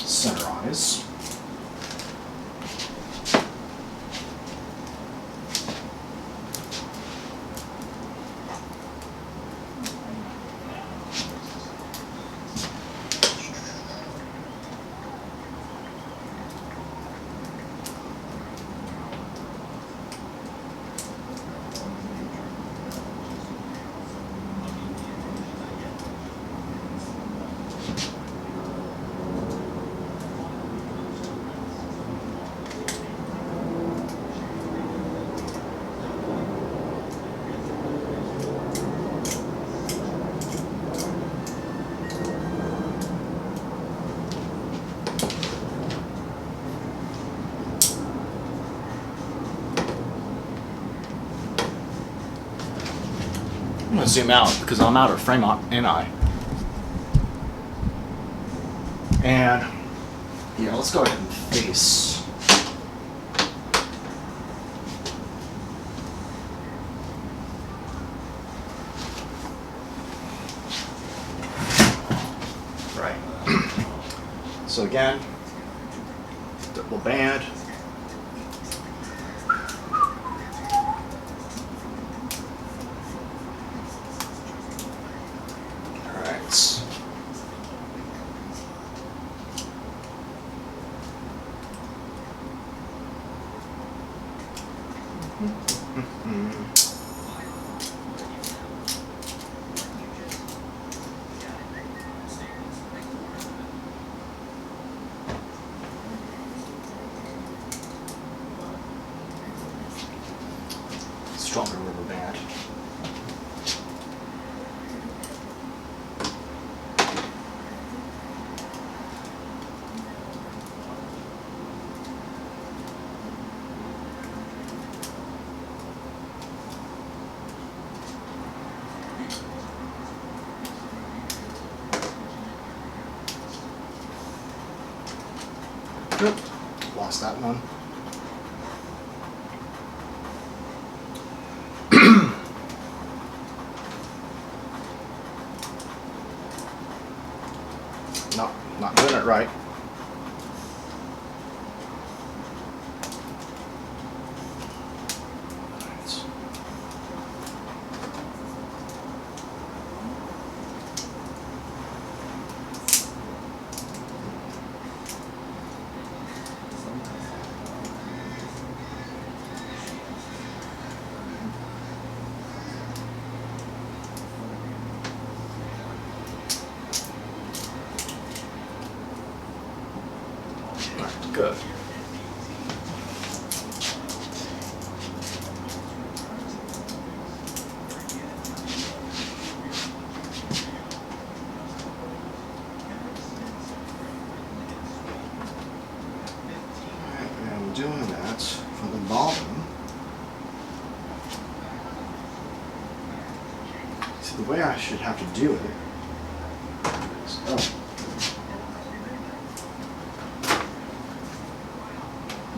Center eyes. I'm going to zoom out because I'm out of frame and eye. And yeah, let's go ahead and face. Right. So again, double band. Stronger rubber band. Yep, lost that one. Not doing it right. Good. doing that from the bottom. See, the way I should have to do it is,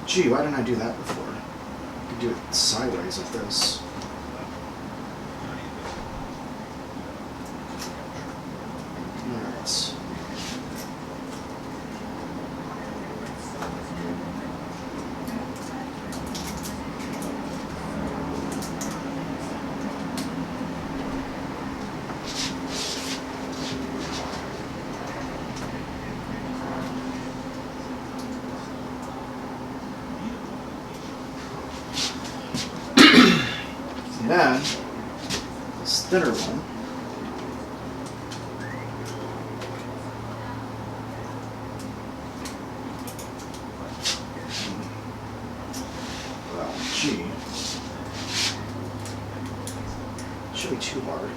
gee, why didn't I do that before? I could do it sideways like this. Alright. Then, this thinner one, well, gee, shouldn't be too hard.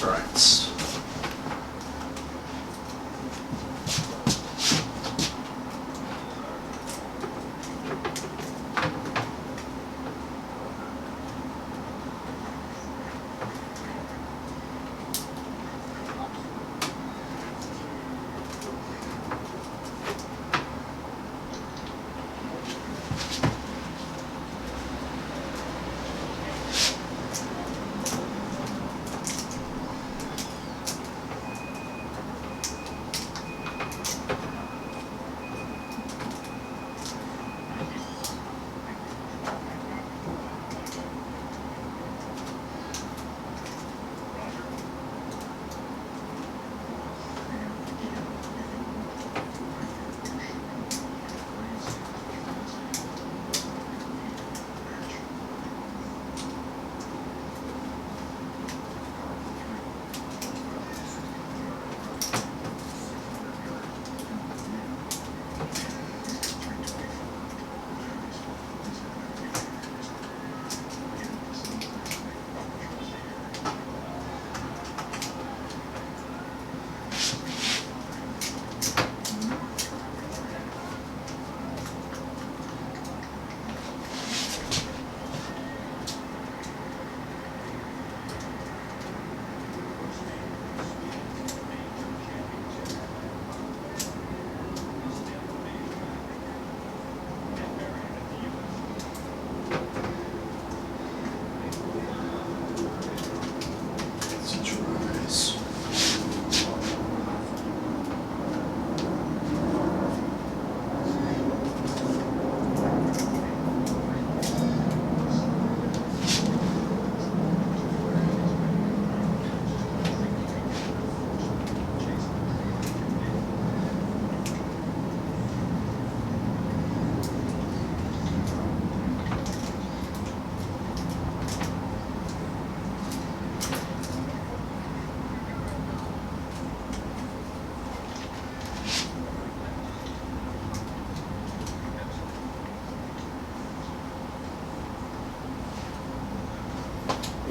Alright.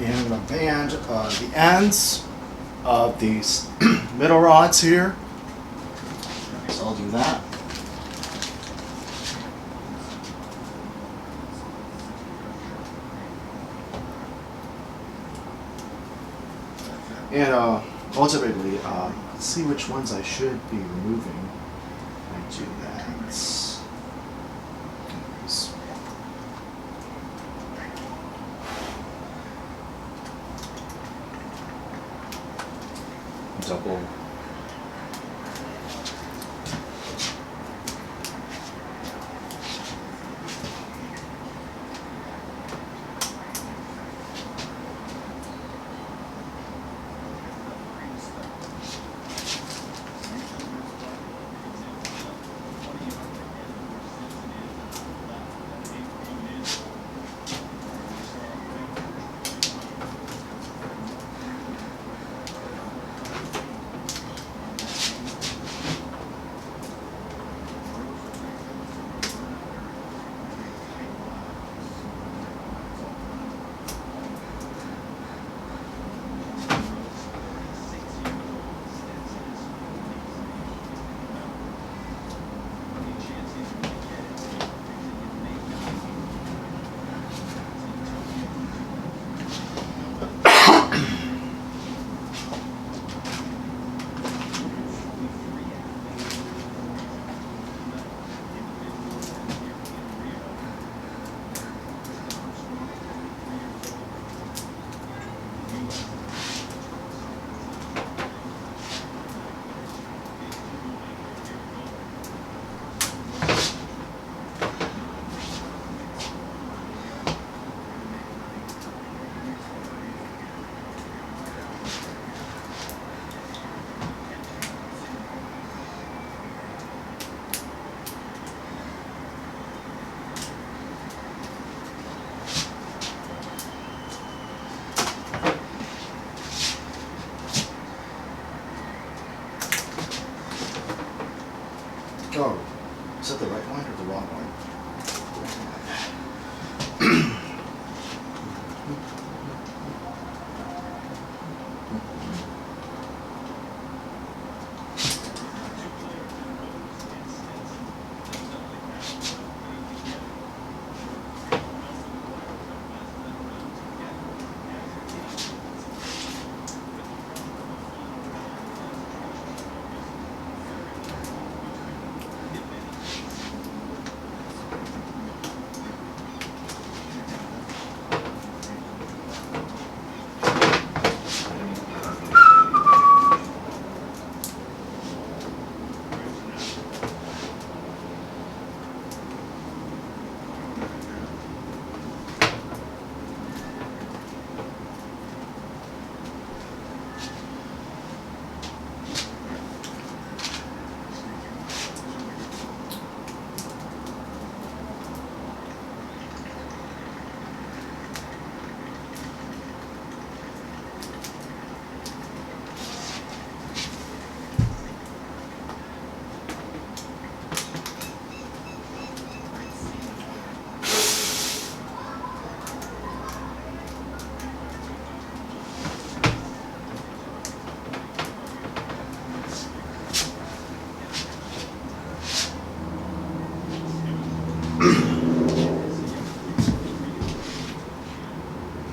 And I'm going to band the ends of these middle rods here. So I'll do that. And ultimately, let's see which ones I should be removing. I do that. Double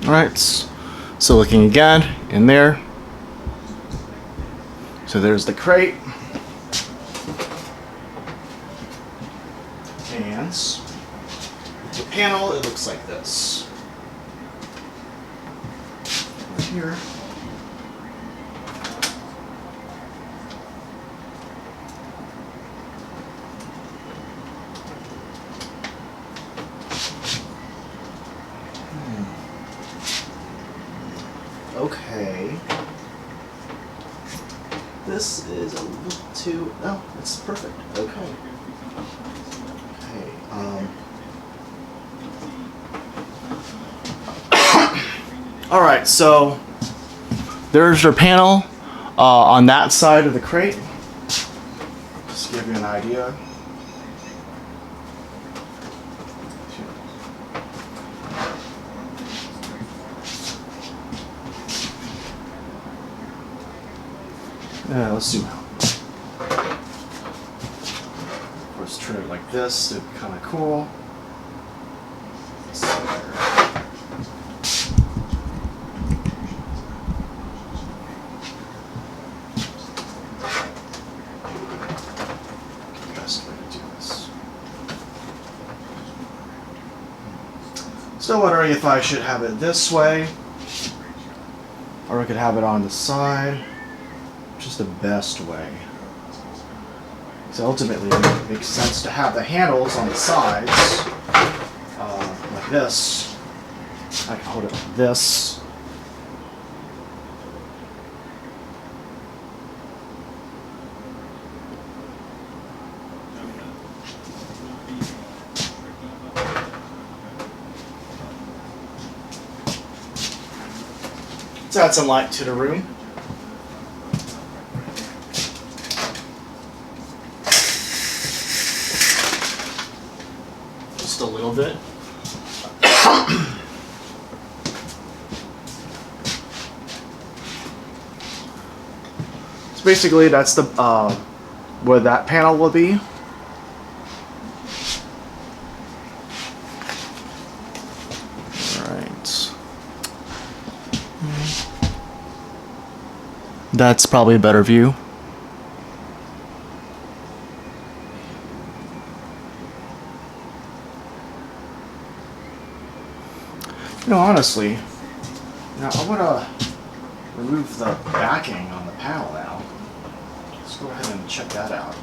Alright, so looking again in there. So there's the crate. And the panel, it looks like this. Right here. Okay. This is a little too... Oh, it's perfect. Okay. Alright, so there's your panel on that side of the crate. Just to give you an idea. Let's zoom out. Of course, turn it like this. It'd be kind of cool. Best way to do this. Still wondering if I should have it this way, or I could have it on the side. Just the best way. So ultimately, it makes sense to have the handles on the sides, like this. I can hold it like this. Let's add some light to the room. Just a little bit. So basically, that's the where that panel will be. Alright. That's probably a better view. You know, honestly, I want to remove the backing on the panel now. Let's go ahead and check that out.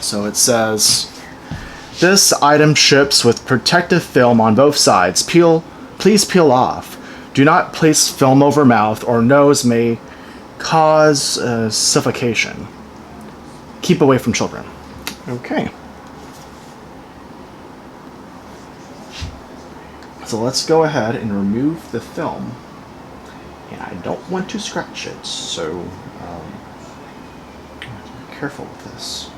So it says, this item ships with protective film on both sides. Please peel off. Do not place film over mouth or nose, may cause suffocation. Keep away from children. Okay. So let's go ahead and remove the film. And I don't want to scratch it, so be careful with this.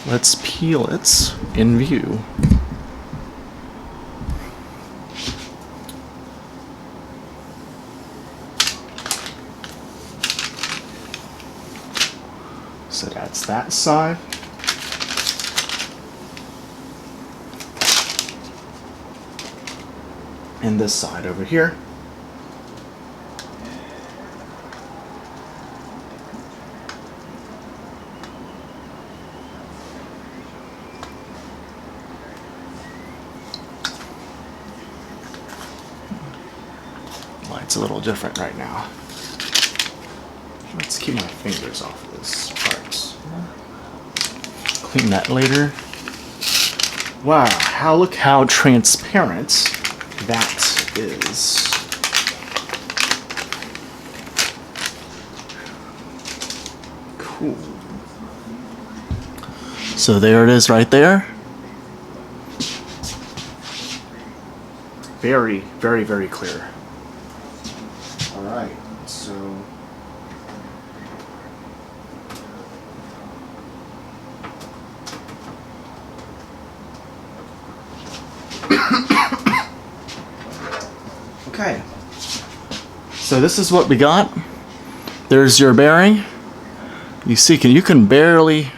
Let's peel it in view. So that's that side. And this side over here. Light's a little different right now. Let's keep my fingers off of this part. Clean that later. Wow, look how transparent that is. Cool. So there it is right there. Very, very, very clear. All right, so okay. So this is what we got. There's your bearing. You can barely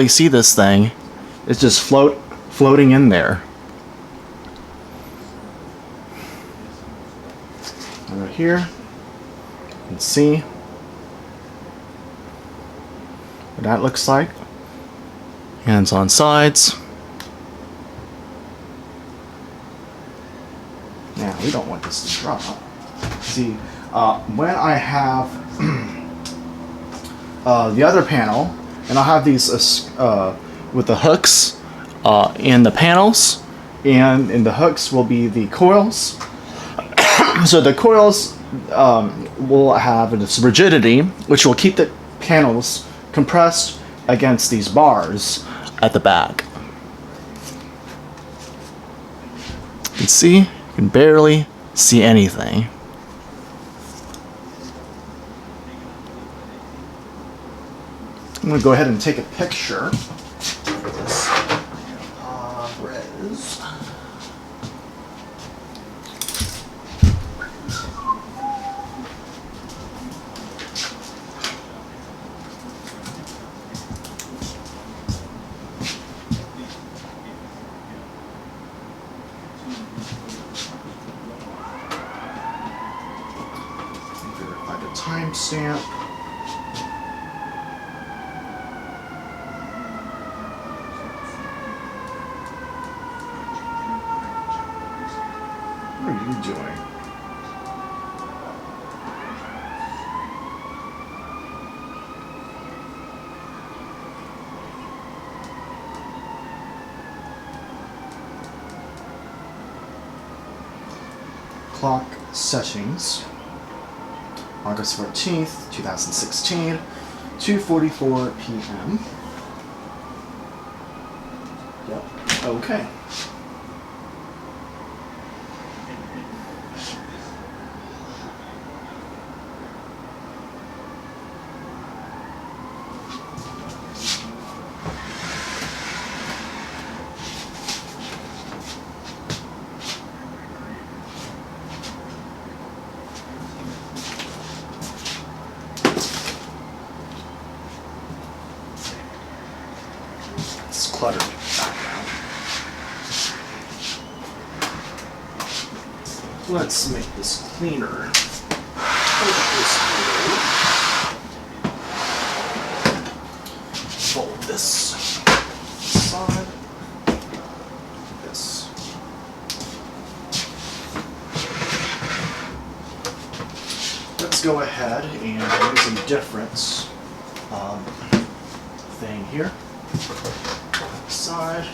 see this thing. It's just floating in there. And right here, you can see what that looks like. Hands on sides. Now, we don't want this to drop. See, when I have the other panel, and I'll have these with the hooks in the panels, and in the hooks will be the coils. So the coils will have this rigidity, which will keep the panels compressed against these bars at the back. You can see, you can barely see anything. I'm going to go ahead and take a picture for this res. Verify the timestamp. What are you doing? Clock settings. August 14th, 2016, 2:44 p.m. Yep. Okay. It's cluttered background. Let's make this cleaner. Fold this side. This. Let's go ahead and use a different thing here. Side.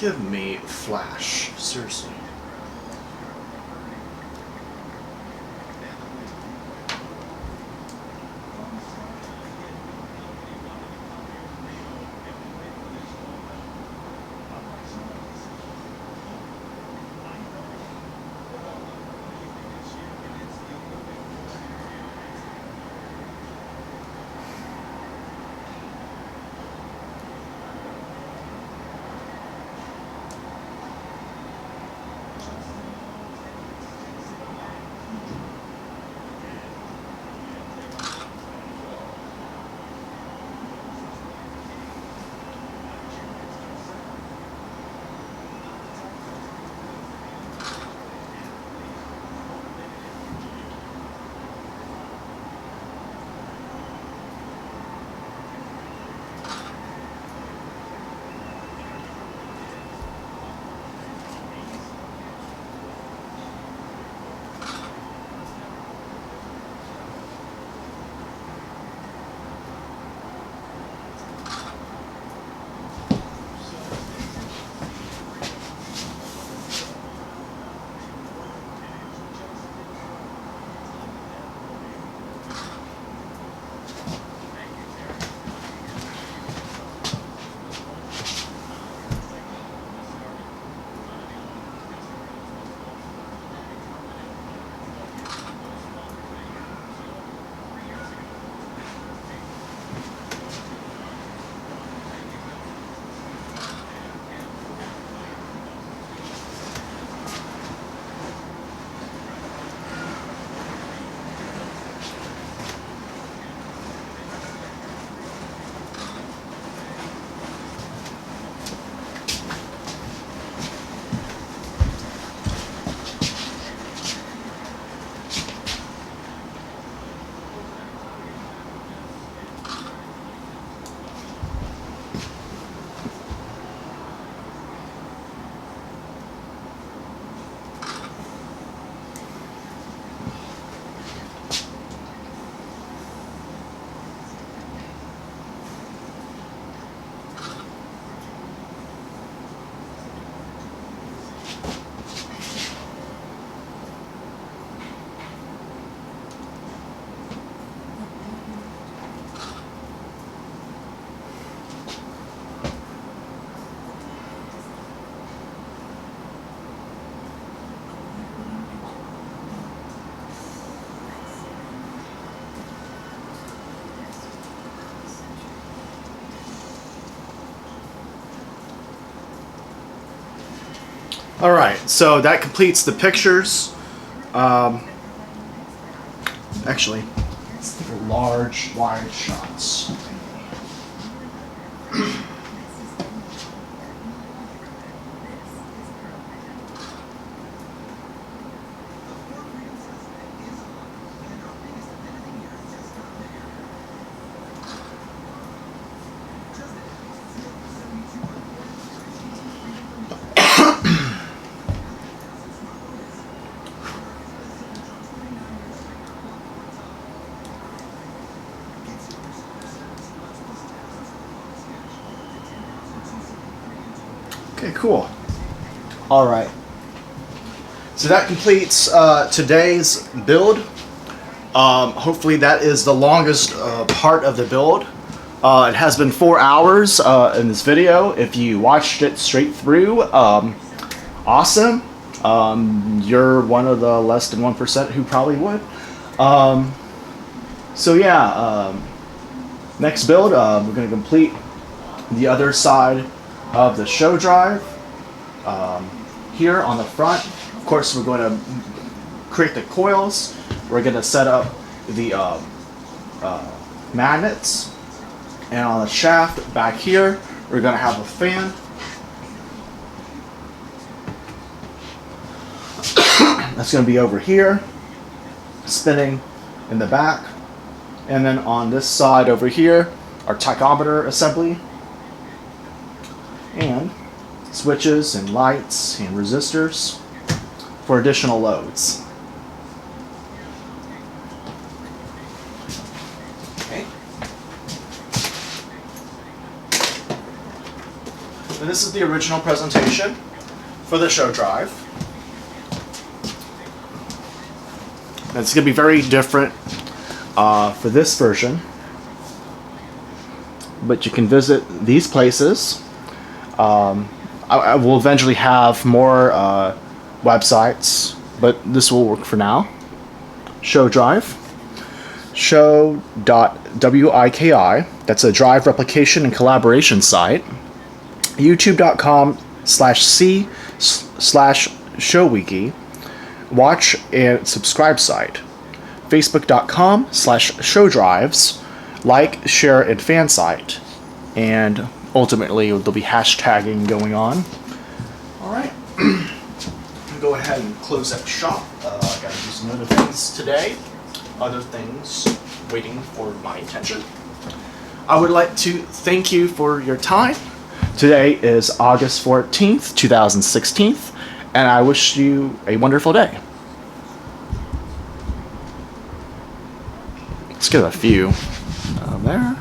Give me flash, seriously. Alright, so that completes the pictures. Actually, let's take a large, wide shots. Okay, cool. All right. So that completes today's build. Hopefully that is the longest part of the build. It has been 4 hours in this video. If you watched it straight through, awesome. You're one of the less than 1% who probably would. So yeah, next build, we're going to complete the other side of the S.H.O drive here on the front. Of course, we're going to create the coils. We're going to set up the magnets, and on the shaft back here we're going to have a fan. That's going to be over here, spinning in the back, and then on this side over here, our tachometer assembly, and switches and lights and resistors for additional loads. Okay. And this is the original presentation for the S.H.O drive. And it's going to be very different for this version, but you can visit these places. I will eventually have more websites, but this will work for now. S.H.O drive, S.H.O.wiki, that's a drive replication and collaboration site. YouTube.com/c/S.H.O wiki, watch and subscribe site. Facebook.com/S.H.O drives, like, share, and fan site. And ultimately, there'll be hashtagging going on. Alright. Go ahead and close that shop. I gotta do some other things today. Other things waiting for my attention. I would like to thank you for your time. Today is August 14th, 2016, and I wish you a wonderful day. Let's get a few there.